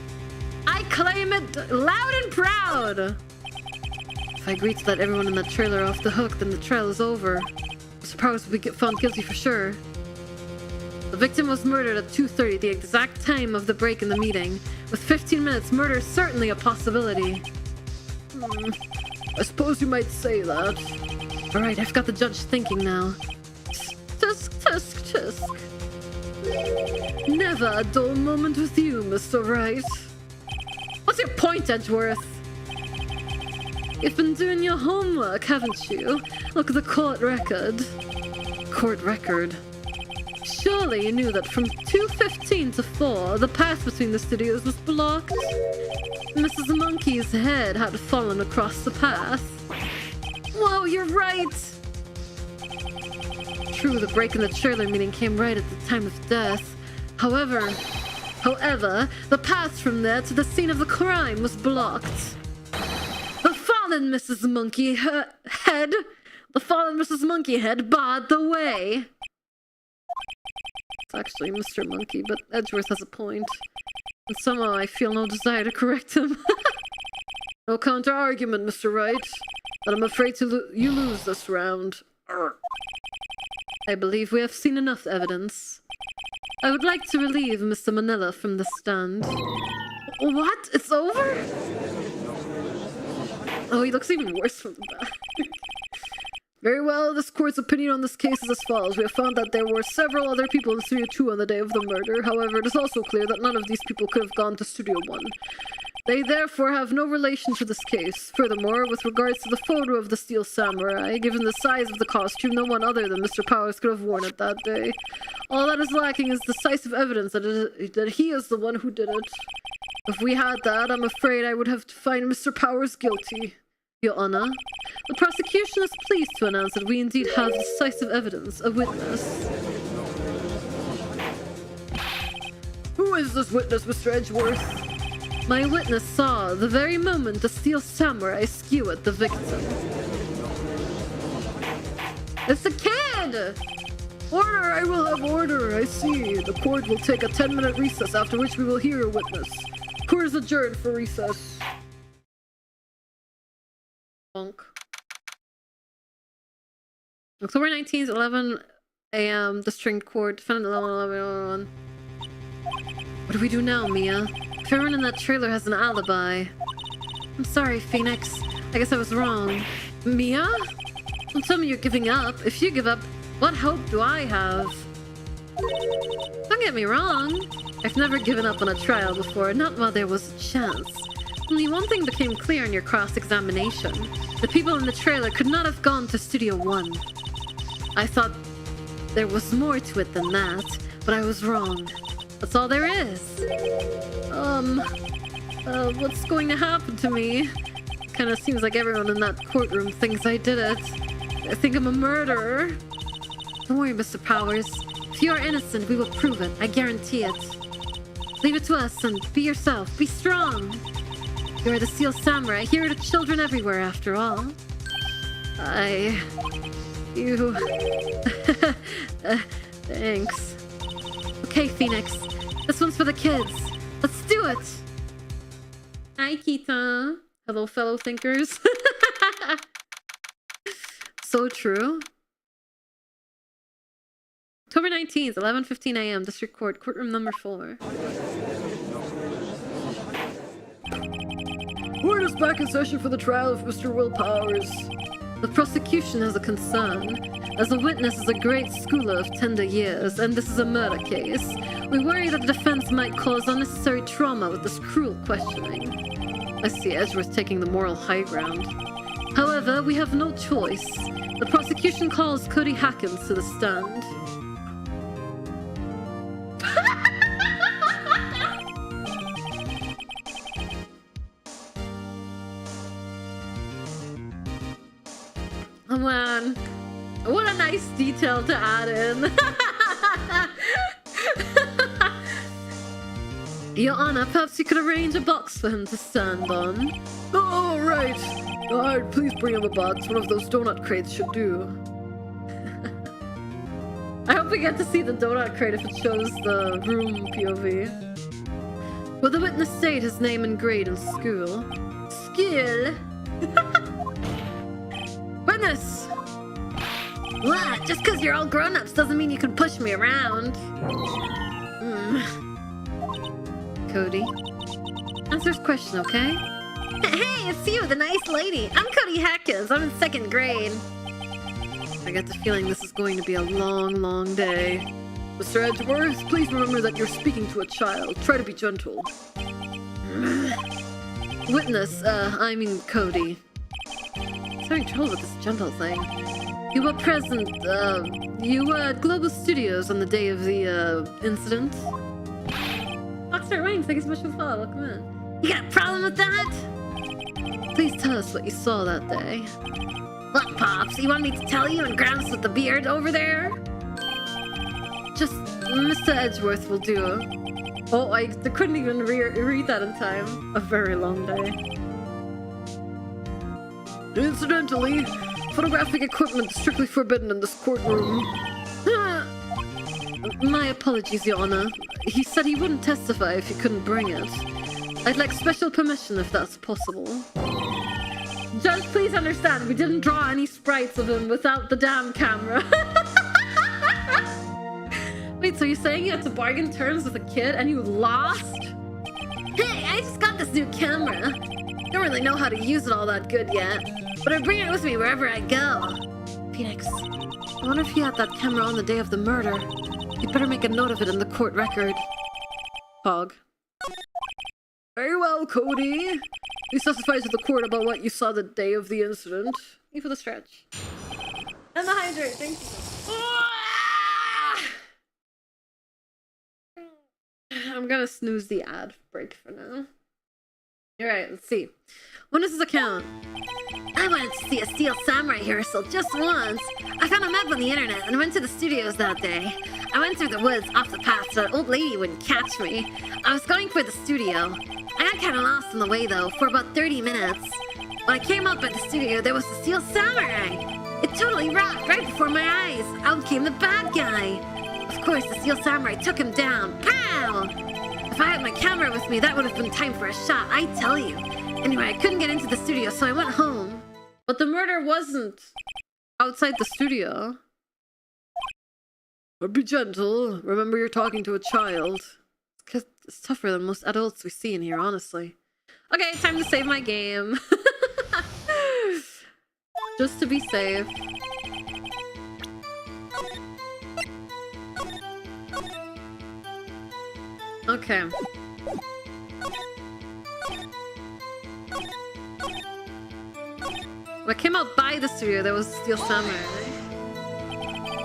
I claim it loud and proud! If I agree to let everyone in that trailer off the hook, then the trial is over. Mr. Powers will be found guilty for sure. The victim was murdered at 2:30, the exact time of the break in the meeting. With 15 minutes, murder is certainly a possibility. I suppose you might say that. Alright, I've got the judge thinking now. Tisk, tisk, tisk. Never a dull moment with you, Mr. Wright. What's your point, Edgeworth? You've been doing your homework, haven't you? Look at the court record. Court record? Surely you knew that from 2:15 to 4, the path between the studios was blocked. Mrs. Monkey's head had fallen across the path. Whoa, you're right! True, the break in the trailer meeting came right at the time of death. However, the path from there to the scene of the crime was blocked. The fallen Mrs. Monkey Head barred the way. It's actually Mr. Monkey, but Edgeworth has a point. And somehow I feel no desire to correct him. No counter-argument, Mr. Wright. But I'm afraid you lose this round. I believe we have seen enough evidence. I would like to relieve Mr. Manella from the stand. What? It's over? Oh, he looks even worse from the back. Very well, this court's opinion on this case is as follows. We have found that there were several other people in Studio 2 on the day of the murder. However, it is also clear that none of these people could have gone to Studio 1. They therefore have no relation to this case. Furthermore, with regards to the photo of the Steel Samurai, given the size of the costume, no one other than Mr. Powers could have worn it that day. All that is lacking is decisive evidence that he is the one who did it. If we had that, I'm afraid I would have to find Mr. Powers guilty. Your Honor, the prosecution is pleased to announce that we indeed have decisive evidence, a witness. Who is this witness, Mr. Edgeworth? My witness saw the very moment the Steel Samurai skewered the victim. It's a kid! Order! I will have order! I see. The court will take a 10-minute recess, after which we will hear a witness. Court is adjourned for recess. October 19th, 11 a.m. District Court. Defendant 11. What do we do now, Mia? Everyone in that trailer has an alibi. I'm sorry, Phoenix. I guess I was wrong. Mia? Don't tell me you're giving up. If you give up, what hope do I have? Don't get me wrong. I've never given up on a trial before, not while there was a chance. Only one thing became clear in your cross-examination. The people in the trailer could not have gone to Studio 1. I thought there was more to it than that, but I was wrong. That's all there is. What's going to happen to me? Kinda seems like everyone in that courtroom thinks I did it. I think I'm a murderer. Don't worry, Mr. Powers. If you are innocent, we will prove it. I guarantee it. Leave it to us and be yourself. Be strong. You are the Steel Samurai. Here are the children everywhere, after all. You... thanks. Okay, Phoenix. This one's for the kids. Let's do it! Hi, Kita. Hello, fellow thinkers. So true. October 19th, 11:15 a.m. District Court, courtroom number 4. Court is back in session for the trial of Mr. Will Powers. The prosecution has a concern. As a witness is a great schooler of tender years, and this is a murder case. We worry that the defense might cause unnecessary trauma with this cruel questioning. I see Edgeworth taking the moral high ground. However, we have no choice. The prosecution calls Kori Hackens to the stand. Oh man, what a nice detail to add in. Your Honor, perhaps you could arrange a box for him to stand on. Oh, right. Alright, please bring him a box. One of those donut crates should do. I hope we get to see the donut crate if it shows the room POV. Will the witness state his name and grade in school? Skill. Witness! What? Just because you're all grown-ups doesn't mean you can push me around. Cody. Answer his question, okay? Hey, it's you, the nice lady. I'm Cody Hackins. I'm in 2nd grade. I get the feeling this is going to be a long, long day. Mr. Edgeworth, please remember that you're speaking to a child. Try to be gentle. Witness, I mean Cody. I'm having trouble with this gentle thing. You were present, you were at Global Studios on the day of the, incident. Oxford Wayne, thank you so much for the follow. Welcome in. You got a problem with that? Please tell us what you saw that day. What, Pops? You want me to tell you and Gramps with the beard over there? Just Mr. Edgeworth will do. Oh, I couldn't even read that in time. A very long day. Incidentally, photographic equipment is strictly forbidden in this courtroom. My apologies, Your Honor. He said he wouldn't testify if he couldn't bring it. I'd like special permission if that's possible. Judge, please understand, we didn't draw any sprites of him without the damn camera. Wait, so you're saying you had to bargain terms with a kid and you lost? Hey, I just got this new camera. Don't really know how to use it all that good yet, but I bring it with me wherever I go. Phoenix, I wonder if he had that camera on the day of the murder. You'd better make a note of it in the court record. Hog. Very well, Cody. You testify to the court about what you saw the day of the incident. You for the stretch. And the hydrate, thank you. I'm gonna snooze the ad break for now. Alright, let's see. When does this account? I wanted to see a Steel Samurai rehearsal just once. I found a map on the internet and went to the studios that day. I went through the woods off the path so an old lady wouldn't catch me. I was going for the studio. I got kind of lost on the way though, for about 30 minutes. When I came up at the studio, there was the Steel Samurai. It totally rocked right before my eyes. Out came the bad guy. Of course, the Steel Samurai took him down. Pow! If I had my camera with me, that would have been time for a shot, I tell you. Anyway, I couldn't get into the studio, so I went home. But the murder wasn't outside the studio. But be gentle. Remember, you're talking to a child. It's tougher than most adults we see in here, honestly. Okay, time to save my game. Just to be safe. Okay. When I came out by the studio, there was a Steel Samurai.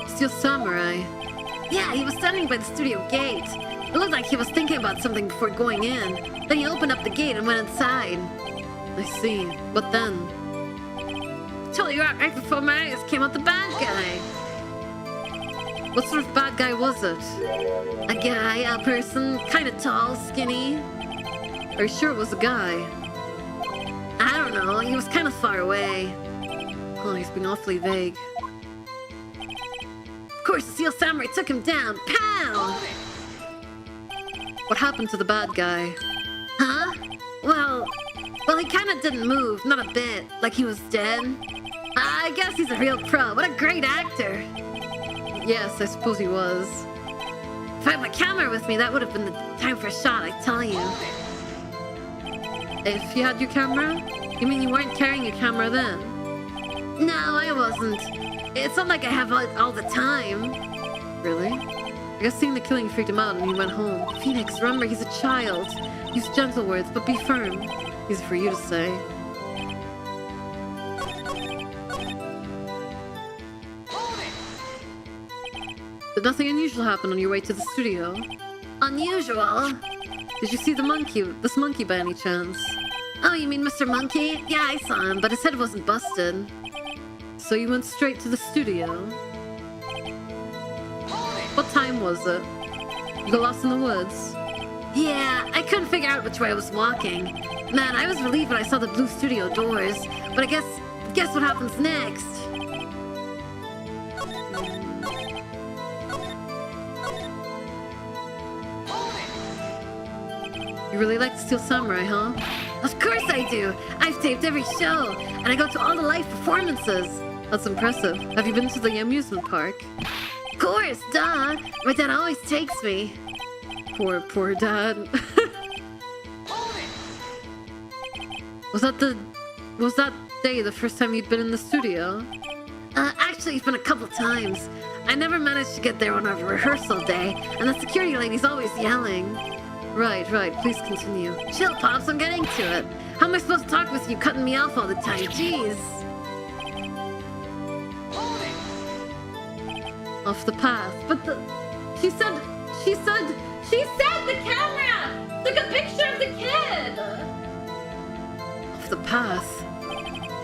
Steel Samurai? Yeah, he was standing by the studio gate. It looked like he was thinking about something before going in. Then he opened up the gate and went inside. I see. What then? Totally right before my eyes came out the bad guy. What sort of bad guy was it? A guy, a person, kind of tall, skinny. Are you sure it was a guy? I don't know, he was kind of far away. Oh, he's been awfully vague. Of course, the Steel Samurai took him down. Pow! What happened to the bad guy? Huh? Well, he kind of didn't move, not a bit, like he was dead. I guess he's a real pro. What a great actor. Yes, I suppose he was. If I had my camera with me, that would have been the time for a shot, I tell you. If you had your camera? You mean you weren't carrying your camera then? No, I wasn't. It's not like I have it all the time. Really? I guess seeing the killing freaked him out and he went home. Phoenix, remember, he's a child. Use gentle words, but be firm. Easy for you to say. Did nothing unusual happen on your way to the studio? Unusual? Did you see this monkey by any chance? Oh, you mean Mr. Monkey? Yeah, I saw him, but his head wasn't busted. So you went straight to the studio? What time was it? You got lost in the woods? Yeah, I couldn't figure out which way I was walking. Man, I was relieved when I saw the blue studio doors. But I guess what happens next? You really like the Steel Samurai, huh? Of course I do. I've taped every show, and I go to all the live performances. That's impressive. Have you been to the amusement park? Of course, duh. My dad always takes me. Poor dad. Was that day the first time you'd been in the studio? Actually, it's been a couple times. I never managed to get there on our rehearsal day, and the security lady's always yelling. Right. Please continue. Chill, Pops, I'm getting to it. How am I supposed to talk with you cutting me off all the time? Jeez. Off the path. But she said the camera took a picture of the kid. Off the path.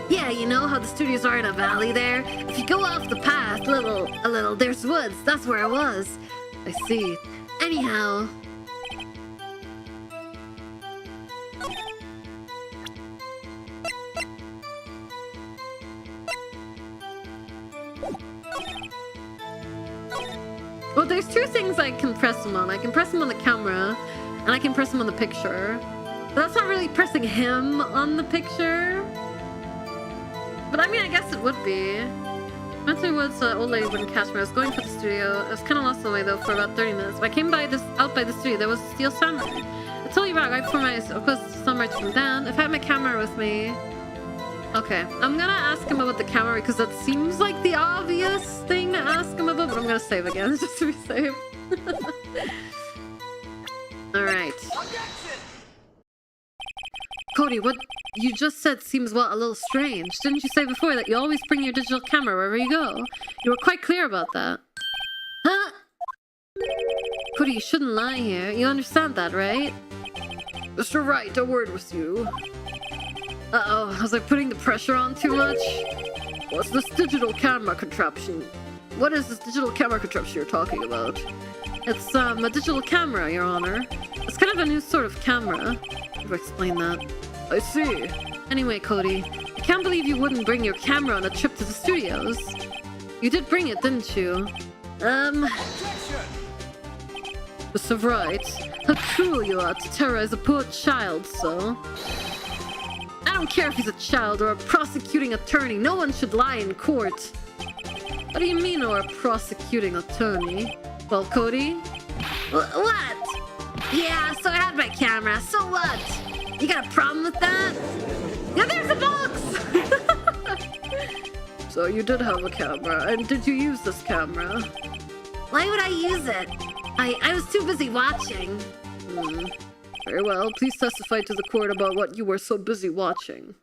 Yeah, you know how the studios are in a valley there? If you go off the path a little, there's woods. That's where I was. I see. Anyhow. Well, there's two things I can press him on. I can press him on the camera, and I can press him on the picture. But that's not really pressing him on the picture. But I mean, I guess it would be. Mentally Woods, old lady wouldn't catch me. I was going for the studio. I was kind of lost the way though for about 30 minutes. When I came out by the studio, there was a Steel Samurai. I told you about it right before of course, the Samurai took him down. If I had my camera with me. Okay, I'm gonna ask him about the camera because that seems like the obvious thing to ask him about, but I'm gonna save again just to be safe. Alright. Cody, what you just said seems, well, a little strange. Didn't you say before that you always bring your digital camera wherever you go? You were quite clear about that. Huh? Cody, you shouldn't lie here. You understand that, right? Mr. Wright, a word with you. Uh-oh, was I putting the pressure on too much? What's this digital camera contraption? What is this digital camera contraption you're talking about? It's, a digital camera, Your Honor. It's kind of a new sort of camera. How do I explain that? I see. Anyway, Cody, I can't believe you wouldn't bring your camera on a trip to the studios. You did bring it, didn't you? Mr. Wright, how cruel you are to terrorize a poor child so. I don't care if he's a child or a prosecuting attorney. No one should lie in court. What do you mean, or a prosecuting attorney? Well, Cody? What? Yeah, so I had my camera. So what? You got a problem with that? Yeah, there's a box! So you did have a camera, and did you use this camera? Why would I use it? I was too busy watching. Very well, please testify to the court about what you were so busy watching.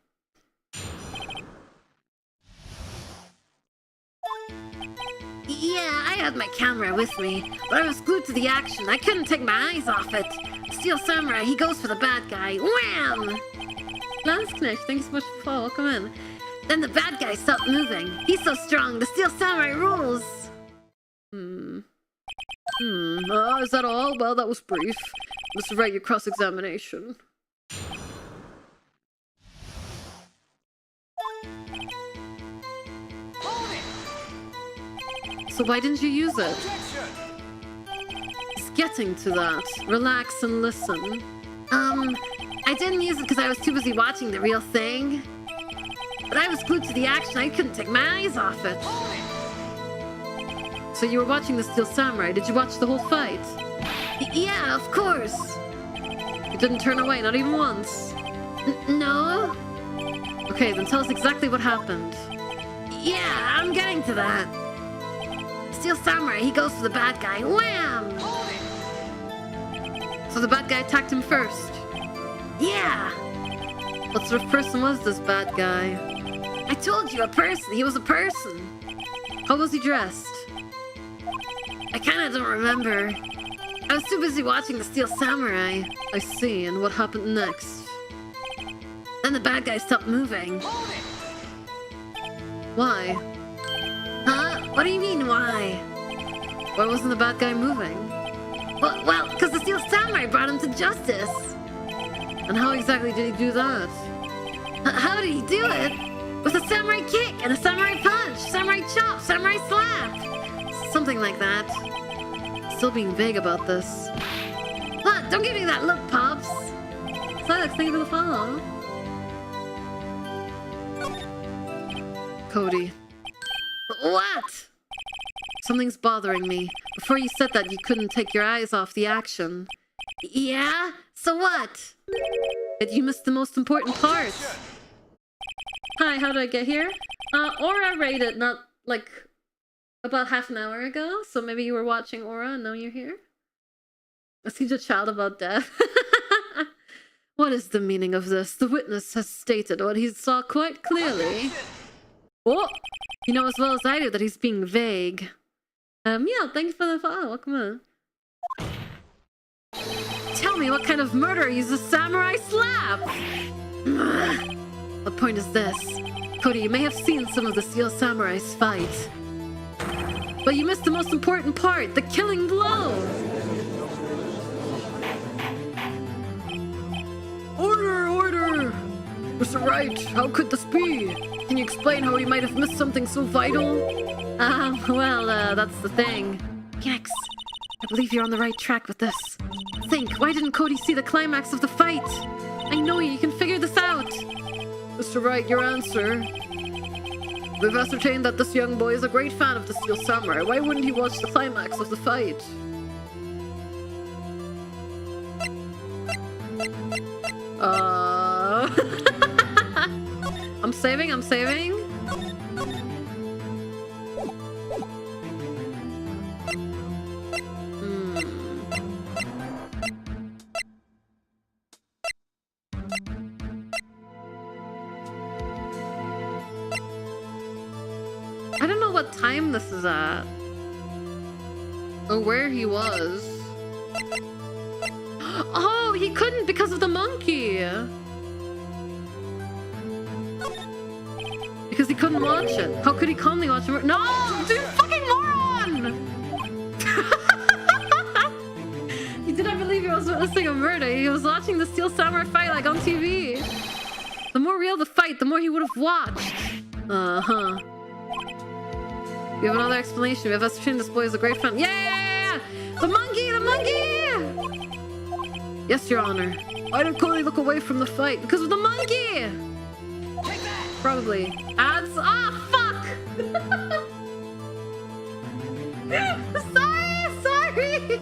Yeah, I had my camera with me, but I was glued to the action. I couldn't take my eyes off it. Steel Samurai, he goes for the bad guy. Wham! Landsknecht, thanks so much for the follow. Come in. Then the bad guy stopped moving. He's so strong, the Steel Samurai rules. Is that all? Well, that was brief. Mr. Wright, your cross-examination. So why didn't you use it? It's getting to that. Relax and listen. I didn't use it because I was too busy watching the real thing. But I was glued to the action. I couldn't take my eyes off it. So you were watching the Steel Samurai. Did you watch the whole fight? Yeah, of course. You didn't turn away, not even once? No. Okay, then tell us exactly what happened. Yeah, I'm getting to that. Steel Samurai, he goes for the bad guy. Wham! So the bad guy attacked him first? Yeah. What sort of person was this bad guy? I told you, a person. He was a person. How was he dressed? I kinda don't remember. I was too busy watching the Steel Samurai. I see, and what happened next? Then the bad guy stopped moving. Why? Huh? What do you mean, why? Why wasn't the bad guy moving? Well, because the Steel Samurai brought him to justice. And how exactly did he do that? How did he do it? With a samurai kick and a samurai punch, samurai chop, samurai slap. Something like that. Still being vague about this. What? Don't give me that look, Pops. Alex, thank you for the follow. Cody. What? Something's bothering me. Before you said that, you couldn't take your eyes off the action. Yeah? So what? That you missed the most important part. Hi, how did I get here? Aura rated not, like, about half an hour ago. So maybe you were watching Aura and now you're here? I see the child about death. What is the meaning of this? The witness has stated what he saw quite clearly. Oh! You know as well as I do that he's being vague. Yeah, thank you for the follow. Welcome in. Tell me what kind of murderer uses samurai slap? The point is this. Cody, you may have seen some of the Steel Samurais fight. But you missed the most important part, the killing blow! Order! Order! Mr. Wright, how could this be? Can you explain how we might have missed something so vital? That's the thing. Yikes. I believe you're on the right track with this. Think, why didn't Cody see the climax of the fight? I know you can figure this out. Mr. Wright, your answer. We've ascertained that this young boy is a great fan of the Steel Samurai. Why wouldn't he watch the climax of the fight? I'm saving. I don't know what time this is at. Or where he was. Oh, he couldn't because of the monkey. Because he couldn't watch it. How could he calmly watch it? No! Dude, fucking moron! He didn't believe he was witnessing a murder. He was watching the Steel Samurai fight like on TV. The more real the fight, the more he would have watched. Uh-huh. We have another explanation. We have ascertained this boy is a great fan. Yeah! The monkey! The monkey! Yes, Your Honor. Why did Kori look away from the fight? Because of the monkey! Probably. Ads? Ah, fuck! Sorry!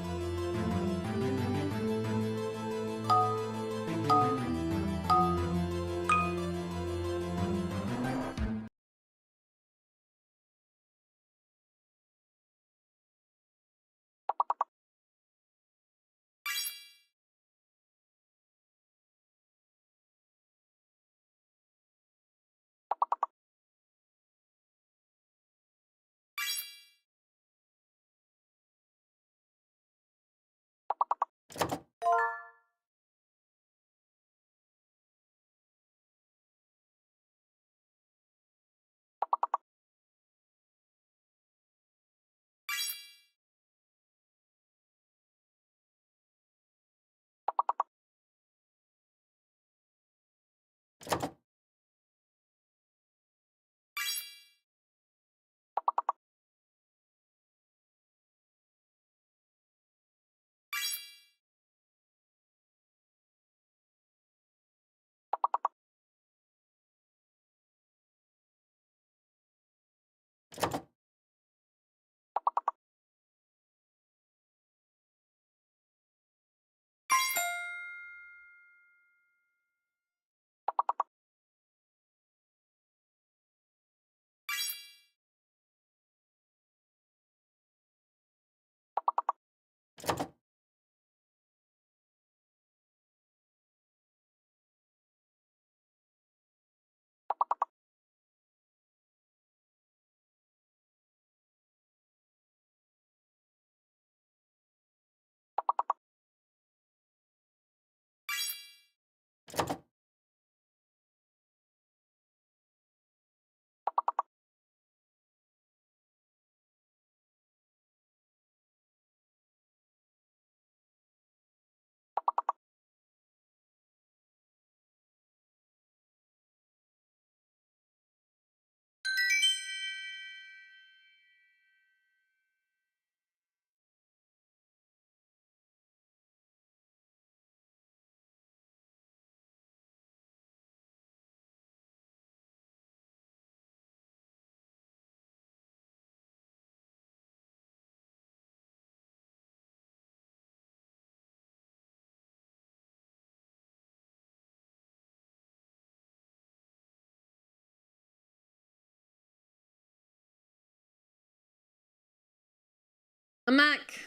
A Mac.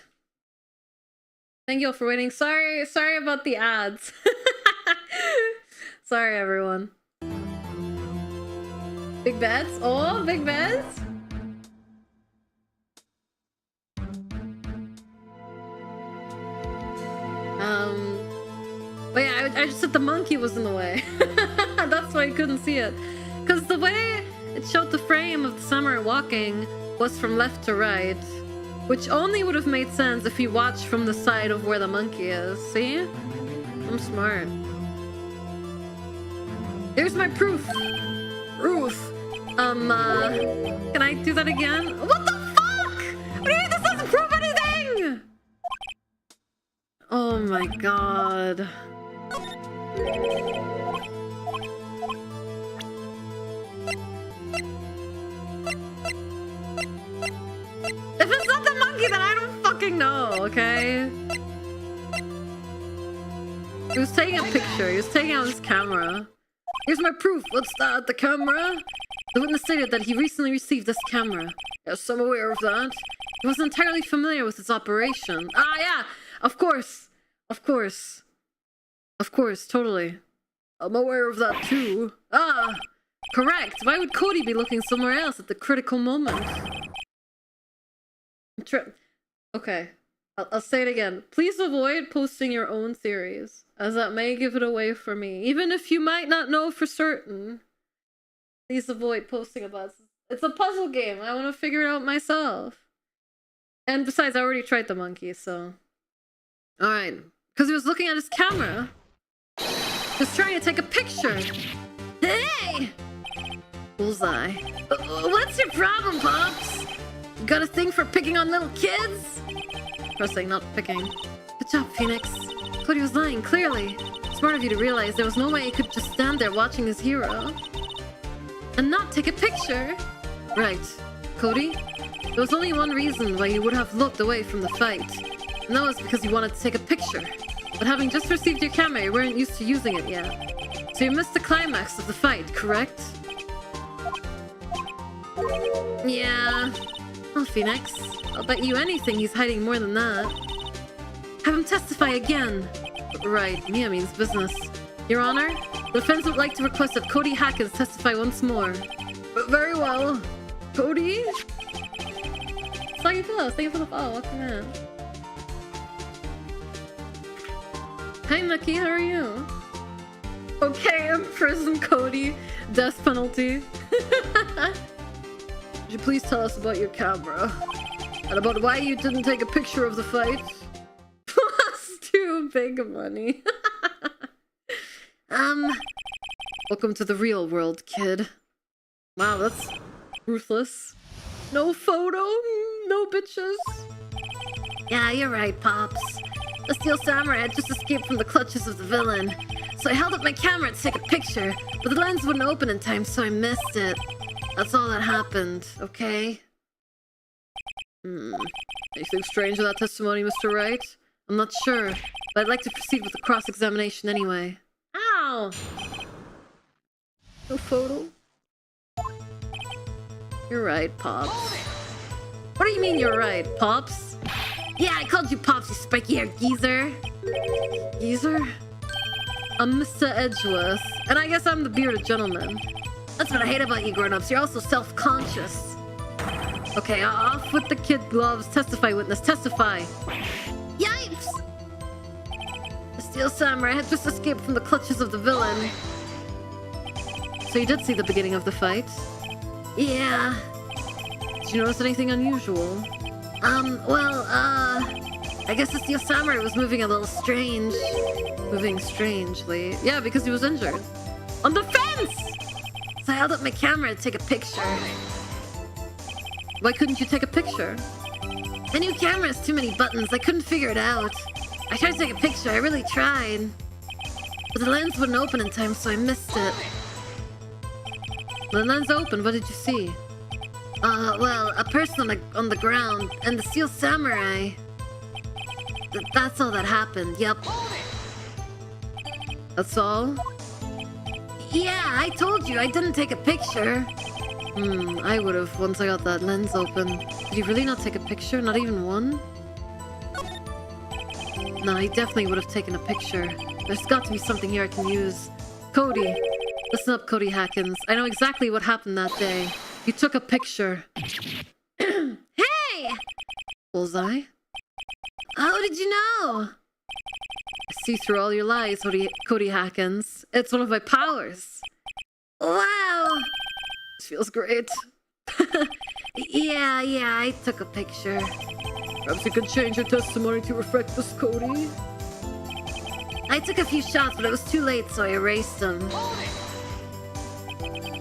Thank you all for waiting. Sorry about the ads. Sorry, everyone. Big beds? Oh, big beds? But yeah, I just said the monkey was in the way. That's why I couldn't see it. Because the way it showed the frame of the samurai walking was from left to right. Which only would have made sense if you watched from the side of where the monkey is. See? I'm smart. Here's my proof. Proof. Can I do that again? What the fuck? What do you mean this doesn't prove anything? Oh my god. If it's not the monkey, then I don't fucking know, okay? He was taking a picture. He was taking out his camera. Here's my proof. What's that? The camera? The witness stated that he recently received this camera. Yes, I'm aware of that. He wasn't entirely familiar with its operation. Ah, yeah! Of course! Of course. Of course, totally. I'm aware of that too. Ah! Correct! Why would Kori be looking somewhere else at the critical moment? Okay. I'll say it again. Please avoid posting your own theories, as that may give it away for me. Even if you might not know for certain. Please avoid posting about it. It's a puzzle game. I want to figure it out myself. And besides, I already tried the monkey, so... Alright. Because he was looking at his camera. He was trying to take a picture. Hey! Bullseye. What's your problem, Pops? You got a thing for picking on little kids? Pressing, not picking. Good job, Phoenix. Cody was lying, clearly. Smart of you to realize there was no way he could just stand there watching his hero. And not take a picture. Right. Cody? There was only one reason why you would have looked away from the fight. And that was because you wanted to take a picture. But having just received your camera, you weren't used to using it yet. So you missed the climax of the fight, correct? Yeah. Oh, Phoenix. I'll bet you anything he's hiding more than that. Have him testify again. Right, Mia means business. Your Honor, the defense would like to request that Cody Hackins testify once more. Very well. Cody? Thank you for the follow. Welcome in. Hi, Nucky. How are you? Okay, in prison, Cody. Death penalty. Would you please tell us about your camera? And about why you didn't take a picture of the fight? Plus 2 big money. Welcome to the real world, kid. Wow, that's ruthless. No photo, no bitches. Yeah, you're right, Pops. The Steel Samurai had just escaped from the clutches of the villain. So I held up my camera to take a picture, but the lens wouldn't open in time, so I missed it. That's all that happened, okay? Anything strange in that testimony, Mr. Wright? I'm not sure, but I'd like to proceed with the cross-examination anyway. Ow! No photo? You're right, Pops. What do you mean you're right, Pops? Yeah, I called you Pops, you spiky-haired geezer. Geezer? I'm Mr. Edgeworth, and I guess I'm the bearded gentleman. That's what I hate about you grown-ups, you're also self-conscious. Okay, off with the kid gloves. Testify, witness, testify. Yipes! The Steel Samurai had just escaped from the clutches of the villain. So you did see the beginning of the fight? Yeah. Did you notice anything unusual? I guess the Steel Samurai was moving a little strange. Moving strangely. Yeah, because he was injured. On the fence! So I held up my camera to take a picture. Why couldn't you take a picture? The new camera has too many buttons. I couldn't figure it out. I tried to take a picture. I really tried. But the lens wouldn't open in time, so I missed it. When the lens opened, what did you see? A person on the ground, and the Steel Samurai. That's all that happened, yep. That's all? Yeah, I told you, I didn't take a picture. I would have once I got that lens open. Did he really not take a picture? Not even one? No, he definitely would have taken a picture. There's got to be something here I can use. Cody. Listen up, Cody Hackins. I know exactly what happened that day. You took a picture. Hey! Bullseye? How did you know? I see through all your lies, Cody Hackins. It's one of my powers. Wow! This feels great. Yeah, I took a picture. Perhaps you could change your testimony to reflect this, Cody. I took a few shots, but it was too late, so I erased them.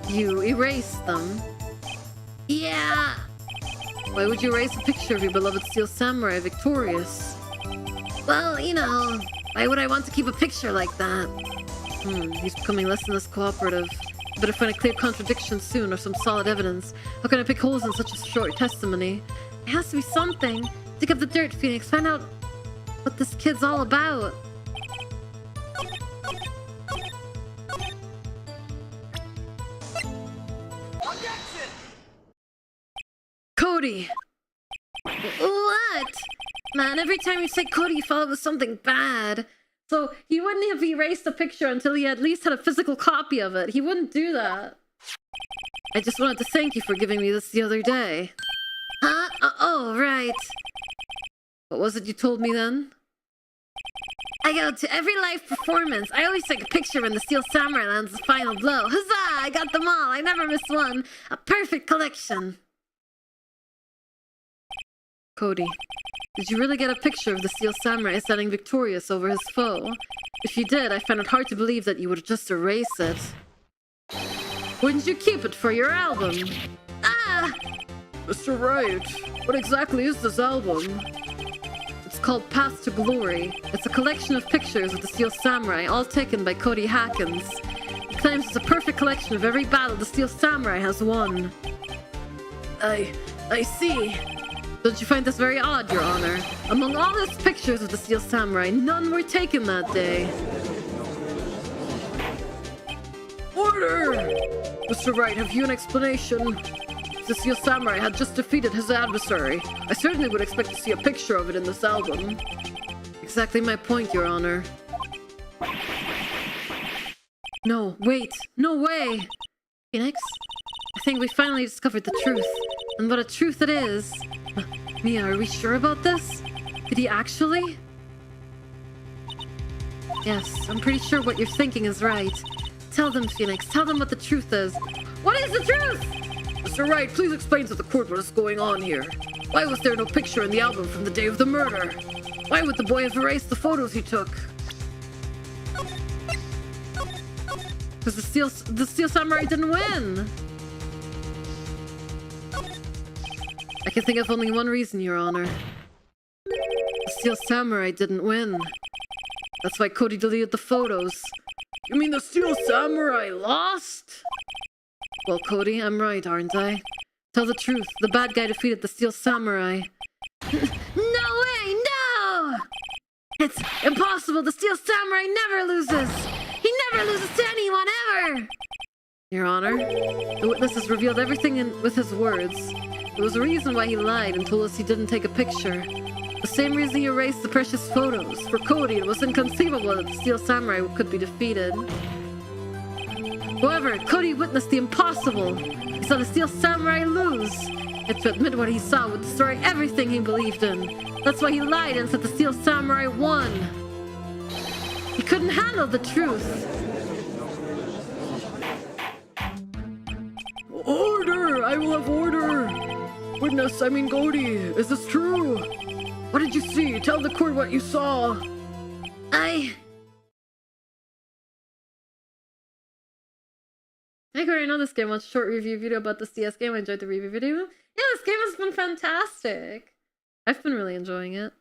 You erased them? Yeah. Why would you erase a picture of your beloved Steel Samurai victorious? Well, you know, why would I want to keep a picture like that? He's becoming less and less cooperative. Better find a clear contradiction soon or some solid evidence. How can I pick holes in such a short testimony? It has to be something. Dig up the dirt, Phoenix. Find out what this kid's all about. Cody! What? Man, every time you say Cody, you follow it with something bad. So he wouldn't have erased the picture until he at least had a physical copy of it. He wouldn't do that. I just wanted to thank you for giving me this the other day. Huh? Oh, right. What was it you told me then? I go to every live performance. I always take a picture when the Steel Samurai lands the final blow. Huzzah! I got them all. I never miss one. A perfect collection. Cody, did you really get a picture of the Steel Samurai standing victorious over his foe? If you did, I find it hard to believe that you would just erase it. Wouldn't you keep it for your album? Ah! Mr. Wright, what exactly is this album? It's called Path to Glory. It's a collection of pictures of the Steel Samurai, all taken by Cody Hackins. He claims it's a perfect collection of every battle the Steel Samurai has won. I see. Don't you find this very odd, Your Honor? Among all his pictures of the Steel Samurai, none were taken that day. Order! Mr. Wright, have you an explanation? If the Steel Samurai had just defeated his adversary, I certainly would expect to see a picture of it in this album. Exactly my point, Your Honor. No, wait! No way! Phoenix? I think we finally discovered the truth. And what a truth it is! Mia, are we sure about this? Did he actually? Yes, I'm pretty sure what you're thinking is right. Tell them, Phoenix. Tell them what the truth is. What is the truth? Mr. Wright, please explain to the court what is going on here. Why was there no picture in the album from the day of the murder? Why would the boy have erased the photos he took? Because the Steel Samurai didn't win. I can think of only one reason, Your Honor. The Steel Samurai didn't win. That's why Cody deleted the photos. You mean the Steel Samurai lost? Well, Cody, I'm right, aren't I? Tell the truth. The bad guy defeated the Steel Samurai. No way! No! It's impossible! The Steel Samurai never loses! He never loses to anyone, ever! Your Honor, the witness has revealed everything with his words. There was a reason why he lied and told us he didn't take a picture. The same reason he erased the precious photos. For Cody, it was inconceivable that the Steel Samurai could be defeated. However, Cody witnessed the impossible. He saw the Steel Samurai lose. Yet to admit what he saw would destroy everything he believed in. That's why he lied and said the Steel Samurai won. He couldn't handle the truth. Order! I will have order! Witness, I mean Cody, is this true? What did you see? Tell the court what you saw. Hey Kori, I know this game. Watch a short review video about the CS game. I enjoyed the review video. Yeah, this game has been fantastic. I've been really enjoying it.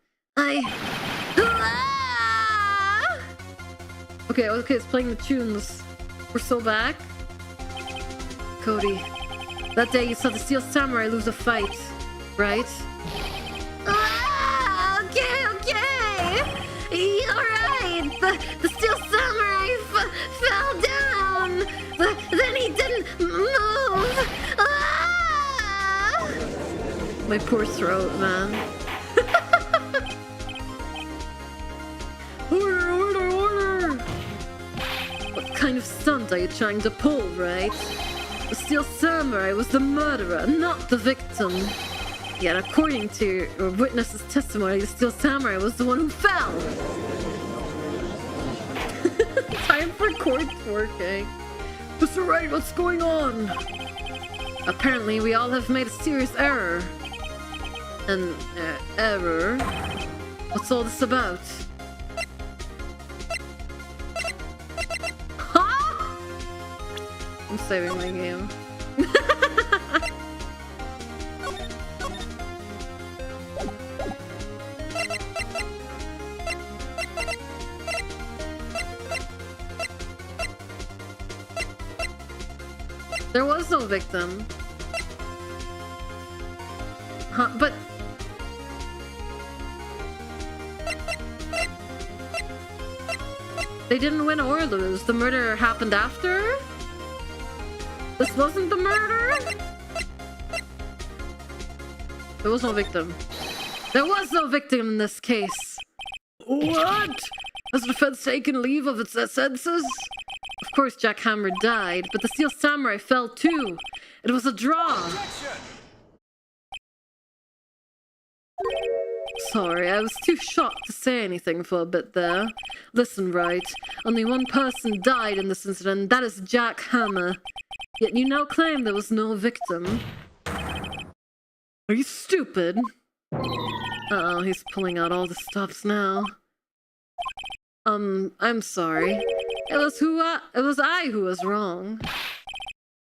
Okay, it's playing the tunes. We're so back. Cody, that day you saw the Steel Samurai lose a fight, right? Okay. You're right. The Steel Samurai fell down. Then he didn't move. My poor throat, man. Order, order, order! What kind of stunt are you trying to pull, Wright? The Steel Samurai was the murderer, not the victim. Yet according to your witness's testimony, the Steel Samurai was the one who fell. Time for court twerking. Mr. Wright, what's going on? Apparently, we all have made a serious error. An error? What's all this about? Huh? I'm saving my game. There was no victim. Huh, but... They didn't win or lose. The murder happened after? This wasn't the murder? There was no victim. There was no victim in this case. What? Has the defense taken leave of its senses? Of course, Jack Hammer died, but the Steel Samurai fell too. It was a draw. Sorry, I was too shocked to say anything for a bit there. Listen, Wright, only one person died in this incident, that is Jack Hammer. Yet you now claim there was no victim. Are you stupid? Uh-oh, he's pulling out all the stops now. I'm sorry. It was I who was wrong.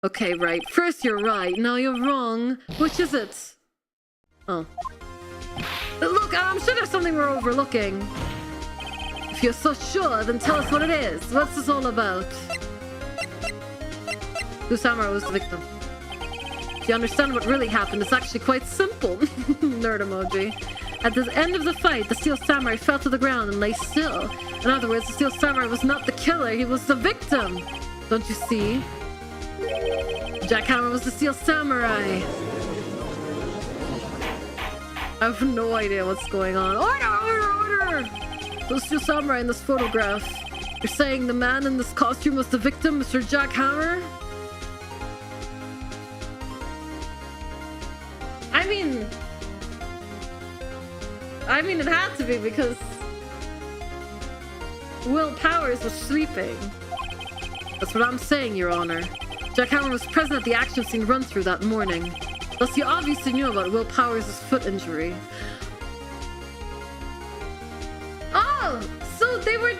Okay, right. First you're right, now you're wrong. Which is it? Oh. Look, I'm sure there's something we're overlooking. If you're so sure, then tell us what it is. What's this all about? Samurai was the victim. If you understand what really happened, it's actually quite simple. Nerd emoji. At the end of the fight, the Steel Samurai fell to the ground and lay still. In other words, the Steel Samurai was not the killer, he was the victim. Don't you see? Jack Hammer was the Steel Samurai. I have no idea what's going on. Order, order, order! The Steel Samurai in this photograph. You're saying the man in this costume was the victim, Mr. Jack Hammer? I mean, it had to be because Will Powers was sleeping. That's what I'm saying, Your Honor. Jack Hammer was present at the action scene run-through that morning. Thus, he obviously knew about Will Powers' foot injury. Oh! So they were...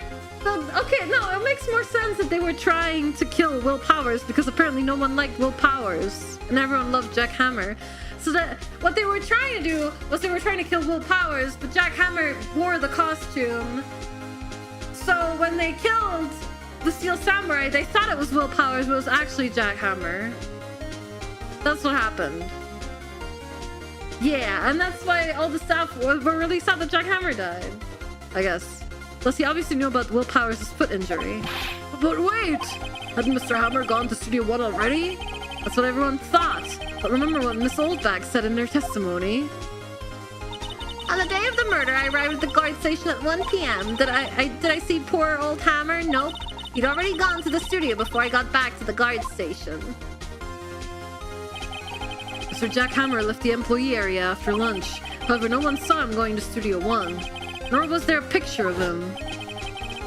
Okay, no, it makes more sense that they were trying to kill Will Powers because apparently no one liked Will Powers and everyone loved Jack Hammer. So that what they were trying to do was they were trying to kill Will Powers, but Jack Hammer wore the costume. So when they killed the Steel Samurai, they thought it was Will Powers, but it was actually Jack Hammer. That's what happened. Yeah, and that's why all the staff were really sad that Jack Hammer died, I guess. Plus, he obviously knew about Will Powers' foot injury. But wait! Hadn't Mr. Hammer gone to Studio 1 already? That's what everyone thought. But remember what Miss Oldbag said in her testimony. On the day of the murder, I arrived at the guard station at 1 p.m. Did I see poor old Hammer? Nope. He'd already gone to the studio before I got back to the guard station. Mr. Jack Hammer left the employee area after lunch. However, no one saw him going to Studio 1. Nor was there a picture of him.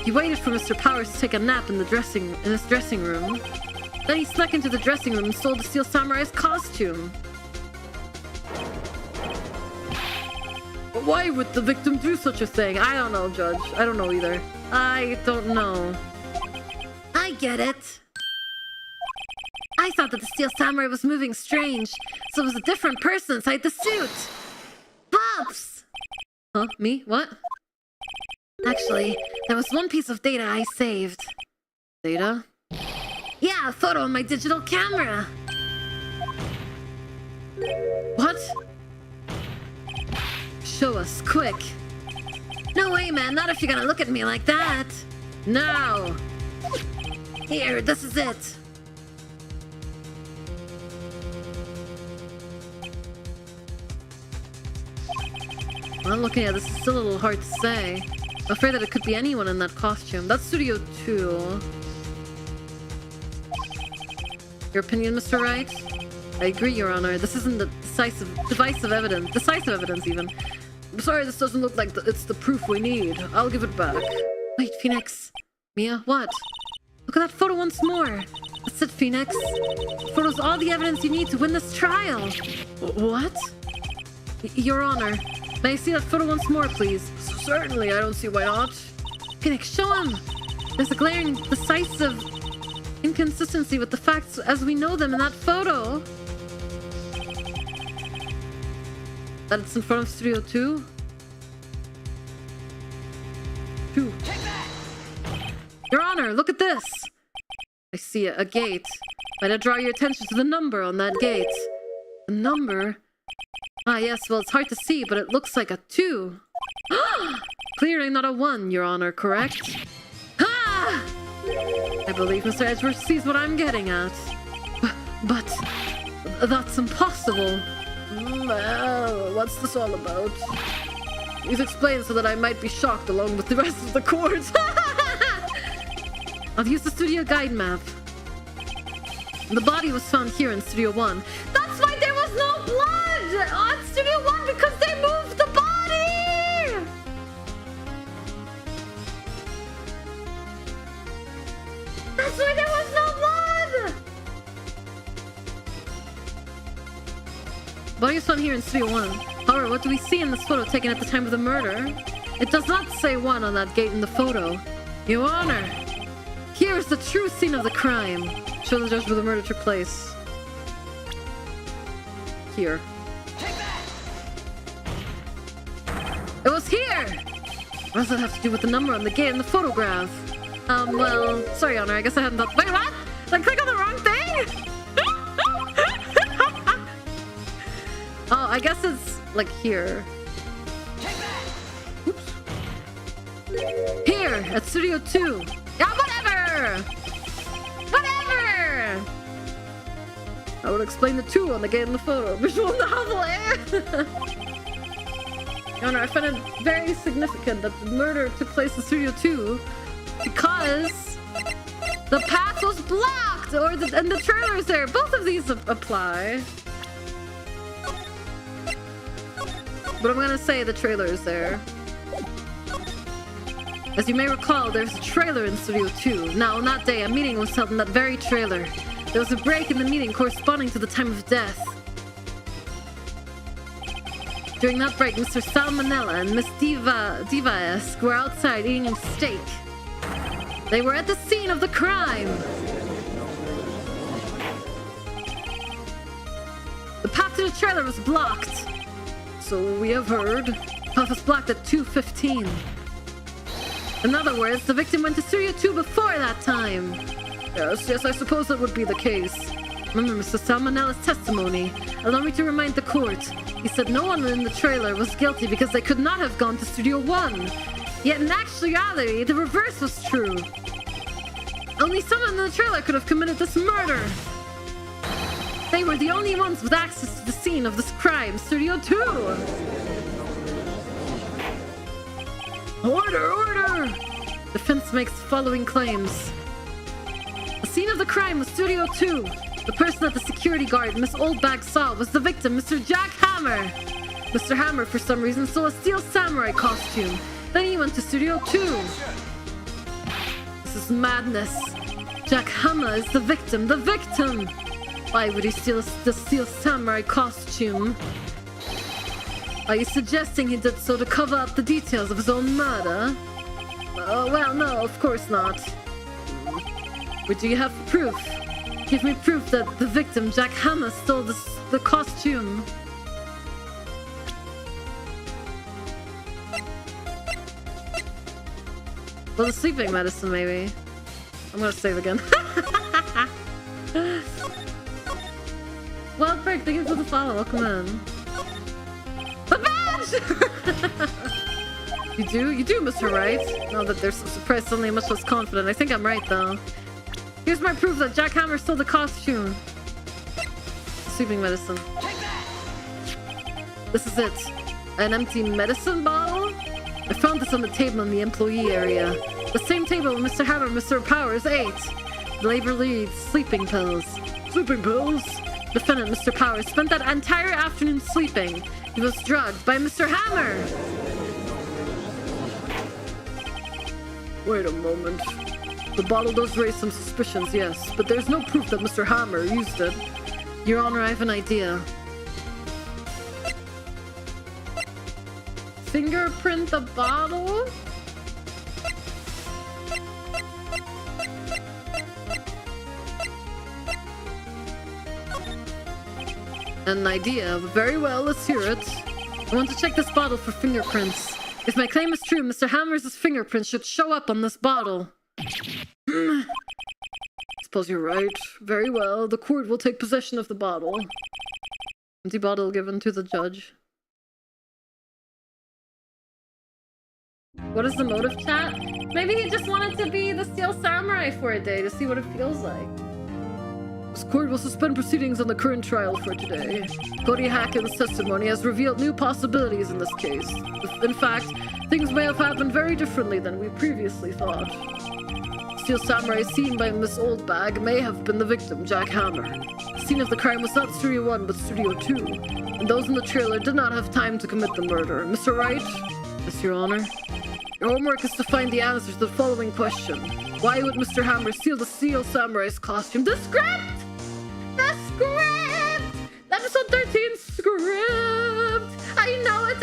He waited for Mr. Powers to take a nap in his dressing room. Then he snuck into the dressing room and stole the Steel Samurai's costume. But why would the victim do such a thing? I don't know, Judge. I don't know either. I don't know. I get it. I thought that the Steel Samurai was moving strange, so it was a different person inside the suit. Bubs! Huh? Me? What? Actually, there was one piece of data I saved. Data? Yeah, a photo on my digital camera. What? Show us, quick. No way, man, not if you're gonna look at me like that. Now! Here, this is it. Well, looking at this, it's still a little hard to say. I'm afraid that it could be anyone in that costume. That's Studio 2. Your opinion, Mr. Wright? I agree, Your Honor. This isn't the decisive evidence even. I'm sorry, this doesn't look like it's the proof we need. I'll give it back. Wait, Phoenix. Mia, what? Look at that photo once more. That's it, Phoenix. The photo's all the evidence you need to win this trial. What? Your Honor, may I see that photo once more, please? Certainly, I don't see why not. Phoenix, show him! There's a glaring, decisive inconsistency with the facts as we know them in that photo. That it's in front of Studio 2? 2. Your Honor, look at this! I see a gate. Might I draw your attention to the number on that gate? The number? Ah, yes, well, it's hard to see, but it looks like a 2. Clearly not a 1, Your Honor, correct? Ah! I believe Mr. Edgeworth sees what I'm getting at. But that's impossible. Well, what's this all about? Please explain so that I might be shocked along with the rest of the court. I'll use the studio guide map. The body was found here in Studio 1. That's why there was no blood on Studio 1, because they moved the body! That's why there was no blood! Body was found here in Studio 1. However, what do we see in this photo taken at the time of the murder? It does not say 1 on that gate in the photo. Your Honor, here is the true scene of the crime. Show the judge where the murder took place. Here. It was here! What does that have to do with the number on the gate in the photograph? Well, sorry, Honor, I guess I hadn't thought— Wait, what? Did I click on the wrong thing? Oh, I guess it's, like, here. Oops. Here, at Studio 2. Yeah, whatever! Whatever! I would explain the 2 on the gate in the photo. Visual novel, eh? Your Honor, I find it very significant that the murder took place in Studio 2 because the path was blocked, and the trailer's there. Both of these apply. But I'm gonna say the trailer is there. As you may recall, there's a trailer in Studio 2. Now, on that day, a meeting was held in that very trailer. There was a break in the meeting corresponding to the time of death. During that break, Mr. Sal Manella and Miss Diva-esque were outside eating a steak. They were at the scene of the crime. The path to the trailer was blocked. So we have heard. The path was blocked at 2:15. In other words, the victim went to Studio 2 before that time. Yes, I suppose that would be the case. Remember Mr. Sal Manella's testimony. Allow me to remind the court. He said no one in the trailer was guilty because they could not have gone to Studio 1. Yet in actuality, the reverse was true. Only someone in the trailer could have committed this murder. They were the only ones with access to the scene of this crime, Studio 2. Order, order! Defense makes the following claims. The scene of the crime was Studio 2. The person that the security guard, Miss Oldbag, saw was the victim, Mr. Jack Hammer. Mr. Hammer, for some reason, stole a steel samurai costume. Then he went to Studio 2. This is madness. Jack Hammer is the victim. The victim! Why would he steal the steel samurai costume? Are you suggesting he did so to cover up the details of his own murder? Well, no, of course not. But do you have proof? Give me proof that the victim, Jack Hammer, stole the costume. Well, the sleeping medicine, maybe. I'm gonna save again. Well, Frank, thank you for the follow. Welcome in. The badge! You do? You do, Mr. Wright. Now that they're so surprised, suddenly I'm much less confident. I think I'm right, though. Here's my proof that Jack Hammer stole the costume. Sleeping medicine. This is it. An empty medicine bottle? I found this on the table in the employee area. The same table Mr. Hammer and Mr. Powers ate. The labor leads sleeping pills. Sleeping pills? Defendant Mr. Powers spent that entire afternoon sleeping. He was drugged by Mr. Hammer. Wait a moment. The bottle does raise some suspicions, yes, but there's no proof that Mr. Hammer used it. Your Honor, I have an idea. Fingerprint the bottle? An idea. Very well, let's hear it. I want to check this bottle for fingerprints. If my claim is true, Mr. Hammer's fingerprints should show up on this bottle. Suppose you're right. Very well, the court will take possession of the bottle. Empty bottle given to the judge. What is the motive, chat? Maybe he just wanted to be the Steel Samurai for a day to see what it feels like. This court will suspend proceedings on the current trial for today. Kori Hacken's testimony has revealed new possibilities in this case. In fact, things may have happened very differently than we previously thought. Steel Samurai seen by Miss Oldbag may have been the victim, Jack Hammer. The scene of the crime was not Studio 1 but Studio 2, and those in the trailer did not have time to commit the murder. Mr. Wright? Yes, Your Honor. Your homework is to find the answer to the following question. Why would Mr. Hammer steal the Steel Samurai's costume? The script! The script! Episode 13 script! I know it!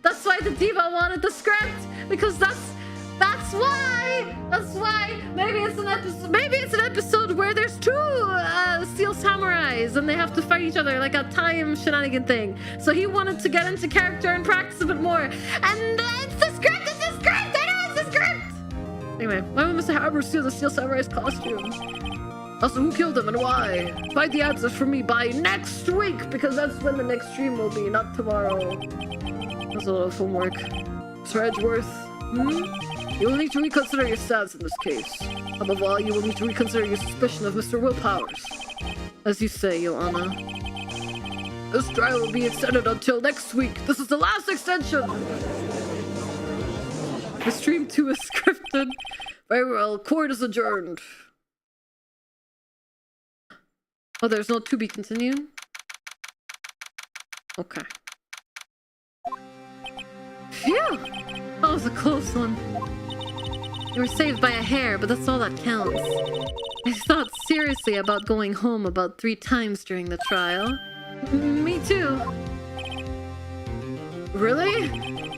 That's why the diva wanted the script! Because that's why! Maybe it's an episode where there's two Steel Samurais and they have to fight each other like a time shenanigan thing. So he wanted to get into character and practice a bit more. And it's the script! I know it's the script! Anyway, why would Mr. Hammer steal the Steel Samurai's costume? Also, who killed him and why? Find the answers for me by next week, because that's when the next stream will be, not tomorrow. That's a lot of homework. Sir Edgeworth, you will need to reconsider your stance in this case. Above all, you will need to reconsider your suspicion of Mr. Will Powers. As you say, Joanna. This trial will be extended until next week. This is the last extension! The stream 2 is scripted. Very well, court is adjourned. Oh, there's no to be continued? Okay. Phew! That was a close one. You were saved by a hair, but that's all that counts. I thought seriously about going home about 3 times during the trial. Me too. Really?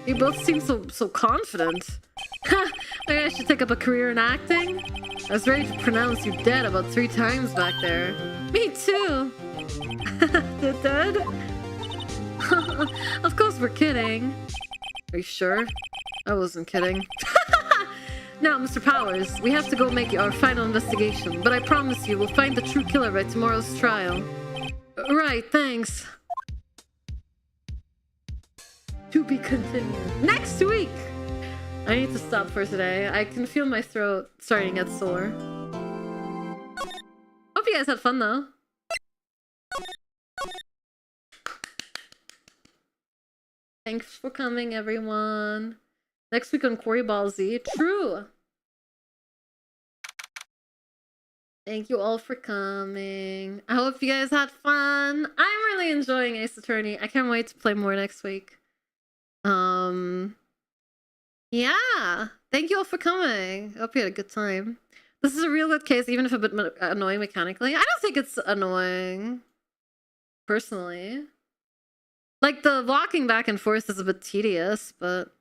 You both seem so confident. Maybe I should take up a career in acting? I was ready to pronounce you dead about 3 times back there. Me too. Dead? Of course we're kidding. Are you sure? I wasn't kidding. Now, Mr. Powers, we have to go make our final investigation, but I promise you we'll find the true killer by tomorrow's trial. Right, thanks. To be continued. Next week! I need to stop for today. I can feel my throat starting to get sore. Hope you guys had fun though. Thanks for coming, everyone. Next week on Kori Ball Z. True! Thank you all for coming. I hope you guys had fun. I'm really enjoying Ace Attorney. I can't wait to play more next week. Yeah. Thank you all for coming. I hope you had a good time. This is a real good case, even if a bit annoying mechanically. I don't think it's annoying. Personally. Like, the walking back and forth is a bit tedious, but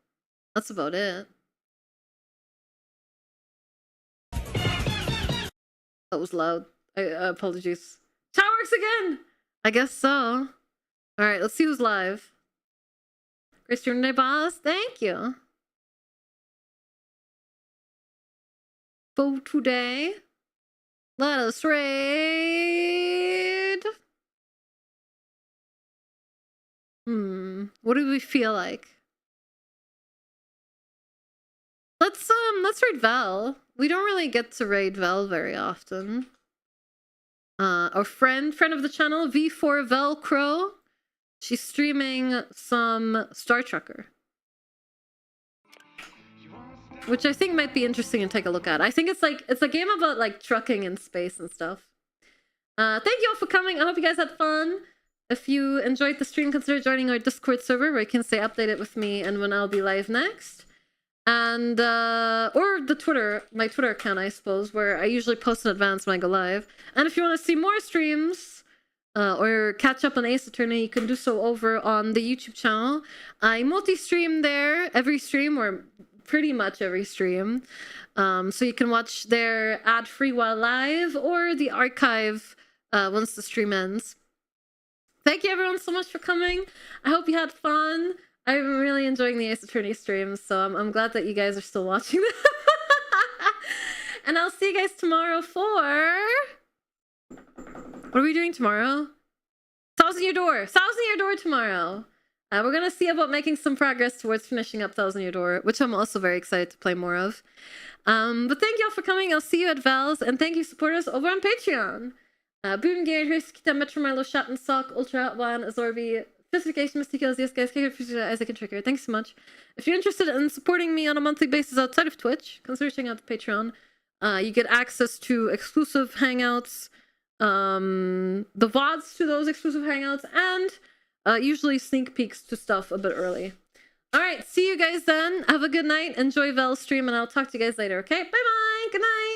that's about it. That was loud. Apologies. Chat works again! I guess so. Alright, let's see who's live. Grace Journey Boss, thank you. For today, let us raid. What do we feel like? Let's raid Val. We don't really get to raid Val very often. Our friend of the channel, V4 Velcro, She's streaming some Star Trekker, which I think might be interesting to take a look at. I think it's a game about like trucking in space and stuff. Thank you all for coming. I hope you guys had fun. If you enjoyed the stream, consider joining our Discord server where you can stay updated with me and when I'll be live next. And or the Twitter, my Twitter account, I suppose, where I usually post in advance when I go live. And if you want to see more streams or catch up on Ace Attorney, you can do so over on the YouTube channel. I multi-stream there every stream, or pretty much every stream. So you can watch there ad-free while live, or the archive once the stream ends. Thank you everyone so much for coming. I hope you had fun. I'm really enjoying the Ace Attorney streams, so I'm glad that you guys are still watching them. And I'll see you guys tomorrow for... What are we doing tomorrow? Thousand Year Door! Thousand Year Door tomorrow! We're gonna see about making some progress towards finishing up Thousand Year Door, which I'm also very excited to play more of. But thank you all for coming. I'll see you at Val's, and thank you supporters over on Patreon. Boomgair, Huskita, Metromarlo, Shat Sock, Ultra, Wan, Azorbi, Specification, Mysticals, yes guys, Isaac and Trigger. Thanks so much. If you're interested in supporting me on a monthly basis outside of Twitch, consider checking out the Patreon. You get access to exclusive hangouts, the VODs to those exclusive hangouts, and usually sneak peeks to stuff a bit early. Alright, see you guys then. Have a good night. Enjoy Vel's stream, and I'll talk to you guys later, okay? Bye-bye! Good night!